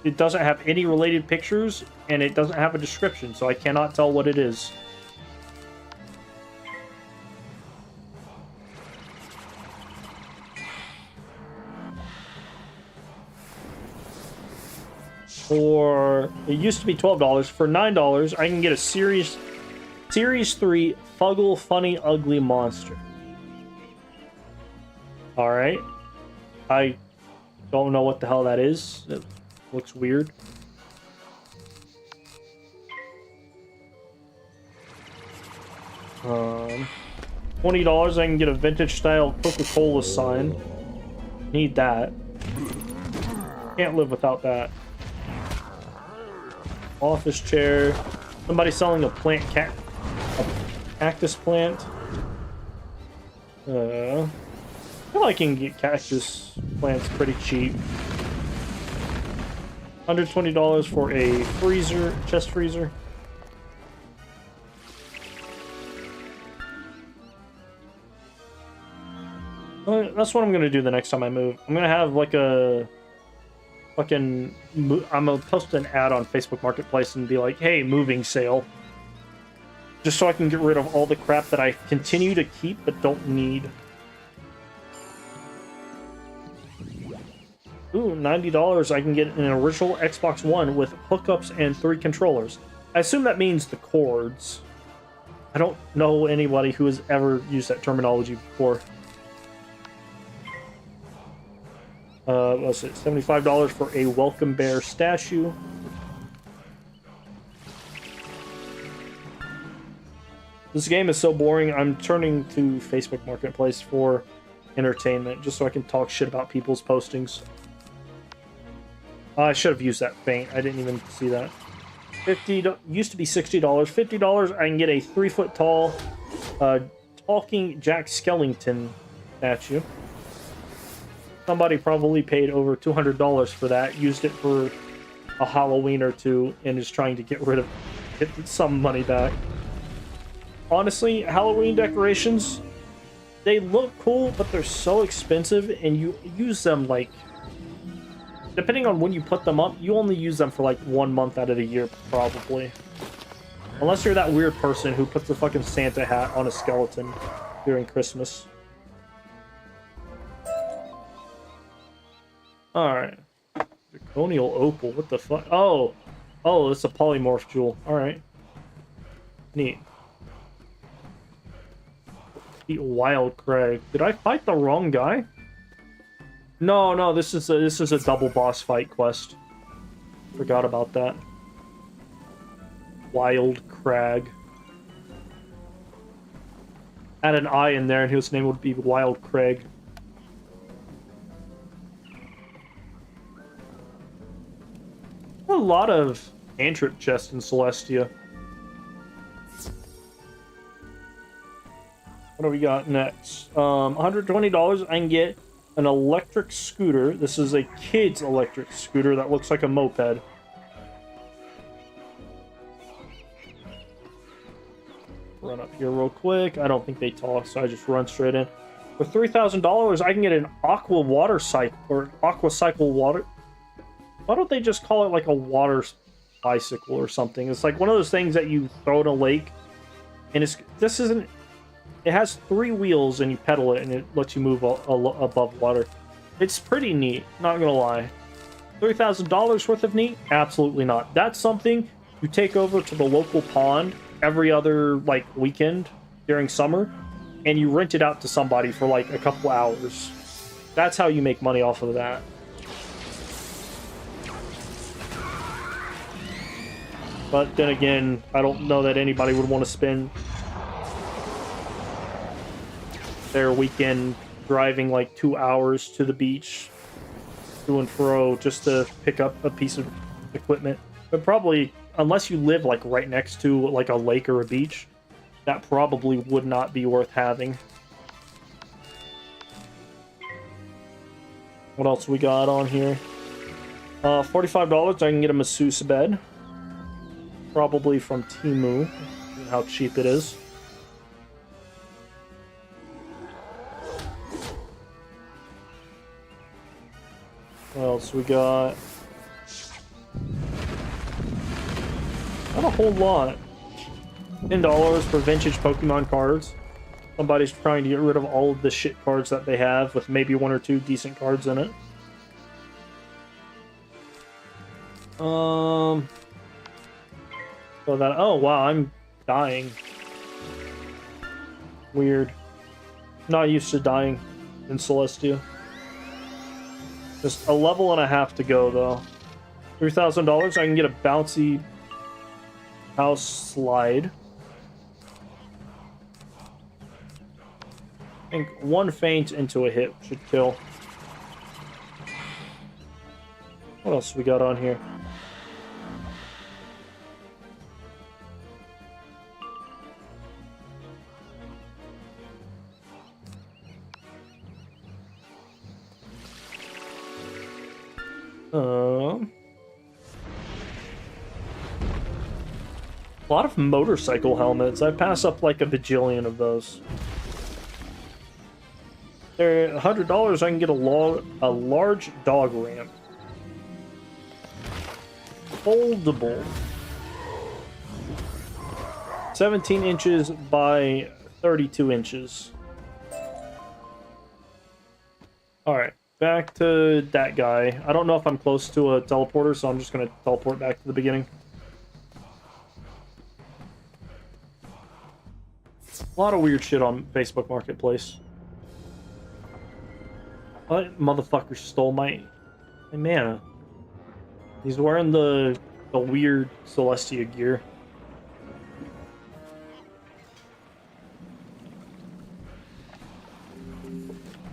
It doesn't have any related pictures, and it doesn't have a description, so I cannot tell what it is. For, it used to be $12. For $9, I can get a Series 3 Fuggle Funny Ugly Monster. Alright. I don't know what the hell that is. It looks weird. $20, I can get a vintage style Coca-Cola sign. Need that. Can't live without that. Office chair. Somebody selling a cactus plant. I feel like I can get cactus plants pretty cheap. $120 for a freezer, chest freezer. That's what I'm gonna do the next time I move. I'm gonna have like a fucking... I'm gonna post an ad on Facebook Marketplace and be like, hey, moving sale. Just so I can get rid of all the crap that I continue to keep but don't need. Ooh, $90. I can get an original Xbox One with hookups and 3 controllers. I assume that means the cords. I don't know anybody who has ever used that terminology before. What's it? $75 for a Welcome Bear statue. This game is so boring, I'm turning to Facebook Marketplace for entertainment, just so I can talk shit about people's postings. I should have used that feint. I didn't even see that. Used to be $60. $50, I can get a 3-foot tall talking Jack Skellington statue. Somebody probably paid over $200 for that, used it for a Halloween or two, and is trying to get some money back. Honestly, Halloween decorations, they look cool, but they're so expensive, and you use them, like, depending on when you put them up, you only use them for, like, 1 month out of the year, probably. Unless you're that weird person who puts a fucking Santa hat on a skeleton during Christmas. Alright. Draconial Opal, what the fuck? Oh! Oh, it's a polymorph jewel. Alright. Neat. Wild Craig. Did I fight the wrong guy? No, this is a double boss fight quest. Forgot about that. Wild Crag. Add an I in there and his name would be Wild Craig. A lot of cantrip chests in Celestia. What do we got next? $120, I can get an electric scooter. This is a kid's electric scooter that looks like a moped. Run up here real quick. I don't think they talk, so I just run straight in. For $3,000, I can get an aqua water cycle, or aqua cycle water. Why don't they just call it like a water bicycle or something? It's like one of those things that you throw in a lake, and it has 3 wheels and you pedal it and it lets you move above water. It's pretty neat, not gonna lie. $3,000 worth of neat? Absolutely not. That's something you take over to the local pond every other, like, weekend during summer, and you rent it out to somebody for, like, a couple hours. That's how you make money off of that. But then again, I don't know that anybody would want to spend their weekend driving like 2 hours to the beach to and fro just to pick up a piece of equipment. But probably, unless you live like right next to like a lake or a beach, that probably would not be worth having. What else we got on here? $45, I can get a masseuse bed. Probably from Temu. How cheap it is. What else we got? Not a whole lot. $10 for vintage Pokemon cards. Somebody's trying to get rid of all of the shit cards that they have, with maybe 1 or 2 decent cards in it. So that, oh wow, I'm dying. Weird. Not used to dying in Celestia. Just a level and a half to go, though. $3,000, I can get a bouncy house slide. I think 1 feint into a hit should kill. What else we got on here? A lot of motorcycle helmets. I pass up like a bajillion of those. They're $100. I can get a large dog ramp. Foldable. 17 inches by 32 inches. Alright. back to that guy. I don't know if I'm close to a teleporter, so I'm just gonna teleport back to the beginning. A lot of weird shit on Facebook Marketplace. What motherfucker stole my mana? He's wearing the weird Celestia gear.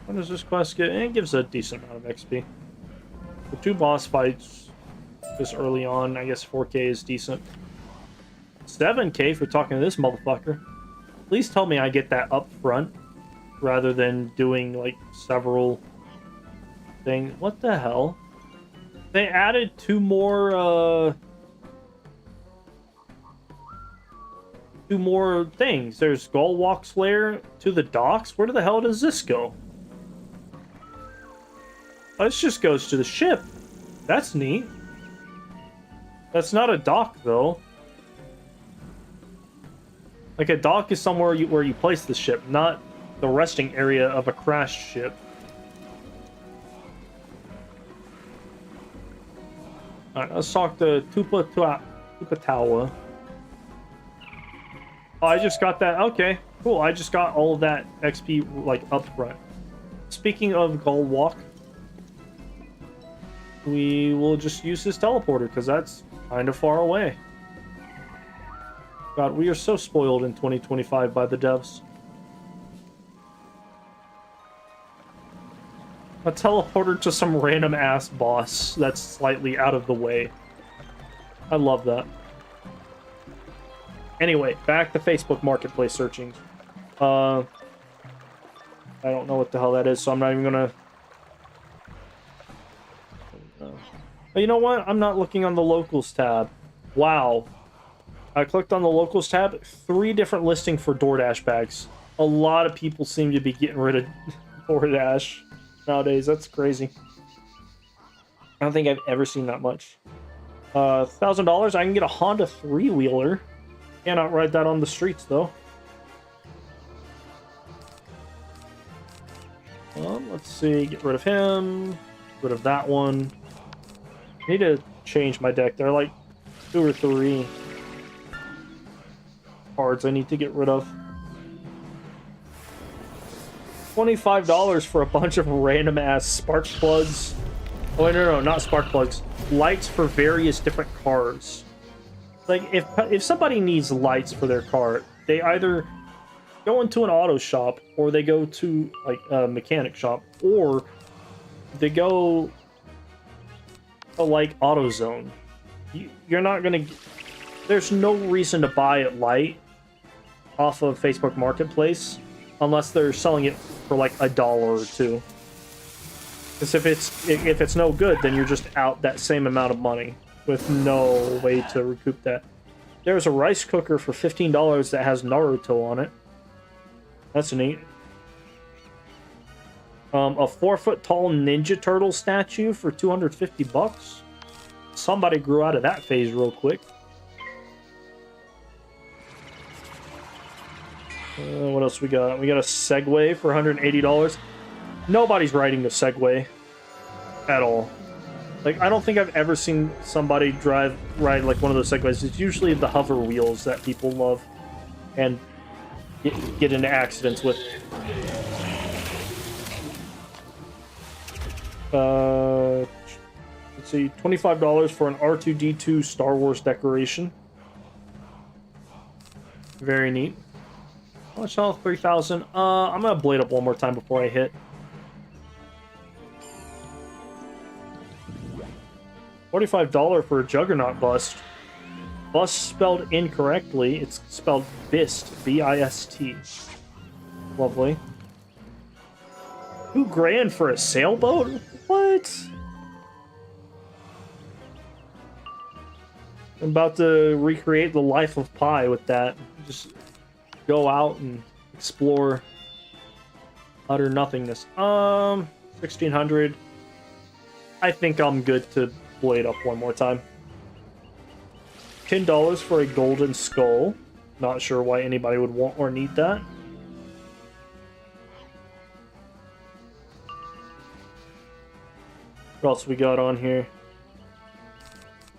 What does this quest get? It gives a decent amount of XP. For 2 boss fights this early on, I guess 4K is decent. 7K for talking to this motherfucker. Please tell me I get that up front rather than doing like several things. What the hell? They added 2 more things. There's Gullwalk's Lair to the docks. Where the hell does this go? Oh, this just goes to the ship. That's neat. That's not a dock, though. Like, a dock is somewhere where you place the ship, not the resting area of a crashed ship. Alright, let's talk to Tupatawa. Oh, I just got that. Okay, cool. I just got all of that XP, like, up front. Speaking of Gullwalk, we will just use this teleporter, because that's kind of far away. God, we are so spoiled in 2025 by the devs. A teleporter to some random ass boss that's slightly out of the way. I love that. Anyway, back to Facebook Marketplace searching. I don't know what the hell that is, so I'm not even gonna... But you know what? I'm not looking on the locals tab. Wow. I clicked on the locals tab, 3 different listings for DoorDash bags. A lot of people seem to be getting rid of DoorDash nowadays. That's crazy. I don't think I've ever seen that much. $1,000, I can get a Honda 3-wheeler. Cannot ride that on the streets, though. Let's see, get rid of him. Get rid of that one. I need to change my deck. There are like 2 or 3 cards I need to get rid of. $25 for a bunch of random ass spark plugs. Oh no, not spark plugs. Lights for various different cars. Like if somebody needs lights for their car, they either go into an auto shop or they go to like a mechanic shop, or they go to like AutoZone. You're not gonna. There's no reason to buy a light off of Facebook Marketplace unless they're selling it for like $1 or $2. Because if it's no good, then you're just out that same amount of money with no way to recoup that. There's a rice cooker for $15 that has Naruto on it. That's neat. A 4-foot tall Ninja Turtle statue for $250. Somebody grew out of that phase real quick. What else we got? We got a Segway for $180. Nobody's riding the Segway at all. Like, I don't think I've ever seen somebody ride like one of those Segways. It's usually the hover wheels that people love and get into accidents with. Let's see, $25 for an R2-D2 Star Wars decoration. Very neat. Watch health 3,000. I'm gonna blade up one more time before I hit. $45 for a Juggernaut bust. Bust spelled incorrectly. It's spelled Bist. B-I-S-T. Lovely. $2,000 for a sailboat? What? I'm about to recreate the life of Pi with that. Just go out and explore utter nothingness. 1,600. I think I'm good to blade up one more time. $10 for a golden skull. Not sure why anybody would want or need that. What else we got on here?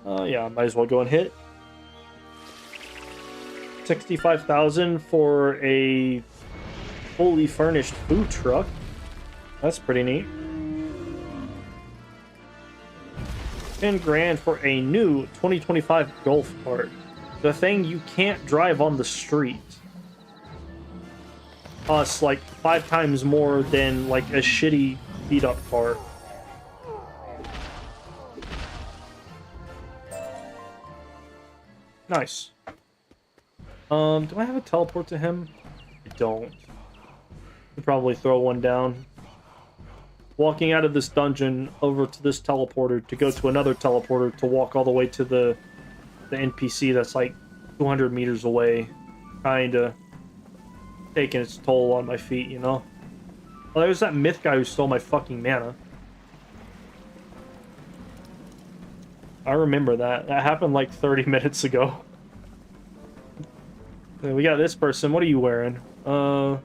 Yeah, might as well go and hit. 65,000 for a fully furnished food truck. That's pretty neat. 10 grand for a new 2025 golf cart. The thing you can't drive on the street. Costs like 5 times more than like a shitty beat up car. Nice. Do I have a teleport to him? I don't. Could probably throw one down. Walking out of this dungeon over to this teleporter to go to another teleporter to walk all the way to the NPC that's like 200 meters away. Kinda taking its toll on my feet, you know? Oh, there's that myth guy who stole my fucking mana. I remember that. That happened like 30 minutes ago. We got this person. What are you wearing? Crowns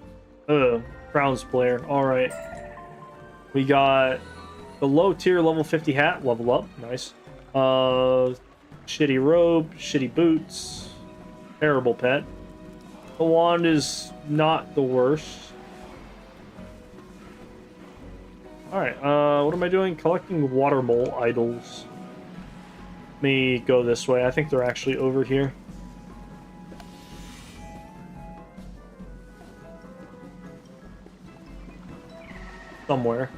player. Alright. We got the low tier level 50 hat. Level up. Nice. Shitty robe. Shitty boots. Terrible pet. The wand is not the worst. Alright, what am I doing? Collecting water mole idols. Let me go this way. I think they're actually over here. Somewhere.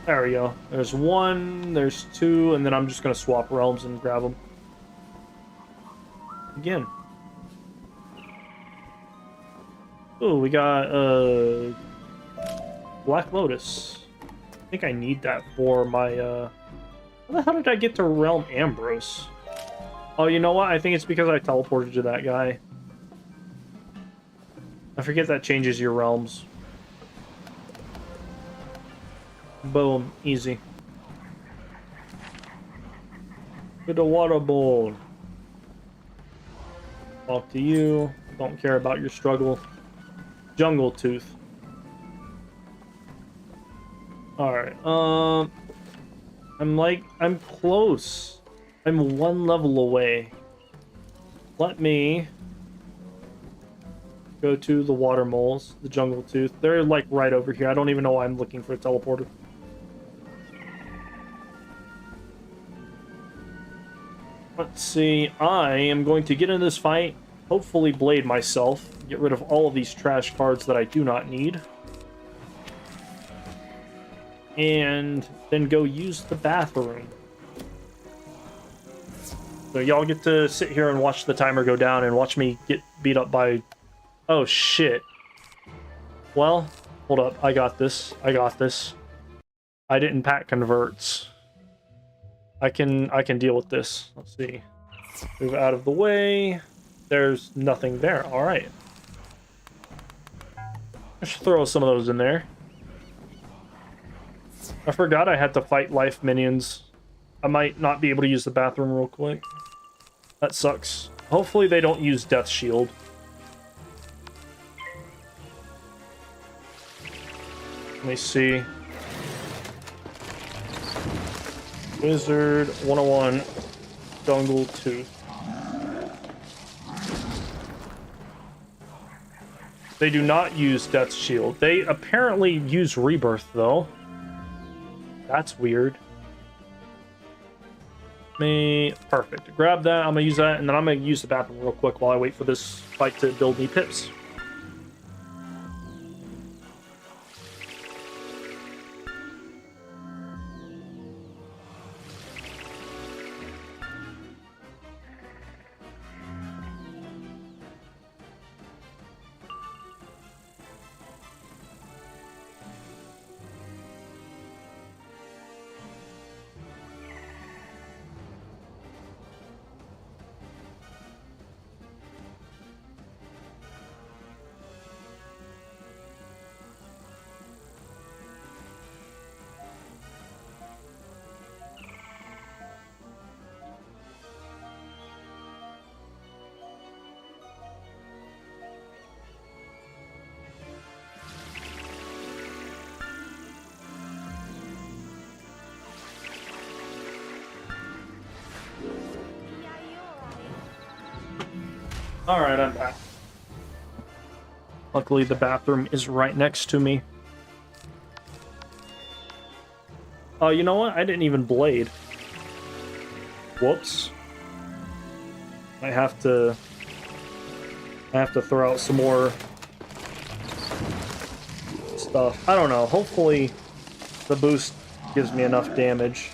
There we go. There's one, there's two, and then I'm just gonna swap realms and grab them. Again. Oh, we got Black Lotus. I think I need that for my how the hell did I get to Realm Ambrose? Oh, you know what? I think it's because I teleported to that guy. I forget that changes your realms. Boom, easy. With a water bowl. Talk to you. Don't care about your struggle. Jungle Tooth. Alright, I'm close. I'm one level away. Let me go to the water moles, the Jungle Tooth. They're like right over here. I don't even know why I'm looking for a teleporter. Let's see. I am going to get in this fight, hopefully blade myself, get rid of all of these trash cards that I do not need, and then go use the bathroom. So y'all get to sit here and watch the timer go down and watch me get beat up by... Oh, shit. Well, hold up. I got this. I got this. I didn't pack converts. I can deal with this. Let's see. Move out of the way. There's nothing there. All right. I should throw some of those in there. I forgot I had to fight life minions. I might not be able to use the bathroom real quick. That sucks. Hopefully they don't use Death Shield. Let me see. Wizard101 Jungle Tooth. They do not use Death's Shield. They apparently use Rebirth, though. That's weird. Perfect. Grab that. I'm gonna use that, and then I'm gonna use the bathroom real quick while I wait for this fight to build me pips. Alright, I'm back. Luckily, the bathroom is right next to me. Oh, you know what? I didn't even blade. Whoops. I have to throw out some more stuff. I don't know. Hopefully, the boost gives me enough damage.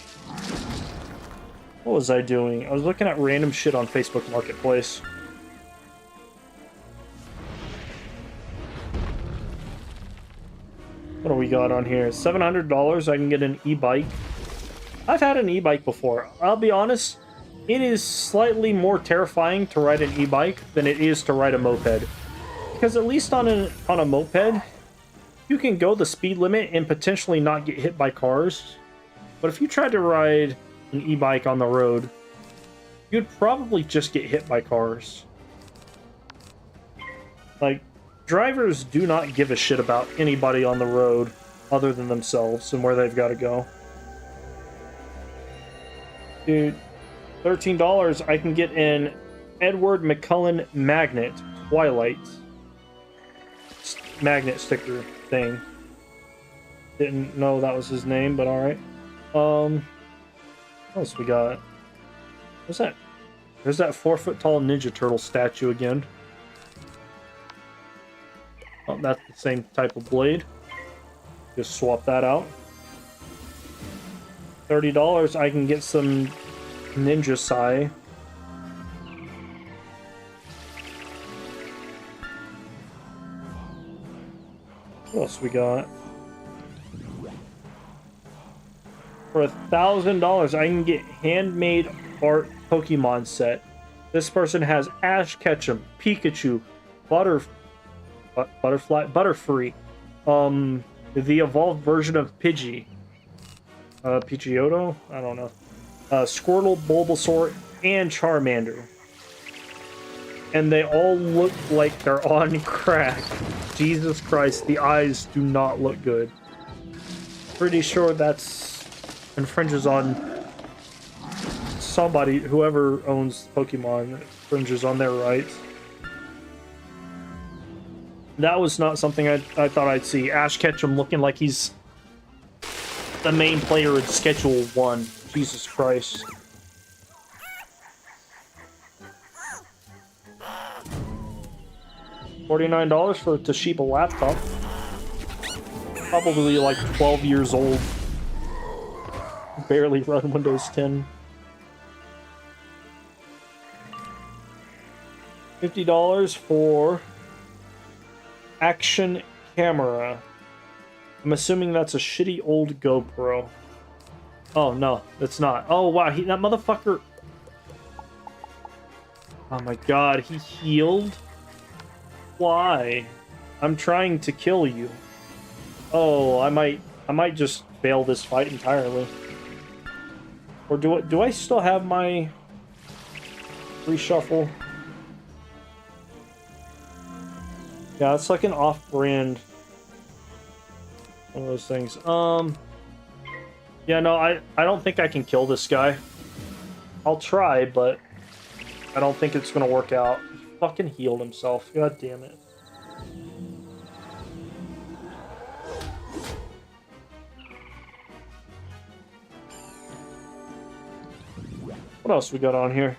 What was I doing? I was looking at random shit on Facebook Marketplace. What do we got on here? $700, I can get an e-bike. I've had an e-bike before. I'll be honest, it is slightly more terrifying to ride an e-bike than it is to ride a moped. Because at least on a moped, you can go the speed limit and potentially not get hit by cars. But if you tried to ride an e-bike on the road, you'd probably just get hit by cars. Like, drivers do not give a shit about anybody on the road other than themselves and where they've got to go. Dude, $13, I can get an Edward McCullen Magnet Twilight magnet sticker thing. Didn't know that was his name, but alright. What else we got? What's that? There's that 4-foot-tall Ninja Turtle statue again. Oh, that's the same type of blade. Just swap that out. $30, I can get some Ninja Sai. What else we got? For $1,000, I can get handmade art Pokemon set. This person has Ash Ketchum, Pikachu, Butterfree, the evolved version of Pidgey, Pidgeotto, I don't know, Squirtle, Bulbasaur, and Charmander. And they all look like they're on crack. Jesus Christ, the eyes do not look good. Pretty sure that's infringes on somebody, whoever owns Pokemon, infringes on their rights. That was not something I thought I'd see. Ash Ketchum looking like he's the main player in Schedule 1. Jesus Christ. $49 for a Toshiba laptop. Probably like 12 years old. Barely run Windows 10. $50 for action camera. I'm assuming that's a shitty old GoPro. Oh no, it's not. Oh wow, that motherfucker. Oh my god, he healed? Why? I'm trying to kill you. Oh, I might just fail this fight entirely. Or do I still have my reshuffle? Yeah, it's like an off-brand one of those things. Yeah, no, I don't think I can kill this guy. I'll try, but I don't think it's gonna work out. He fucking healed himself. God damn it. What else we got on here?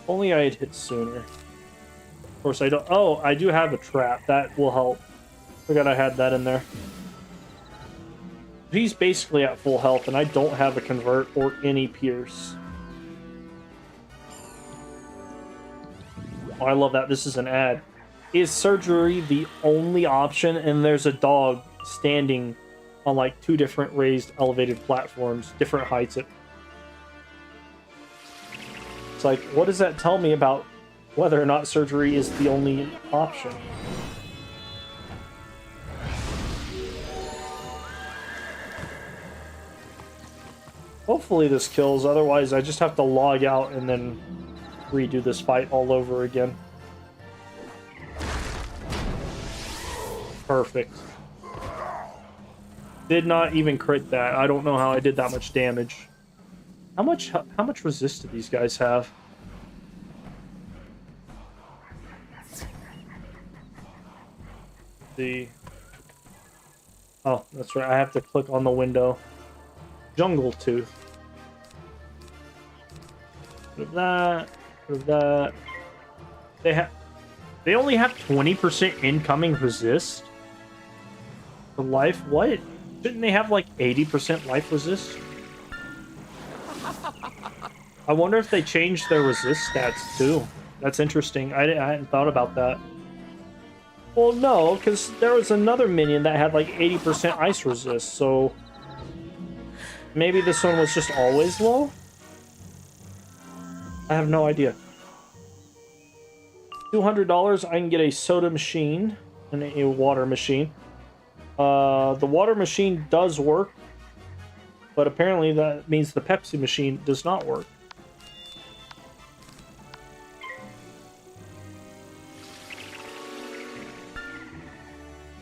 Only I had hit sooner. Of course I don't. Oh, I do have a trap. That will help. Forgot I had that in there. He's basically at full health, and I don't have a convert or any pierce. Oh, I love that. This is an ad. Is surgery the only option? And there's a dog standing on like 2 different raised elevated platforms, different heights. It's like, what does that tell me about whether or not surgery is the only option? Hopefully this kills, otherwise I just have to log out and then redo this fight all over again. Perfect. Did not even crit that. I don't know how I did that much damage. How much resist do these guys have? Oh, that's right. I have to click on the window. Jungle Tooth. Rid of that. Rid of that. They only have 20% incoming resist for life. What? Shouldn't they have like 80% life resist? I wonder if they changed their resist stats too. That's interesting. I hadn't thought about that. Well, no, because there was another minion that had like 80% ice resist, so maybe this one was just always low? I have no idea. $200, I can get a soda machine and a water machine. The water machine does work, but apparently that means the Pepsi machine does not work.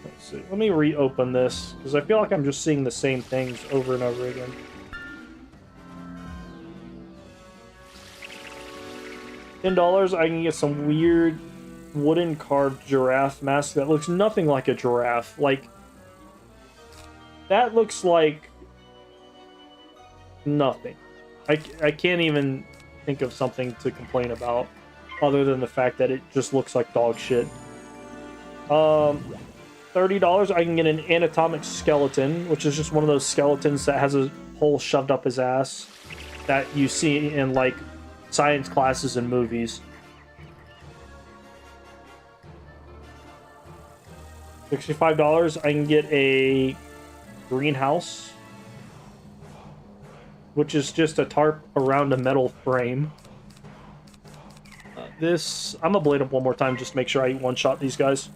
Let's see. Let me reopen this, because I feel like I'm just seeing the same things over and over again. $10, I can get some weird wooden carved giraffe mask that looks nothing like a giraffe. Like, that looks like nothing. I can't even think of something to complain about other than the fact that it just looks like dog shit. $30, I can get an anatomic skeleton, which is just one of those skeletons that has a hole shoved up his ass that you see in, like, science classes and movies. $65, I can get a greenhouse, which is just a tarp around a metal frame. This, I'm gonna blade up one more time just to make sure I one-shot these guys.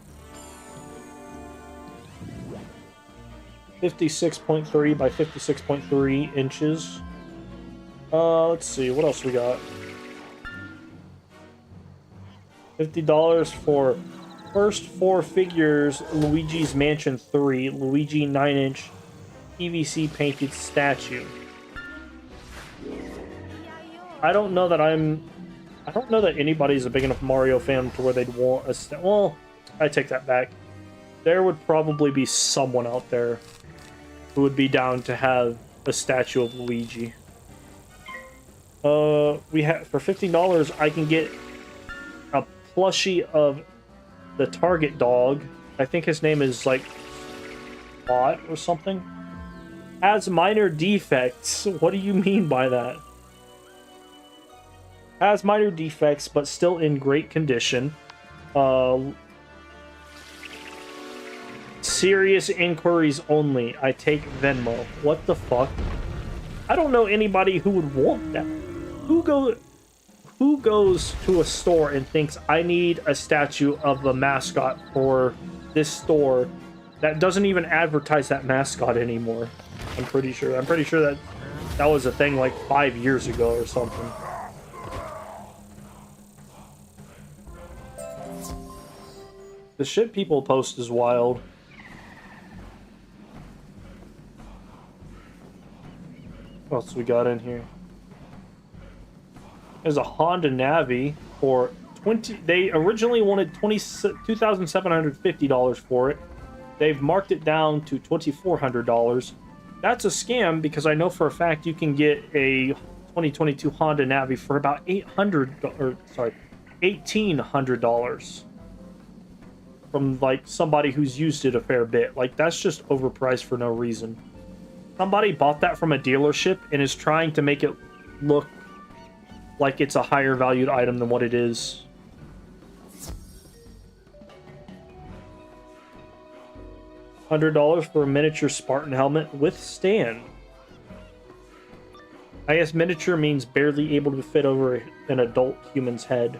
56.3 by 56.3 inches. Let's see, what else we got? $50 for first 4 figures, Luigi's Mansion 3, Luigi 9-inch PVC painted statue. I don't know that anybody's a big enough Mario fan to where they'd want a well, I take that back. There would probably be someone out there who would be down to have a statue of Luigi. We have for $15 I can get a plushie of the Target dog. I think his name is like Bot or something. Has minor defects. What do you mean by that? Has minor defects, but still in great condition. Serious inquiries only. I take Venmo. What the fuck? I don't know anybody who would want that. Who goes to a store and thinks I need a statue of a mascot for this store that doesn't even advertise that mascot anymore? I'm pretty sure that was a thing like 5 years ago or something. The shit people post is wild. What else we got in here? There's a Honda Navi for 20. They originally wanted $2,750 for it. They've marked it down to $2,400. That's a scam because I know for a fact you can get a 2022 Honda Navi for about $1,800 from like somebody who's used it a fair bit. Like, that's just overpriced for no reason. Somebody bought that from a dealership and is trying to make it look like it's a higher valued item than what it is. $100 for a miniature Spartan helmet with stand. I guess miniature means barely able to fit over an adult human's head.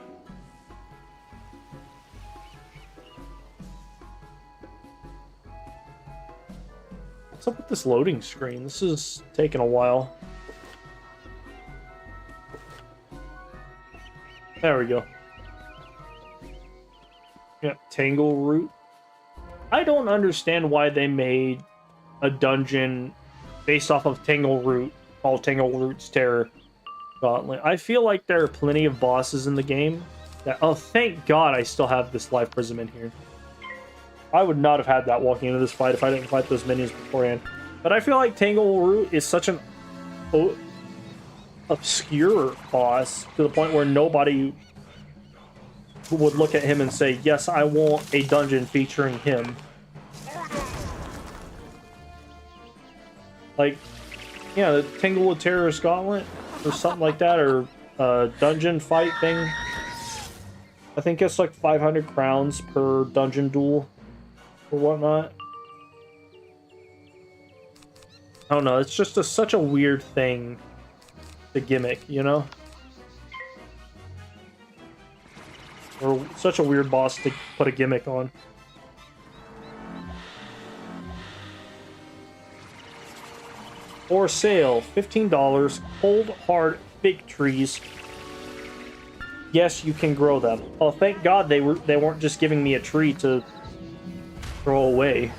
What's up with this loading screen? This is taking a while. There we go. Yeah, Tangle Root. I don't understand why they made a dungeon based off of Tangle Root called Tangle Root's Terror Gauntlet. I feel like there are plenty of bosses in the game that... Oh, thank God I still have this life prism in here. I would not have had that walking into this fight if I didn't fight those minions beforehand. But I feel like Tangleroot is such an obscure boss to the point where nobody would look at him and say, yes, I want a dungeon featuring him. Like, yeah, the Tanglewood Terrorist Gauntlet or something like that, or dungeon fight thing. I think it's like 500 crowns per dungeon duel or whatnot. I don't know, it's just such a weird thing to gimmick, you know? Or such a weird boss to put a gimmick on. For sale, $15, cold hard fig trees. Yes, you can grow them. Oh, thank God they weren't just giving me a tree to throw away.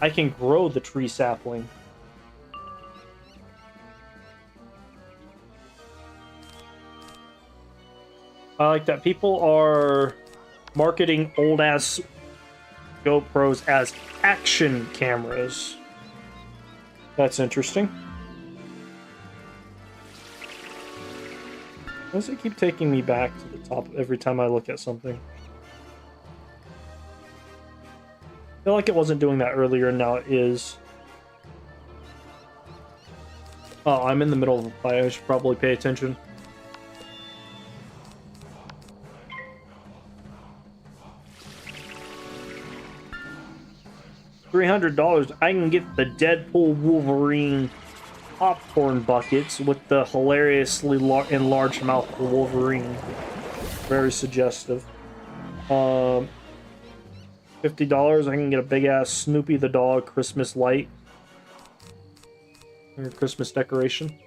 I can grow the tree sapling. I like that people are marketing old-ass GoPros as action cameras. That's interesting. Why does it keep taking me back to the top every time I look at something? I feel like it wasn't doing that earlier, and now it is. Oh, I'm in the middle of a fight. I should probably pay attention. $300, I can get the Deadpool Wolverine popcorn buckets with the hilariously enlarged mouth of Wolverine. Very suggestive. $50, I can get a big ass Snoopy the Dog Christmas light. Or Christmas decoration.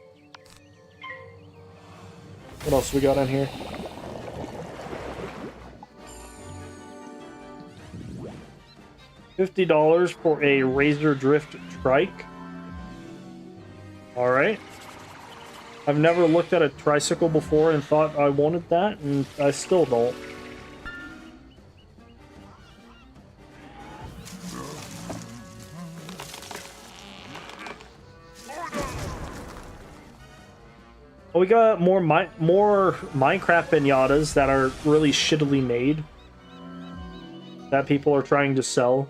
What else we got in here? $50 for a Razor Drift trike. Alright. I've never looked at a tricycle before and thought I wanted that, and I still don't. We got more Minecraft pinatas that are really shittily made that people are trying to sell.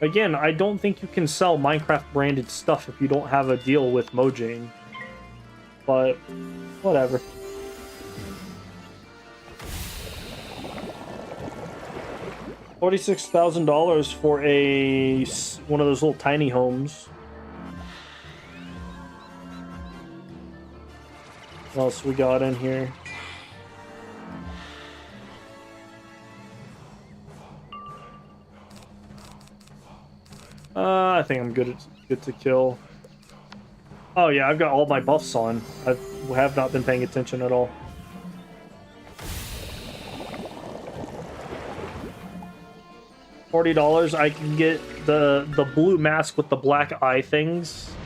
Again, I don't think you can sell Minecraft branded stuff if you don't have a deal with Mojang. But whatever. $46,000 for one of those little tiny homes. What else we got in here? I think I'm good to kill. Oh yeah, I've got all my buffs on. I have not been paying attention at all. $40, I can get the blue mask with the black eye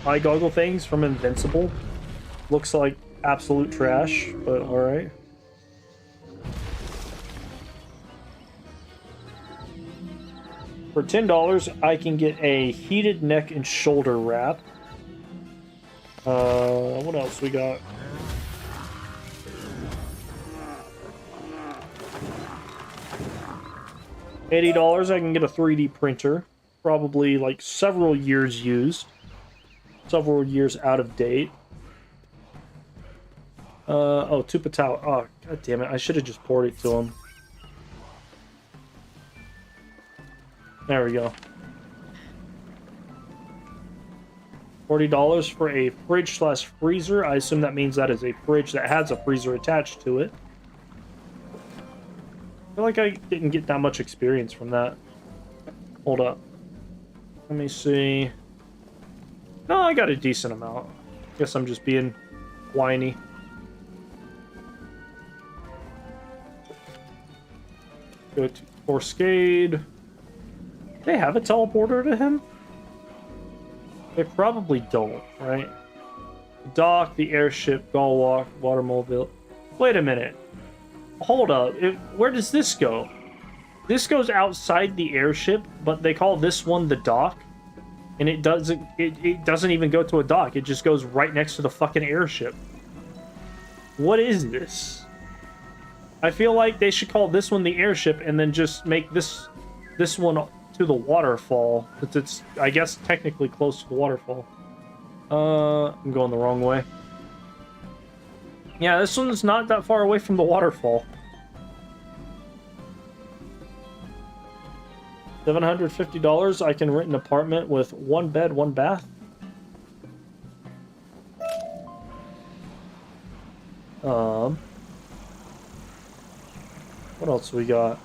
goggle things from Invincible. Looks like absolute trash, but alright. For $10, I can get a heated neck and shoulder wrap. What else we got? $80, I can get a 3D printer. Probably like several years used. Several years out of date. Oh, Tupatao. Oh, god damn it. I should have just poured it to him. There we go. $40 for a fridge/freezer. I assume that means that is a fridge that has a freezer attached to it. I feel like I didn't get that much experience from that. Hold up. Let me see. No, I got a decent amount. Guess I'm just being whiny. Go to Forscade. They have a teleporter to him? They probably don't, right? Dock, the airship, gull walk, water mobile. Wait a minute. Hold up. Where does this go? This goes outside the airship, but they call this one the dock. And it doesn't even go to a dock. It just goes right next to the fucking airship. What is this? I feel like they should call this one the airship and then just make this one to the waterfall. It's, I guess, technically close to the waterfall. I'm going the wrong way. Yeah, this one's not that far away from the waterfall. $750, I can rent an apartment with 1 bed, 1 bath. What else we got?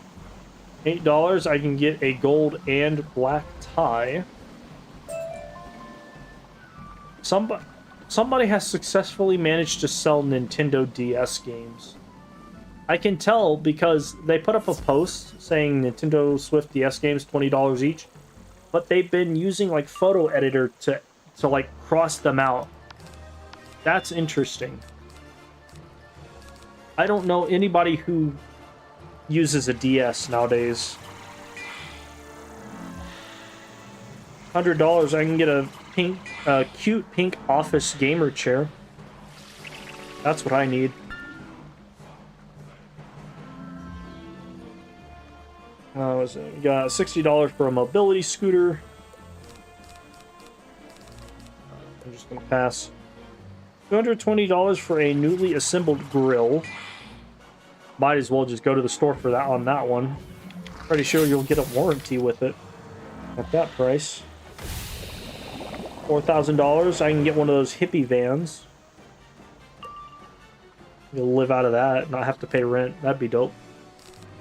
$8, I can get a gold and black tie. Somebody has successfully managed to sell Nintendo DS games. I can tell because they put up a post saying Nintendo Swift DS games $20 each, but they've been using like photo editor to like cross them out. That's interesting. I don't know anybody who uses a DS nowadays. $100, I can get a cute pink office gamer chair. That's what I need. We got $60 for a mobility scooter. I'm just gonna pass. $220 for a newly assembled grill. Might as well just go to the store for that on that one. Pretty sure you'll get a warranty with it at that price. $4,000. I can get one of those hippie vans. You'll live out of that, not have to pay rent. That'd be dope.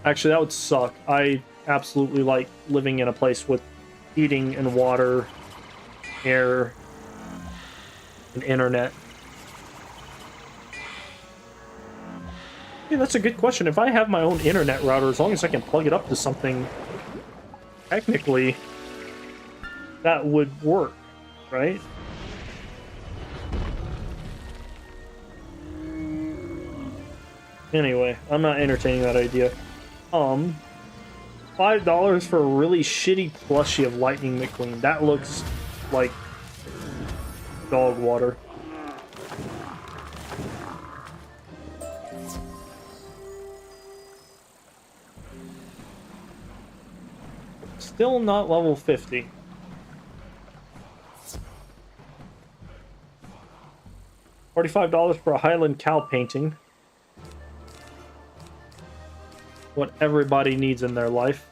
Actually, that would suck. I absolutely like living in a place with heating and water, air, and internet. Yeah, that's a good question. If I have my own internet router, as long as I can plug it up to something, technically, that would work, right? Anyway, I'm not entertaining that idea. $5 for a really shitty plushie of Lightning McQueen. That looks like dog water. Still not level 50. $45 for a Highland cow painting. What everybody needs in their life.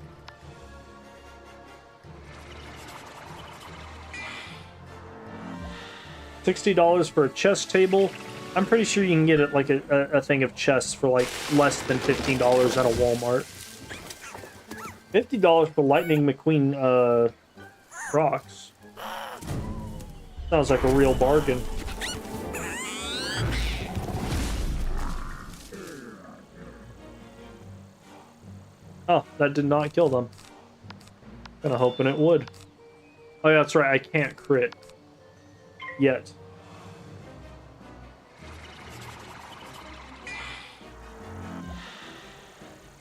$60 for a chess table. I'm pretty sure you can get it like a thing of chess for like less than $15 at a Walmart. $50 for Lightning McQueen rocks. Sounds like a real bargain. Oh, that did not kill them. Kinda hoping it would. Oh yeah, that's right, I can't crit. Yet.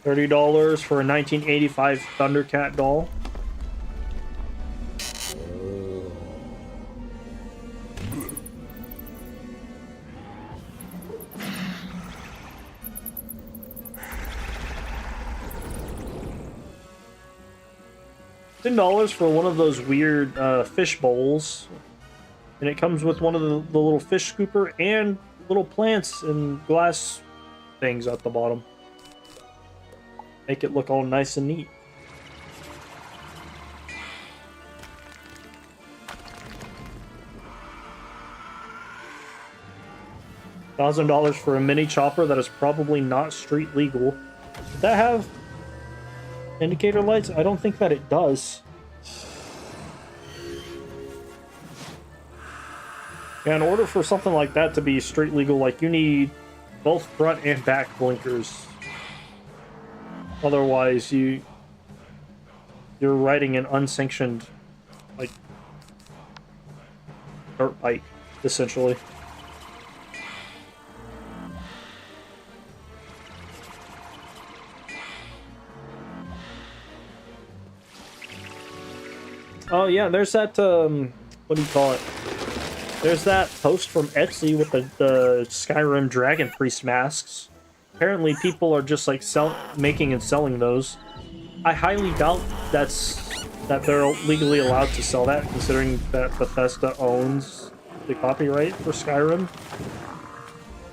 $30 for a 1985 Thundercat doll. $10 for one of those weird fish bowls. And it comes with one of the little fish scooper and little plants and glass things at the bottom. Make it look all nice and neat. $1,000 for a mini chopper that is probably not street legal. Does that have indicator lights? I don't think that it does. Yeah, in order for something like that to be street legal, like you need both front and back blinkers. Otherwise, you're riding an unsanctioned, like, dirt bike, essentially. Oh yeah, there's that what do you call it? There's that post from Etsy with the Skyrim Dragon Priest masks. Apparently people are just like making and selling those. I highly doubt that they're legally allowed to sell that, considering that Bethesda owns the copyright for Skyrim.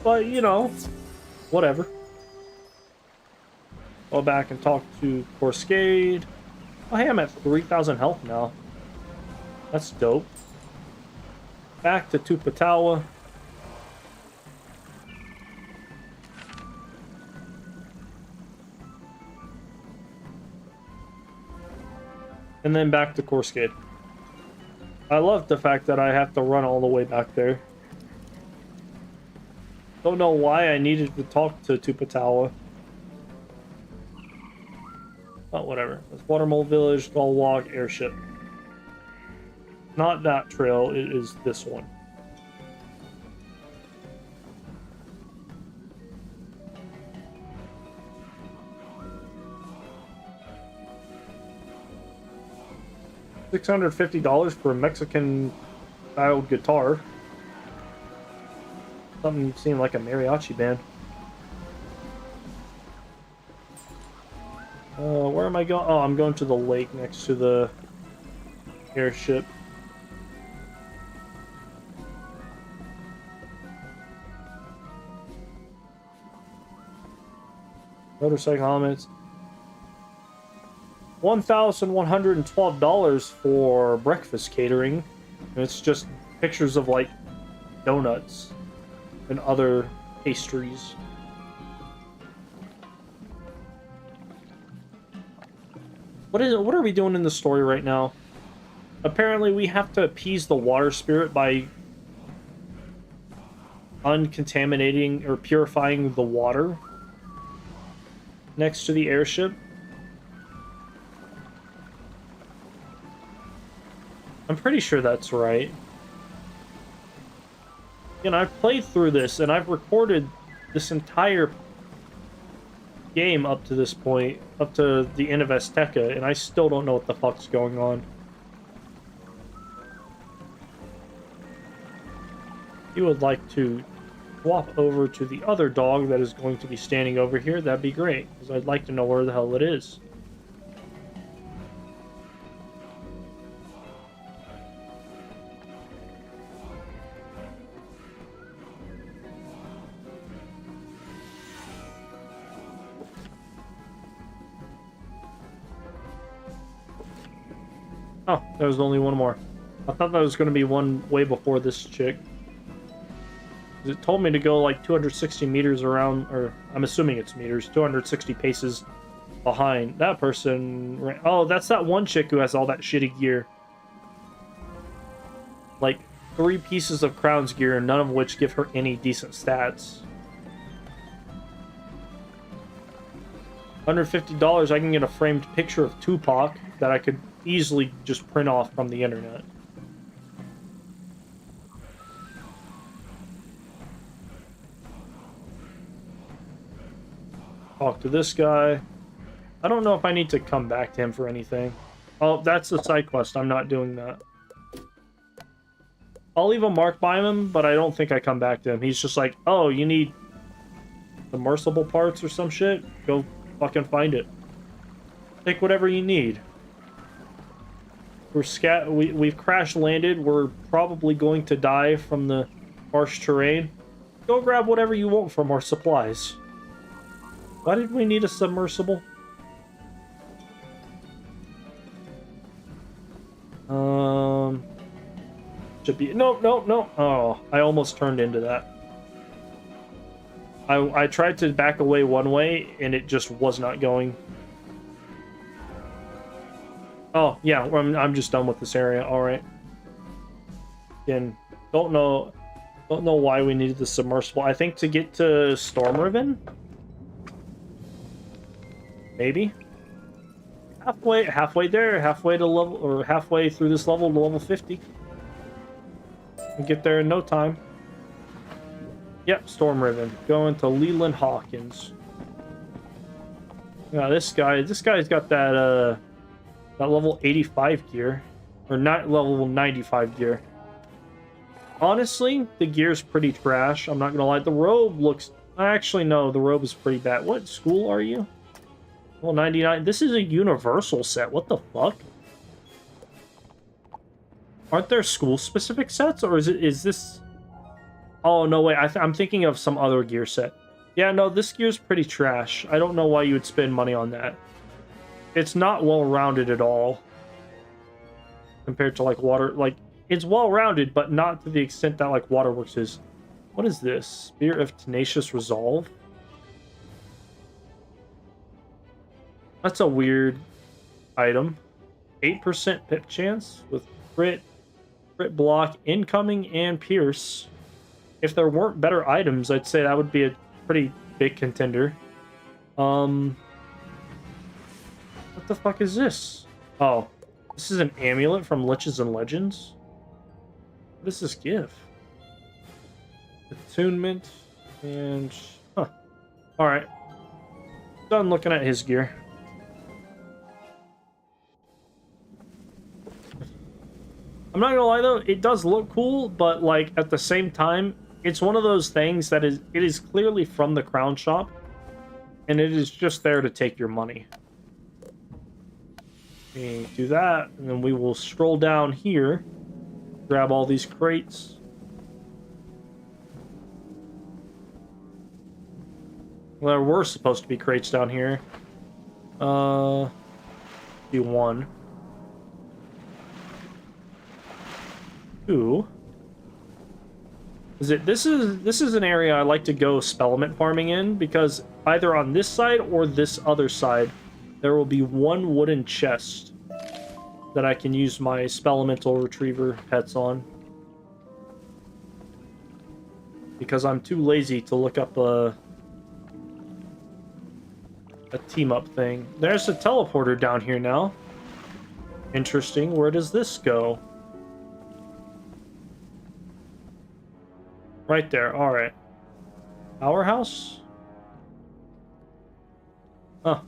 But, you know, whatever. Go back and talk to Corskade. Oh, hey, I'm at 3,000 health now. That's dope. Back to Tupatawa. And then back to Corskade. I love the fact that I have to run all the way back there. Don't know why I needed to talk to Tupatawa. Oh, whatever. It's Watermole Village, Gull Walk, Airship. Not that trail, it is this one. $650 for a Mexican-style guitar. Something seemed like a mariachi band. Where am I going? Oh, I'm going to the lake next to the airship. Motorcycle helmets. $1,112 for breakfast catering. And it's just pictures of like donuts and other pastries. What are we doing in the story right now? Apparently we have to appease the water spirit by uncontaminating or purifying the water next to the airship. I'm pretty sure that's right. And I've played through this, and I've recorded this entire game up to this point, up to the end of Azteca, and I still don't know what the fuck's going on. If you would like to swap over to the other dog that is going to be standing over here, that'd be great, because I'd like to know where the hell it is. Oh, there was only one more. I thought that was going to be one way before this chick. It told me to go like 260 meters around, or I'm assuming it's meters, 260 paces behind. That person ran. Oh, that's that one chick who has all that shitty gear. Like 3 pieces of Crown's gear, none of which give her any decent stats. $150, I can get a framed picture of Tupac that I could easily just print off from the internet. Talk to this guy. I don't know if I need to come back to him for anything. Oh, that's the side quest. I'm not doing that. I'll leave a mark by him, but I don't think I come back to him. He's just like, oh, you need submersible parts or some shit? Go fucking find it. Take whatever you need. We've crash landed. We're probably going to die from the harsh terrain. Go grab whatever you want from our supplies. Why did we need a submersible? Should be no. Oh, I almost turned into that. I tried to back away one way and it just was not going. Oh, yeah, I'm just done with this area. All right. Again, don't know why we needed the submersible. I think to get to Stormriven? Maybe? Halfway there, halfway to level, or halfway through this level to level 50. We'll get there in no time. Yep, Stormriven. Going to Leland Hawkins. Yeah, this guy's got that level 85 gear. Or not level 95 gear. Honestly, the gear's pretty trash. I'm not gonna lie. The robe looks... Actually, no. The robe is pretty bad. What school are you? Well, 99. This is a universal set. What the fuck? Aren't there school-specific sets? Or is this... Oh, no, wait. I'm thinking of some other gear set. Yeah, no, this gear's pretty trash. I don't know why you would spend money on that. It's not well-rounded at all. Compared to, like, water... Like, it's well-rounded, but not to the extent that, like, Waterworks is. What is this? Spear of Tenacious Resolve? That's a weird item. 8% pip chance with crit block, incoming, and pierce. If there weren't better items, I'd say that would be a pretty big contender. What the fuck is this? Oh, this is an amulet from Liches and Legends. What does this give? Attunement and... Huh. Alright. Done looking at his gear. I'm not gonna lie though, it does look cool, but like at the same time, it's one of those things that it is clearly from the crown shop, and it is just there to take your money. Okay, do that, and then we will stroll down here, grab all these crates. Well, there were supposed to be crates down here. Be one. Two. This is an area I like to go spellment farming in, because either on this side or this other side, there will be one wooden chest that I can use my spellamental retriever pets on. Because I'm too lazy to look up a team-up thing. There's a teleporter down here now. Interesting. Where does this go? Right there. Alright. Powerhouse? Huh.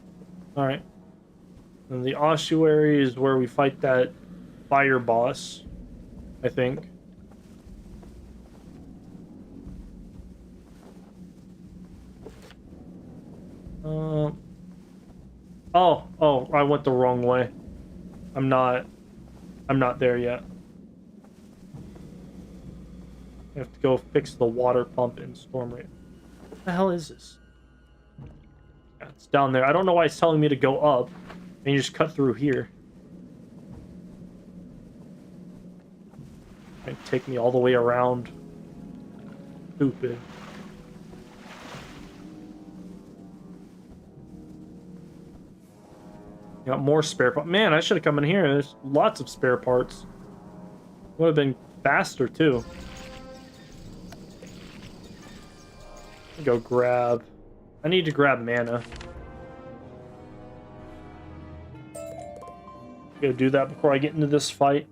Alright. And the ossuary is where we fight that fire boss, I think. Oh, I went the wrong way. I'm not there yet. I have to go fix the water pump in Storm Raid. What the hell is this? Yeah, it's down there. I don't know why it's telling me to go up. And you just cut through here. Might take me all the way around. Stupid. Got more spare parts. Man, I should have come in here. There's lots of spare parts. Would have been faster too. Go grab. I need to grab mana. Gotta do that before I get into this fight.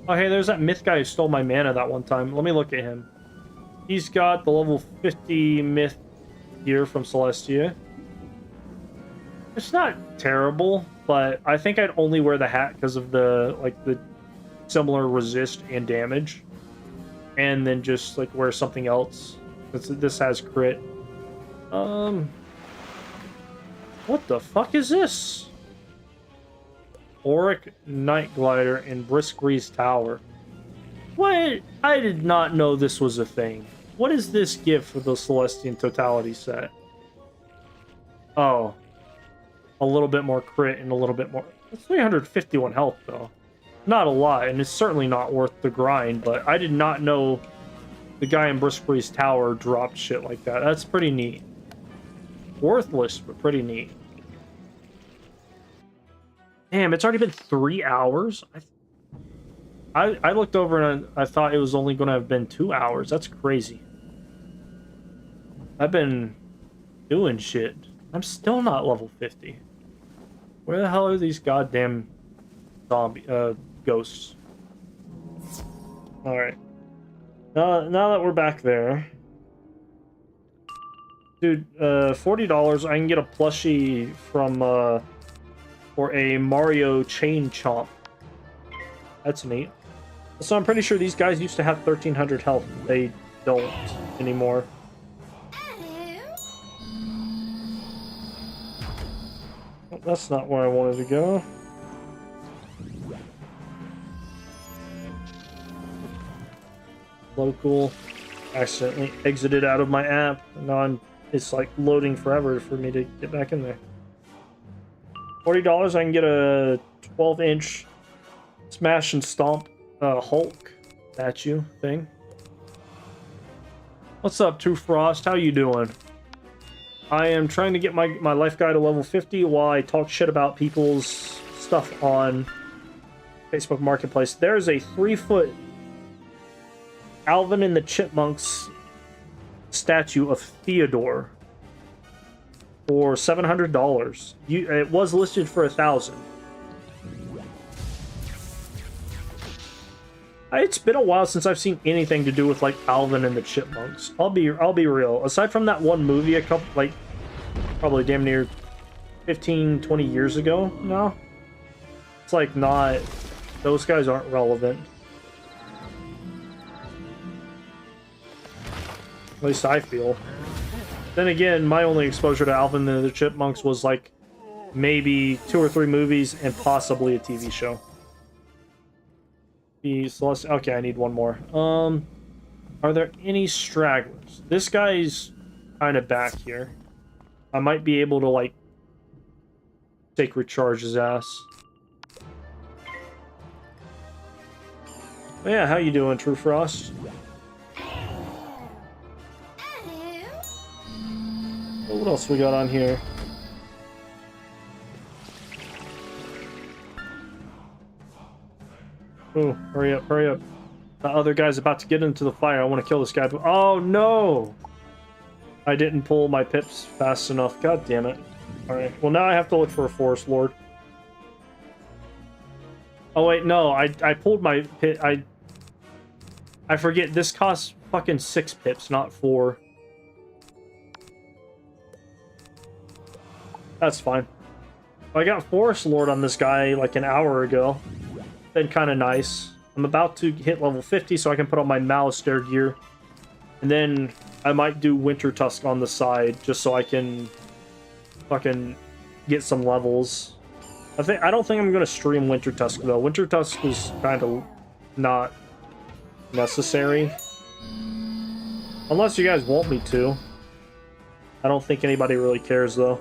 Oh, hey, there's that myth guy who stole my mana that one time. Let me look at him. He's got the level 50 myth gear from Celestia. It's not terrible, but I think I'd only wear the hat because of the similar resist and damage. And then just like wear something else. This has crit. What the fuck is this? Auric Night Glider in Brisk Breeze Tower. What? I did not know this was a thing. What does this give for the Celestian Totality set? Oh. A little bit more crit and a little bit more... It's 351 health, though. Not a lot, and it's certainly not worth the grind, but I did not know the guy in Brisk Breeze Tower dropped shit like that. That's pretty neat. Worthless, but pretty neat. Damn, it's already been 3 hours? I looked over and I thought it was only going to have been 2 hours. That's crazy. I've been doing shit. I'm still not level 50. Where the hell are these goddamn zombie ghosts? Alright. Now that we're back there, Dude, $40, I can get a plushie from, for a Mario Chain Chomp. That's neat. So I'm pretty sure these guys used to have 1,300 health. They don't anymore. Well, that's not where I wanted to go. Local. Accidentally exited out of my app. Now it's like loading forever for me to get back in there. $40, I can get a 12-inch Smash and Stomp Hulk statue thing. What's up, True Frost? How you doing? I am trying to get my life guy to level 50 while I talk shit about people's stuff on Facebook Marketplace. There's a 3-foot Alvin and the Chipmunks statue of Theodore for $700. It was listed for $1,000. It's been a while since I've seen anything to do with like Alvin and the Chipmunks. I'll be real. Aside from that one movie, a couple like probably damn near 15, 20 years ago now. It's like not. Those guys aren't relevant. At least I feel. Then again, my only exposure to Alvin and the Chipmunks was like maybe 2 or 3 movies and possibly a TV show. Okay, I need one more. Are there any stragglers? This guy's kind of back here. I might be able to like take recharge his ass. Yeah, how you doing, True Frost? What else we got on here? Oh, hurry up, hurry up. The other guy's about to get into the fire. I want to kill this guy. Oh, no! I didn't pull my pips fast enough. God damn it. Alright, well now I have to look for a Forest Lord. Oh wait, no, I pulled my pit. I forget, this costs fucking 6 pips, not 4. That's fine. I got Forest Lord on this guy like an hour ago. Been kind of nice. I'm about to hit level 50 so I can put on my Malistaire gear. And then I might do Winter Tusk on the side just so I can fucking get some levels. I don't think I'm going to stream Winter Tusk though. Winter Tusk is kind of not necessary. Unless you guys want me to. I don't think anybody really cares though.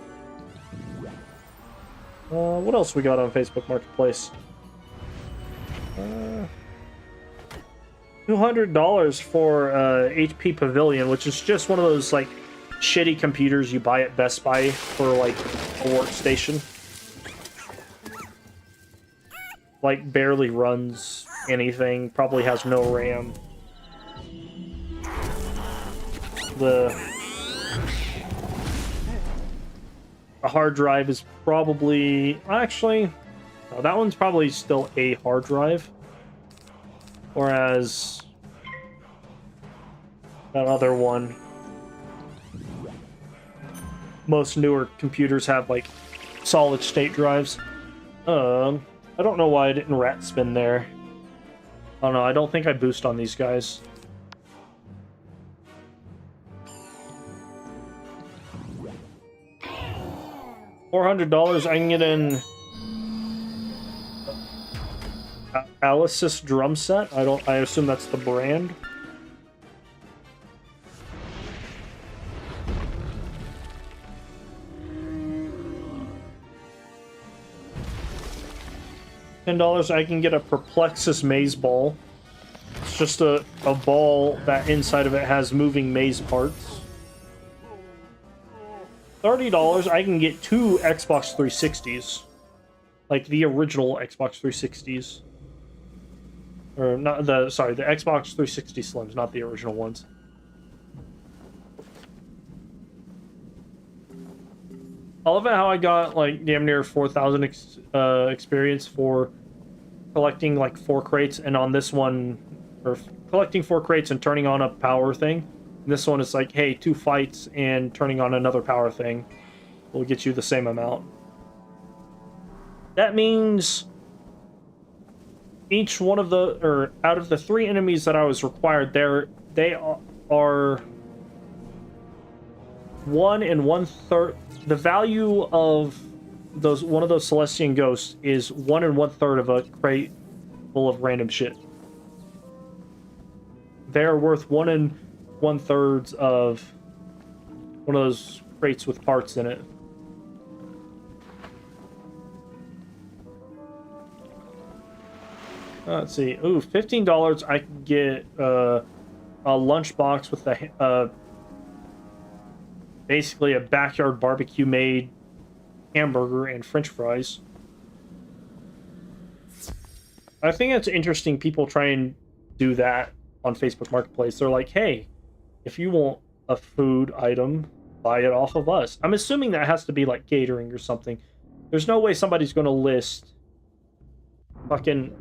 What else we got on Facebook Marketplace? $200 for HP Pavilion, which is just one of those like shitty computers you buy at Best Buy for like a workstation. Like barely runs anything, probably has no RAM. The hard drive is probably actually no, that one's probably still a hard drive. Whereas that other one, most newer computers have like solid state drives. I don't know why I didn't rat spin there. I don't know, I don't think I boost on these guys. $400, I can get in Alice's drum set. I assume that's the brand. $10, I can get a Perplexus maze ball. It's just a ball that inside of it has moving maze parts. $30, I can get 2 Xbox 360s. Like the original Xbox 360s. Or not the, sorry, the Xbox 360 Slims, not the original ones. I love it how I got like damn near 4,000 experience for collecting like 4 crates, and on this one, or collecting 4 crates and turning on a power thing. This one is like, hey, 2 fights and turning on another power thing will get you the same amount. That means each one of the, or out of the 3 enemies that I was required there, they are 1 and 1/3. The value of one of those Celestian ghosts is 1 and 1/3 of a crate full of random shit. They're worth 1 and 1/3 of one of those crates with parts in it. Let's see. Ooh, $15. I can get a lunchbox with basically a backyard barbecue made hamburger and French fries. I think it's interesting. People try and do that on Facebook Marketplace. They're like, "Hey, if you want a food item, buy it off of us." I'm assuming that has to be like catering or something. There's no way somebody's going to list fucking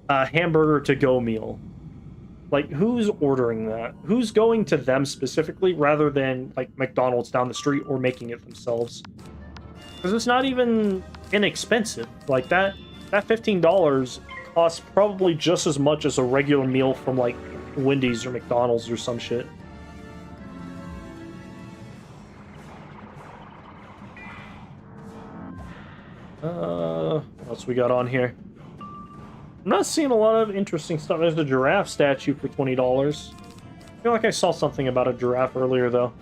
a hamburger to go meal. Like, who's ordering that? Who's going to them specifically rather than like McDonald's down the street or making it themselves? Because it's not even inexpensive. Like that $15 costs probably just as much as a regular meal from like Wendy's or McDonald's or some shit. What else we got on here? I'm not seeing a lot of interesting stuff. There's a giraffe statue for $20. I feel like I saw something about a giraffe earlier, though.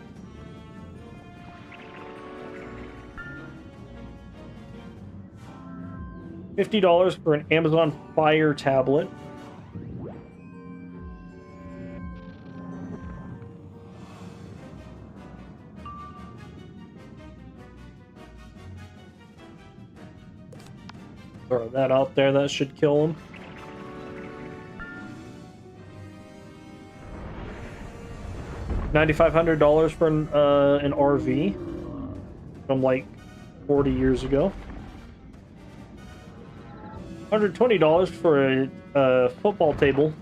$50 for an Amazon Fire tablet. Throw that out there. That should kill him. $9,500 for an RV from like 40 years ago. $120 for a football table,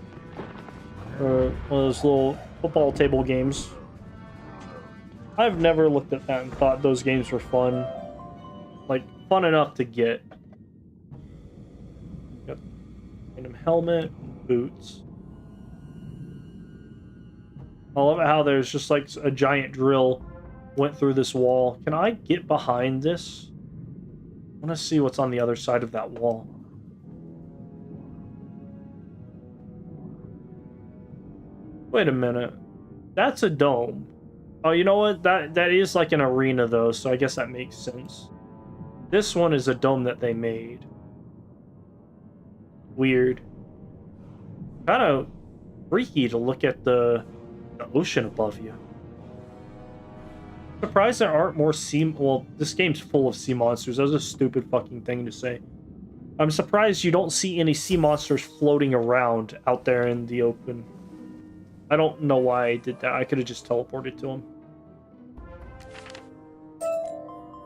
or one of those little football table games. I've never looked at that and thought those games were fun, like fun enough to get. Got random helmet, boots. I love how there's just like a giant drill went through this wall. Can I get behind this? I want to see what's on the other side of that wall. Wait a minute. That's a dome. Oh, you know what? That is like an arena though, so I guess that makes sense. This one is a dome that they made. Weird. Kind of freaky to look at the ocean above you. Surprised there aren't more sea... Well, this game's full of sea monsters. That was a stupid fucking thing to say. I'm surprised you don't see any sea monsters floating around out there in the open. I don't know why I did that. I could have just teleported to them.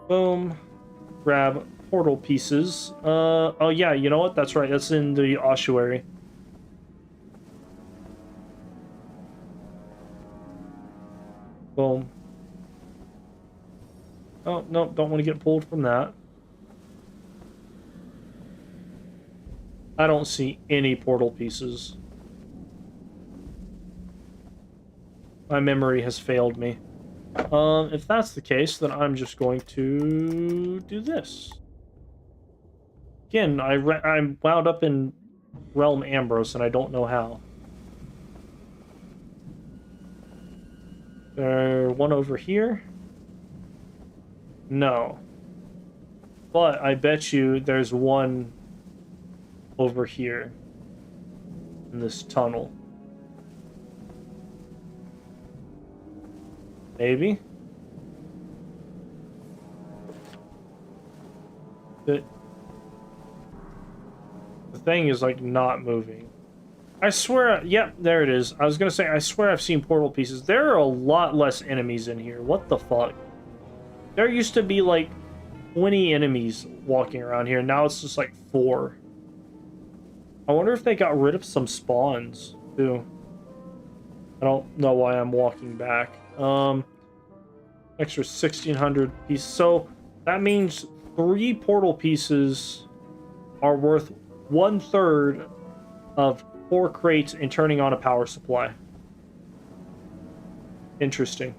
Boom. Grab portal pieces. Oh yeah, you know what? That's right. That's in the ossuary. Boom. Oh, no, don't want to get pulled from that. I don't see any portal pieces. My memory has failed me. If that's the case, then I'm just going to do this. Again, I'm wound up in Realm Ambrose, and I don't know how. There's one over here. No. But I bet you there's one over here in this tunnel. Maybe. The thing is like not moving. I swear, yep, there it is. I was gonna say, I swear I've seen portal pieces. There are a lot less enemies in here. What the fuck? There used to be like 20 enemies walking around here. Now it's just like 4. I wonder if they got rid of some spawns too. I don't know why I'm walking back. Extra 1,600 pieces. So that means 3 portal pieces are worth 1/3 of 4 crates and turning on a power supply. Interesting.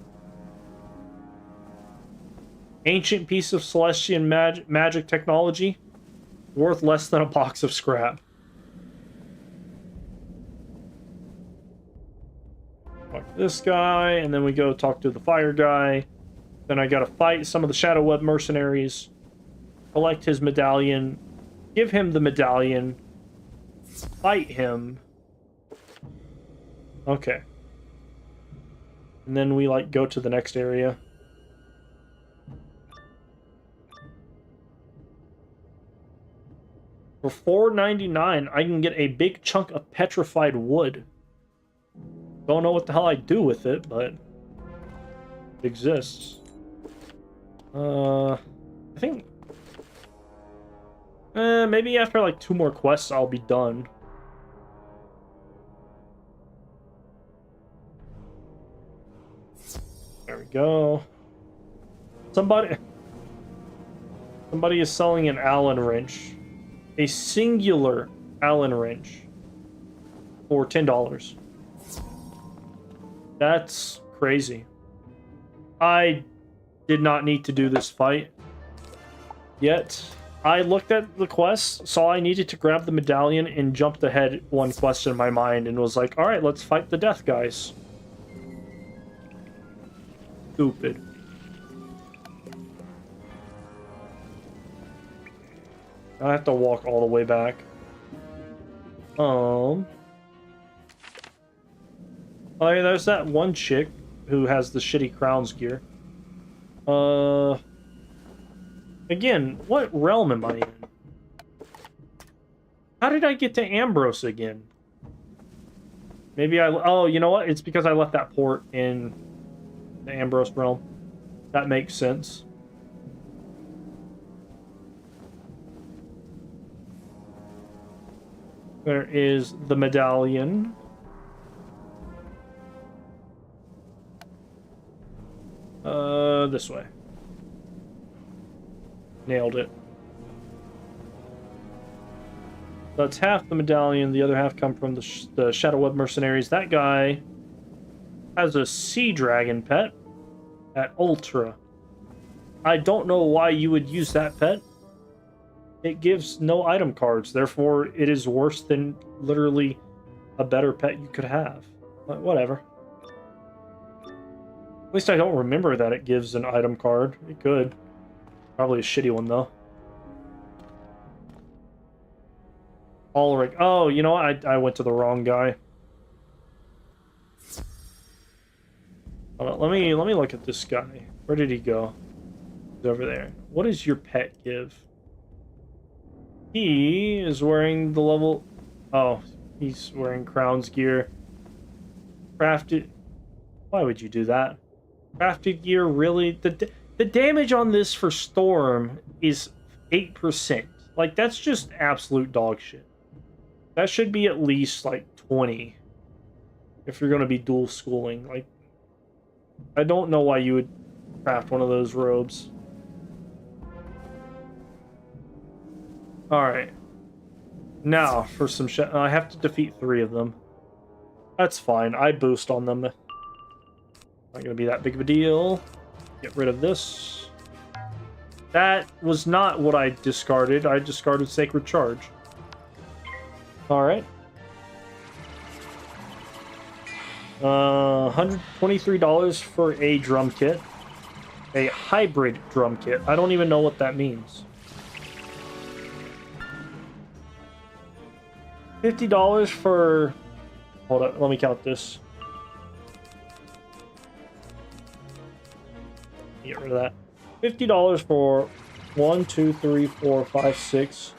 Ancient piece of Celestian magic technology, worth less than a box of scrap. Talk to this guy, and then we go talk to the fire guy. Then I gotta fight some of the Shadow Web mercenaries, collect his medallion, give him the medallion, fight him. Okay. And then we, like, go to the next area. For $4.99, I can get a big chunk of petrified wood. Don't know what the hell I do with it, but it exists. I think... maybe after, like, 2 more quests, I'll be done. There we go. Somebody is selling an Allen wrench. A singular Allen wrench. For $10. That's crazy. I did not need to do this fight. Yet, I looked at the quest, saw I needed to grab the medallion, and jumped ahead 1 quest in my mind, and was like, alright, let's fight the death guys. Stupid. I have to walk all the way back. Oh yeah, there's that one chick who has the shitty Crowns gear. Again, what realm am I in? How did I get to Ambrose again? Maybe oh, you know what? It's because I left that port in the Ambrose realm. That makes sense. There is the medallion. This way. Nailed it. That's half the medallion. The other half come from the Shadow Web mercenaries. That guy has a sea dragon pet at Ultra. I don't know why you would use that pet. It gives no item cards, therefore it is worse than literally a better pet you could have. But whatever. At least I don't remember that it gives an item card. It could. Probably a shitty one, though. Ulrich. Oh, you know what? I went to the wrong guy. Hold on, let me look at this guy. Where did he go? He's over there. What does your pet give? He is wearing the level... Oh, he's wearing Crown's gear. Crafted... Why would you do that? Crafted gear, really? The damage on this for Storm is 8%. Like, that's just absolute dog shit. That should be at least, like, 20. If you're going to be dual schooling. Like, I don't know why you would craft one of those robes. Alright. Now, for some shit. I have to defeat 3 of them. That's fine. I boost on them. Not gonna be that big of a deal. Get rid of this. That was not what I discarded. I discarded Sacred Charge. Alright. $123 for a drum kit. A hybrid drum kit. I don't even know what that means. $50 for... Hold on, let me count this. Get rid of that. $50 for 1, 2, 3, 4, 5, 6,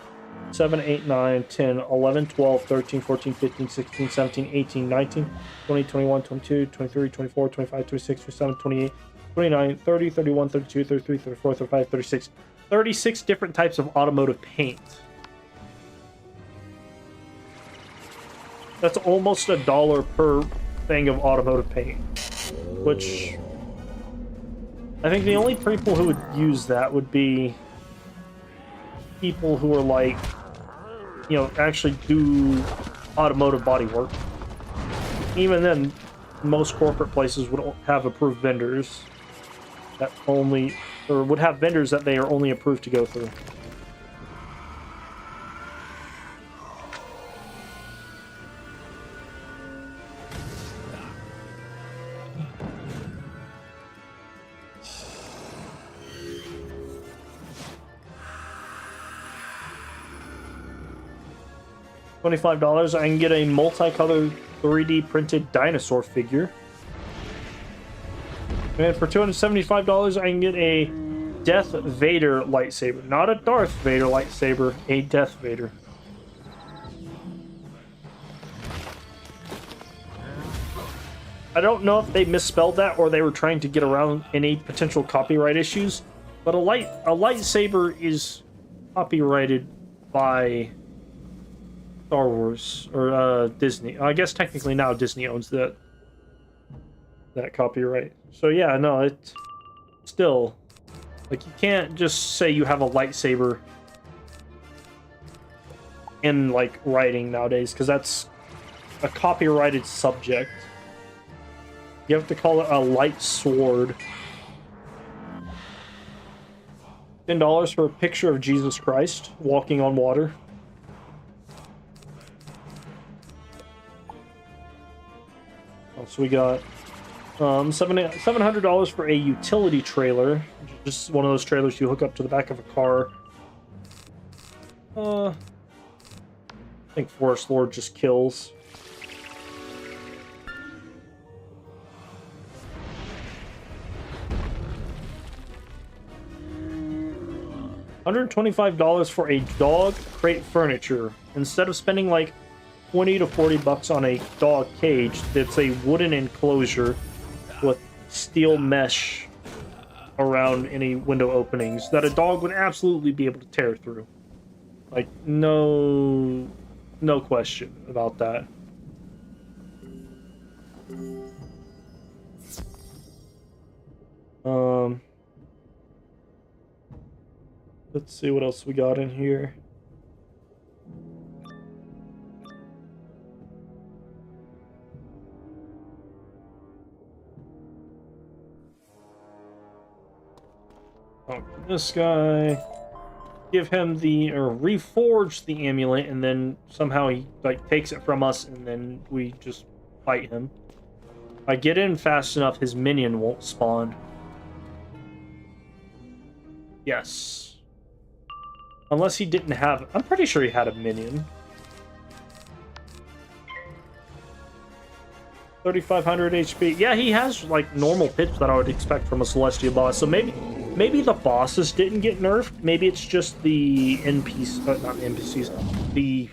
7, 8, 9, 10, 11, 12, 13, 14, 15, 16, 17, 18, 19, 20, 21, 22, 23, 24, 25, 26, 27, 28, 29, 30, 31, 32, 33, 34, 35, 36. 36 different types of automotive paint. That's almost $1 per thing of automotive paint, which I think the only people who would use that would be people who are like, you know, actually do automotive body work. Even then, most corporate places would have approved vendors that only, or would have vendors that they are only approved to go through. $25, I can get a multicolored 3D printed dinosaur figure. And for $275, I can get a Darth Vader lightsaber. Not a Darth Vader lightsaber, a Darth Vader. I don't know if they misspelled that or they were trying to get around any potential copyright issues, but a lightsaber is copyrighted by Star Wars or Disney. I guess technically now Disney owns that copyright. So yeah, no, it still, like, you can't just say you have a lightsaber in like writing nowadays, because that's a copyrighted subject. You have to call it a light sword. $10 for a picture of Jesus Christ walking on water. So we got $700 for a utility trailer, which is just one of those trailers you hook up to the back of a car. I think Forest Lord just kills. $125 for a dog crate furniture. Instead of spending like 20 to 40 bucks on a dog cage, it's a wooden enclosure with steel mesh around any window openings that a dog would absolutely be able to tear through. Like, no question about that. Let's see what else we got in here. Oh, this guy. Give him the, or reforge the amulet, and then somehow he like takes it from us, and then we just fight him. If I get in fast enough, his minion won't spawn. Yes. Unless he didn't have... I'm pretty sure he had a minion. 3,500 HP. Yeah, he has, like, normal pitch that I would expect from a Celestial boss. So maybe the bosses didn't get nerfed. Maybe it's just the NPCs... not the NPCs. The...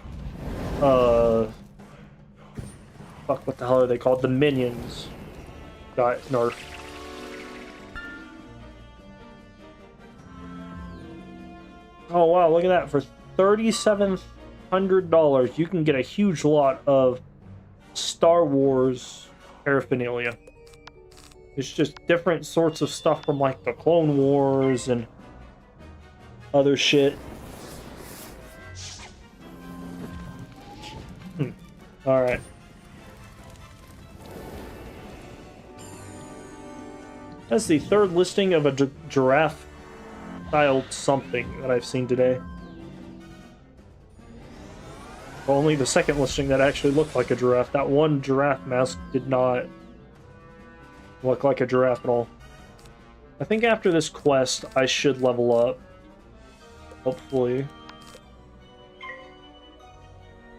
Fuck, what the hell are they called? The minions got nerfed. Oh wow, look at that. For $3,700, you can get a huge lot of Star Wars paraphernalia. It's just different sorts of stuff from like the Clone Wars and other shit. Alright. That's the third listing of a giraffe styled something that I've seen today. Only the second listing that actually looked like a giraffe. That one giraffe mask did not look like a giraffe at all. I think after this quest, I should level up. Hopefully.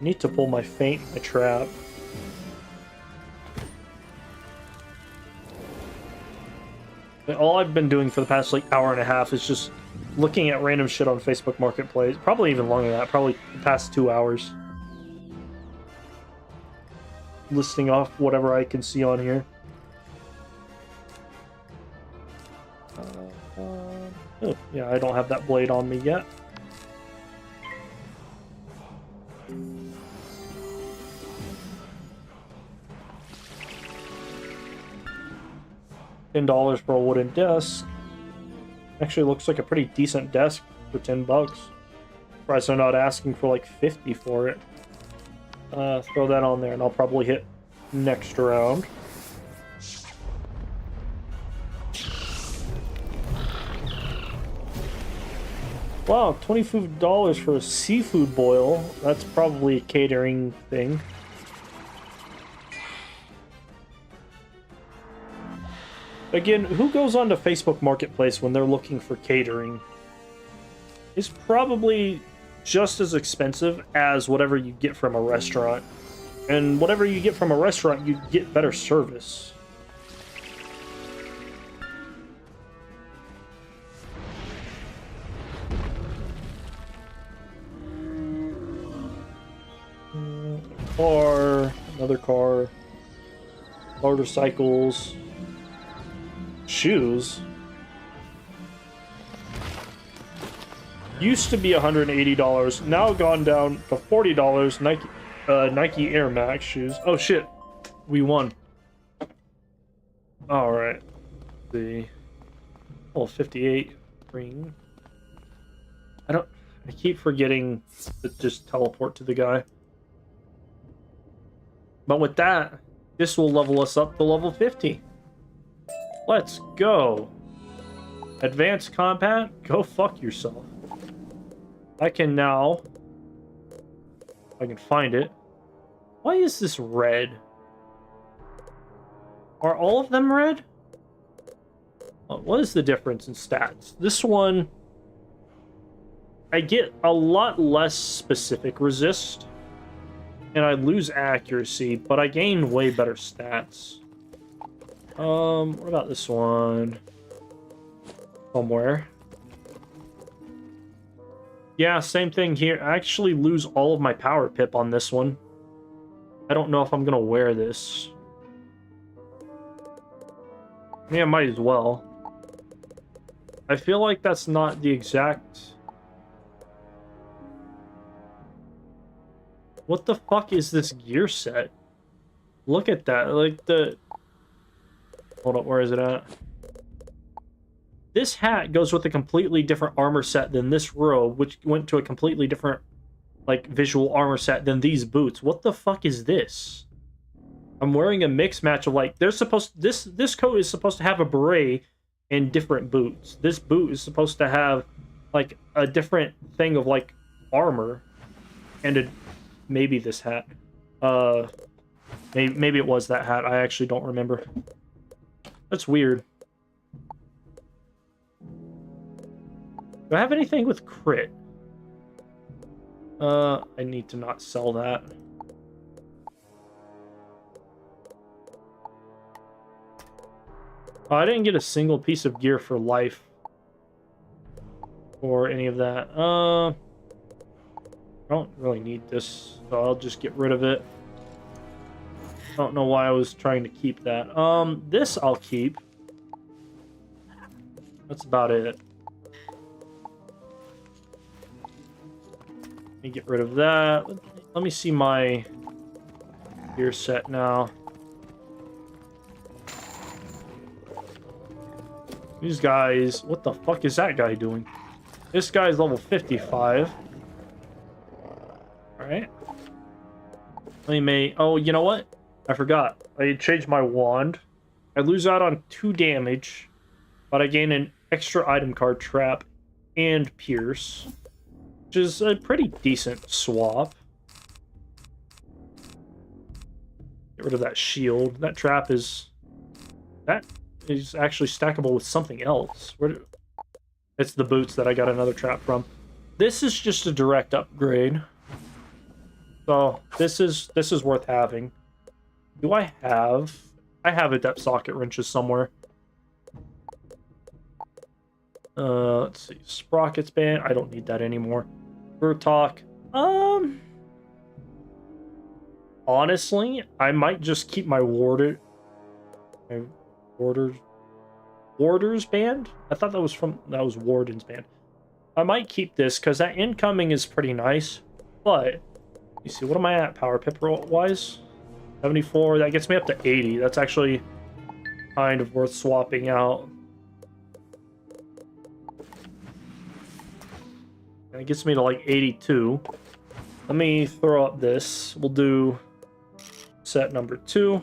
I need to pull my feint in my trap. All I've been doing for the past like hour and a half is just looking at random shit on Facebook Marketplace. Probably even longer than that. Probably the past 2 hours. Listing off whatever I can see on here. Oh, yeah, I don't have that blade on me yet. $10 for a wooden desk. Actually looks like a pretty decent desk for 10 bucks. Surprised they're not asking for like 50 for it. Throw that on there and I'll probably hit next round. Wow, $25 for a seafood boil. That's probably a catering thing. Again, who goes onto Facebook Marketplace when they're looking for catering? It's probably just as expensive as whatever you get from a restaurant. And whatever you get from a restaurant, you get better service. Car, another car, motorcycles, shoes. Used to be $180, now gone down to $40. Nike Air Max shoes. Oh shit, we won. All right, the 58 ring. I keep forgetting to just teleport to the guy. But with that, this will level us up to level 50. Let's go. Advanced combat, go fuck yourself. I can now, if I can find it. Why is this red? Are all of them red? What is the difference in stats? This one, I get a lot less specific resist. And I lose accuracy, but I gain way better stats. What about this one? Somewhere. Yeah, same thing here. I actually lose all of my power pip on this one. I don't know if I'm gonna wear this. Yeah, I might as well. I feel like that's not the exact... What the fuck is this gear set? Look at that, like the... Hold up, where is it at? This hat goes with a completely different armor set than this robe, which went to a completely different, like, visual armor set than these boots. What the fuck is this? I'm wearing a mixed match of, like, they're supposed... This coat is supposed to have a beret and different boots. This boot is supposed to have, like, a different thing of, like, armor. And a... Maybe this hat. Maybe it was that hat. I actually don't remember. That's weird. Do I have anything with crit? I need to not sell that. Oh, I didn't get a single piece of gear for life. Or any of that. I don't really need this, so I'll just get rid of it. I don't know why I was trying to keep that. This I'll keep. That's about it. Let me get rid of that. Let me see my gear set now. These guys... What the fuck is that guy doing? This guy's level 55. Alright. Oh, you know what? I forgot. I changed my wand. I lose out on 2 damage, but I gain an extra item card trap and pierce, which is a pretty decent swap. Get rid of that shield. That trap is... That is actually stackable with something else. It's the boots that I got another trap from. This is just a direct upgrade. So this is worth having. Do I have a depth socket wrenches somewhere. Let's see. Sprockets band. I don't need that anymore. Burtalk. Honestly, I might just keep my warder's band. I thought that was Warden's band. I might keep this because that incoming is pretty nice. But you see, what am I at power pip wise? 74. That gets me up to 80. That's actually kind of worth swapping out. And it gets me to like 82. Let me throw up this. We'll do set number 2.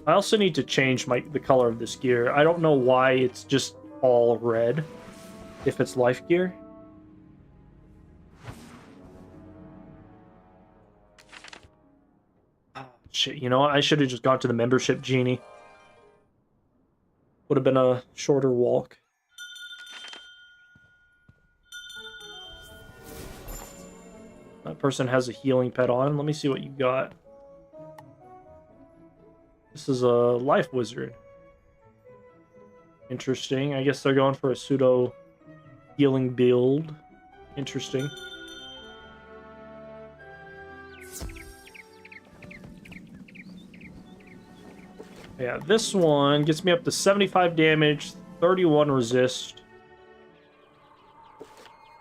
I also need to change the color of this gear. I don't know why it's just all red if it's life gear. Oh, shit, you know what? I should have just gone to the membership genie. Would have been a shorter walk. That person has a healing pet on. Let me see what you got. This is a life wizard. Interesting. I guess they're going for a pseudo healing build. Interesting. Yeah, this one gets me up to 75 damage, 31 resist,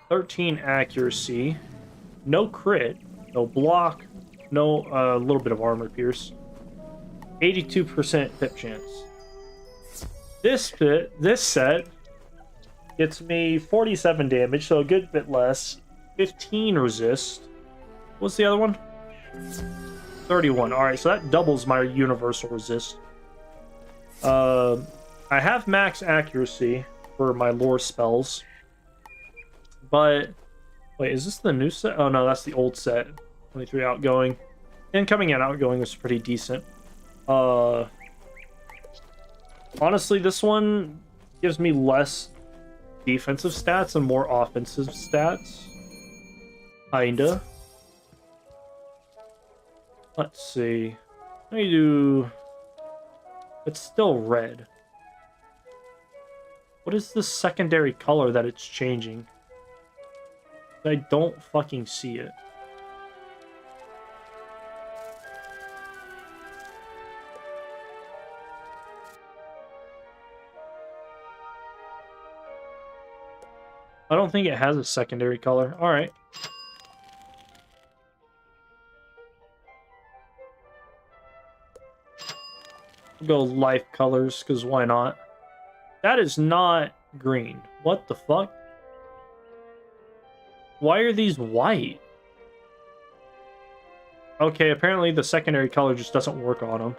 13 accuracy, no crit, no block, no a little bit of armor pierce, 82% pip chance. This set gets me 47 damage, so a good bit less, 15 resist. What's the other one? 31. All right, so that doubles my universal resist. I have max accuracy for my lore spells, but wait, is this the new set? Oh no, that's the old set. 23 outgoing. Incoming and outgoing was pretty decent. Honestly, this one gives me less defensive stats and more offensive stats. Kinda. Let's see. Let me do... It's still red. What is the secondary color that it's changing? I don't fucking see it. I don't think it has a secondary color. Alright. Go life colors, because why not? That is not green. What the fuck? Why are these white? Okay, apparently the secondary color just doesn't work on them.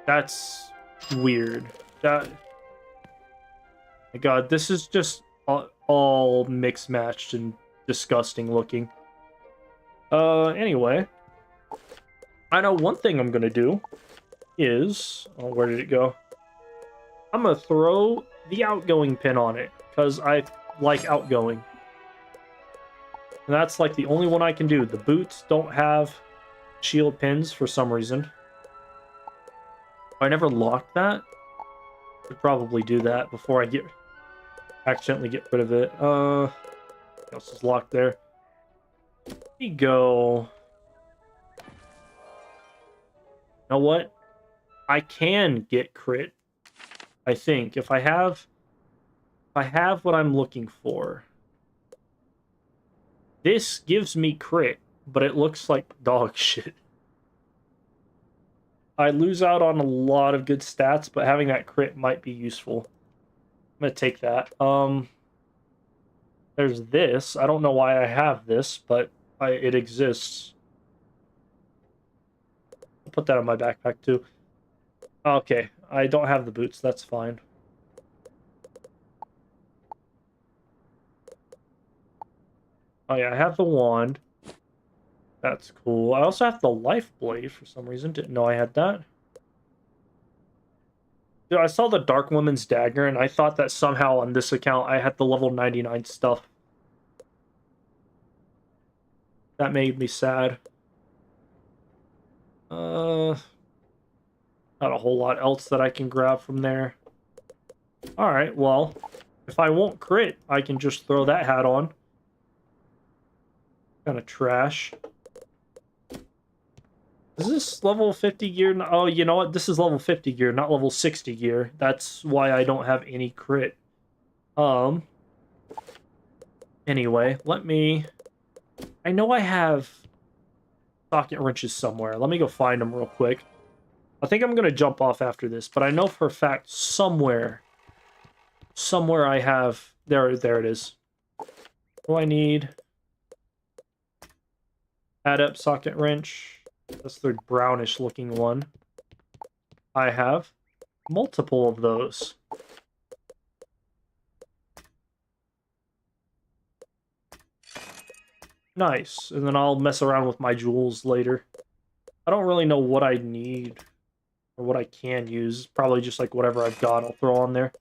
That's weird. My god, this is just all mixed matched and disgusting looking. Anyway. I know one thing I'm gonna do is... Oh, where did it go? I'm gonna throw the outgoing pin on it, because I like outgoing. And that's like the only one I can do. The boots don't have shield pins for some reason. I never locked that. Could probably do that before I accidentally get rid of it. What else is locked there? Let me go... You know what? I can get crit, I think, if I have what I'm looking for. This gives me crit, but it looks like dog shit. I lose out on a lot of good stats, but having that crit might be useful. I'm gonna take that. There's this. I don't know why I have this, but it exists. I'll put that on my backpack too. Okay, I don't have the boots, that's fine. Oh yeah, I have the wand. That's cool. I also have the life blade for some reason. Didn't know I had that. Dude, I saw the Dark Woman's dagger, and I thought that somehow on this account I had the level 99 stuff. That made me sad. Not a whole lot else that I can grab from there. Alright, well, if I won't crit, I can just throw that hat on. Kind of trash. Is this level 50 gear? Oh, you know what? This is level 50 gear, not level 60 gear. That's why I don't have any crit. Anyway, let me... I know I have socket wrenches somewhere. Let me go find them real quick. I think I'm going to jump off after this, but I know for a fact somewhere I have... There it is. What do I need? Adept socket wrench. That's the brownish looking one. I have multiple of those. Nice. And then I'll mess around with my jewels later. I don't really know what I need or what I can use. Probably just like whatever I've got I'll throw on there.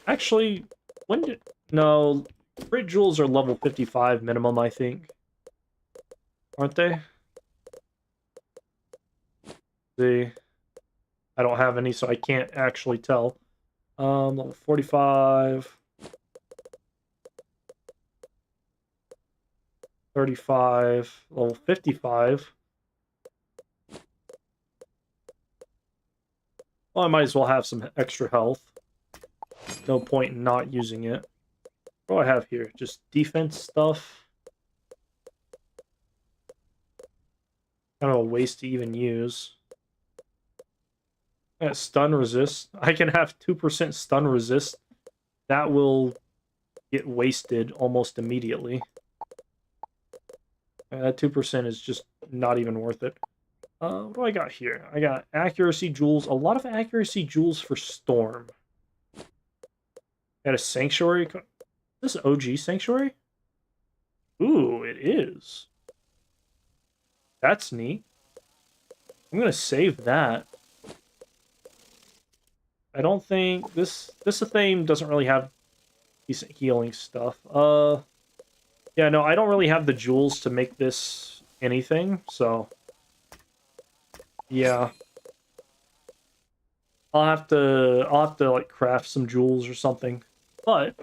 Actually, when did... No, Crit Jewels are level 55 minimum, I think. Aren't they? See, I don't have any, so I can't actually tell. Level 45... 35, level 55. Well, I might as well have some extra health. No point in not using it. What do I have here? Just defense stuff. Kind of a waste to even use. Stun resist. I can have 2% stun resist. That will get wasted almost immediately. That 2% is just not even worth it. What do I got here? I got accuracy jewels. A lot of accuracy jewels for Storm. Got a Sanctuary. This OG Sanctuary? Ooh, it is. That's neat. I'm going to save that. I don't think... This theme doesn't really have decent healing stuff. Yeah, no, I don't really have the jewels to make this anything, so... Yeah. I'll have to like craft some jewels or something. But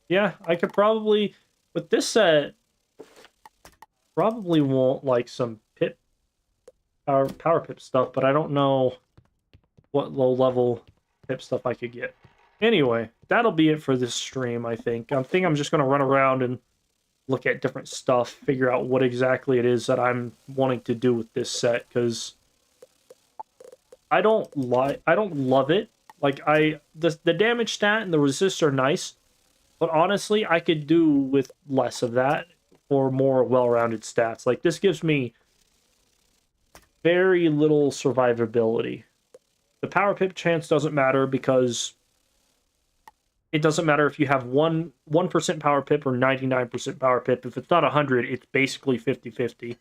yeah, I could probably with this set probably want like some power pip stuff, but I don't know what low level pip stuff I could get. Anyway, that'll be it for this stream, I think. I'm just gonna run around and look at different stuff, figure out what exactly it is that I'm wanting to do with this set, because I don't love it. Like, the damage stat and the resist are nice, but honestly, I could do with less of that for more well-rounded stats. Like, this gives me very little survivability. The power pip chance doesn't matter because it doesn't matter if you have 1% power pip or 99% power pip. If it's not 100, it's basically 50-50.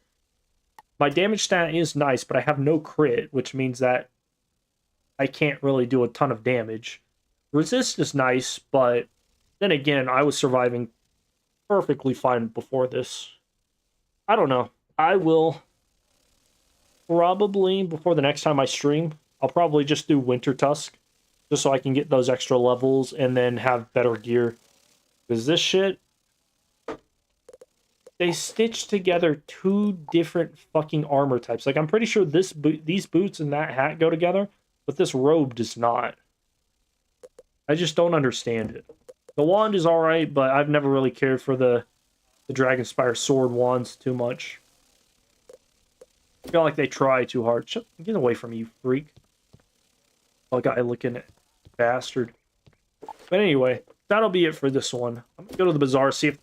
My damage stat is nice, but I have no crit, which means that I can't really do a ton of damage. Resist is nice, but then again, I was surviving perfectly fine before this. I don't know. I will probably, before the next time I stream, I'll probably just do Winter Tusk, just so I can get those extra levels and then have better gear. Because this shit, they stitched together two different fucking armor types. Like, I'm pretty sure these boots and that hat go together, but this robe does not. I just don't understand it. The wand is alright, but I've never really cared for the Dragonspire sword wands too much. I feel like they try too hard. Get away from me, you freak. Oh, guy looking at bastard. But anyway, that'll be it for this one. I'm gonna go to the bazaar, see if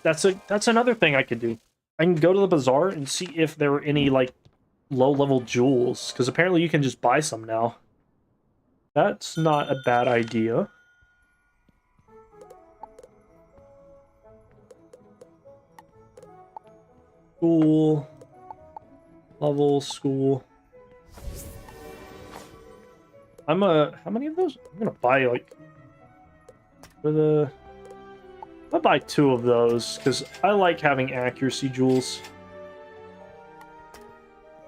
that's another thing I could do. I can go to the bazaar and see if there are any like low-level jewels, because apparently you can just buy some now. That's not a bad idea. School. Level, school. How many of those? I'm gonna buy like I'll buy 2 of those because I like having accuracy jewels.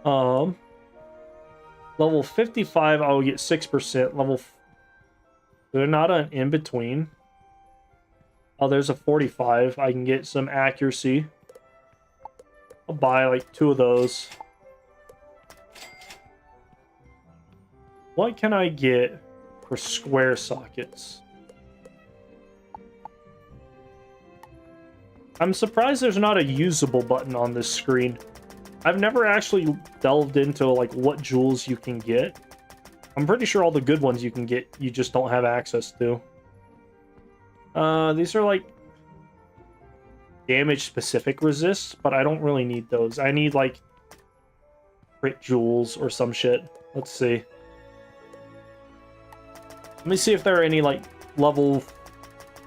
Level 55, I'll get 6%. They're not an in between. Oh, there's a 45. I can get some accuracy. I'll buy like 2 of those. What can I get for square sockets? I'm surprised there's not a usable button on this screen. I've never actually delved into like what jewels you can get. I'm pretty sure all the good ones you can get, you just don't have access to. These are like damage specific resists, but I don't really need those. I need like crit jewels or some shit. Let's see. Let me see if there are any like level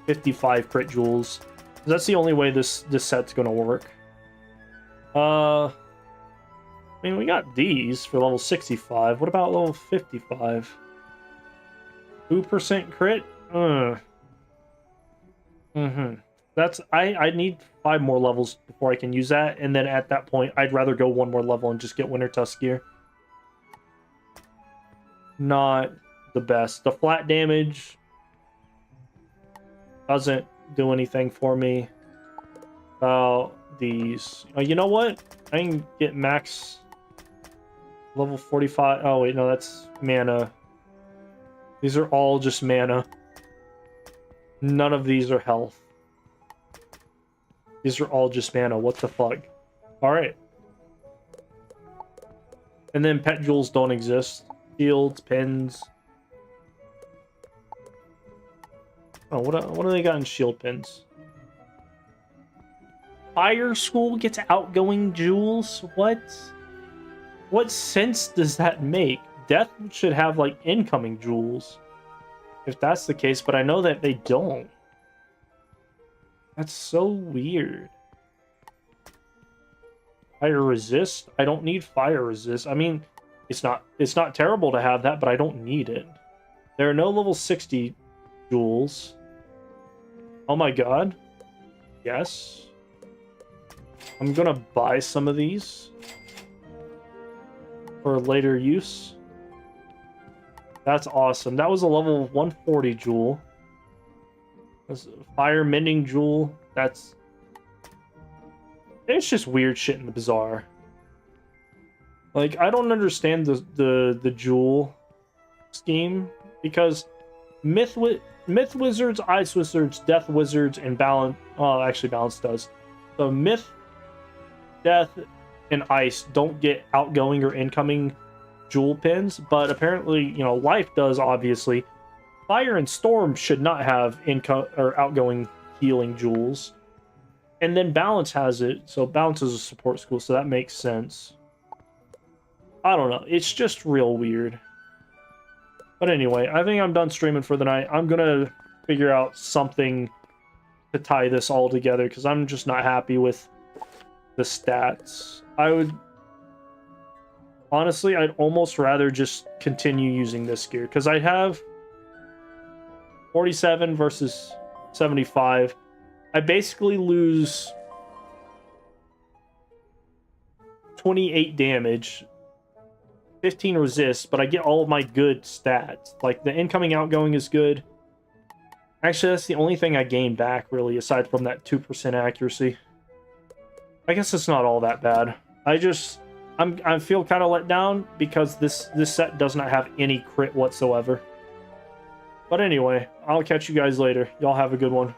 55 crit jewels. That's the only way this set's gonna work. I mean, we got these for level 65. What about level 55? 2% crit? That's I need 5 more levels before I can use that, and then at that point, I'd rather go 1 more level and just get Winter Tusk gear. Not the best. The flat damage doesn't do anything for me. These. Oh, you know what? I can get max level 45. Oh wait, no, that's mana. These are all just mana. None of these are health. These are all just mana. What the fuck? Alright. And then pet jewels don't exist. Shields, pins. Oh, what do they got in shield pins? Fire School gets outgoing jewels? What? What sense does that make? Death should have, like, incoming jewels. If that's the case, but I know that they don't. That's so weird. Fire resist? I don't need fire resist. I mean, it's not terrible to have that, but I don't need it. There are no level 60 jewels. Oh my god. Yes. I'm gonna buy some of these for later use. That's awesome. That was a level 140 jewel. That's a fire mending jewel. It's just weird shit in the bazaar. Like, I don't understand the jewel scheme, because Myth Wizards, Ice Wizards, Death Wizards, and Balance... Oh, actually, Balance does. So Myth, Death, and Ice don't get outgoing or incoming jewel pins, but apparently, you know, Life does, obviously. Fire and Storm should not have income or outgoing healing jewels. And then Balance has it, so Balance is a support school, so that makes sense. I don't know, it's just real weird. But anyway, I think I'm done streaming for the night. I'm gonna figure out something to tie this all together, because I'm just not happy with the stats. Honestly, I'd almost rather just continue using this gear, because I have 47 versus 75. I basically lose 28 damage, 15 resist, but I get all of my good stats. Like, the incoming outgoing is good. Actually, that's the only thing I gain back, really, aside from that 2% accuracy. I guess it's not all that bad. I feel kind of let down because this set does not have any crit whatsoever. But anyway, I'll catch you guys later. Y'all have a good one.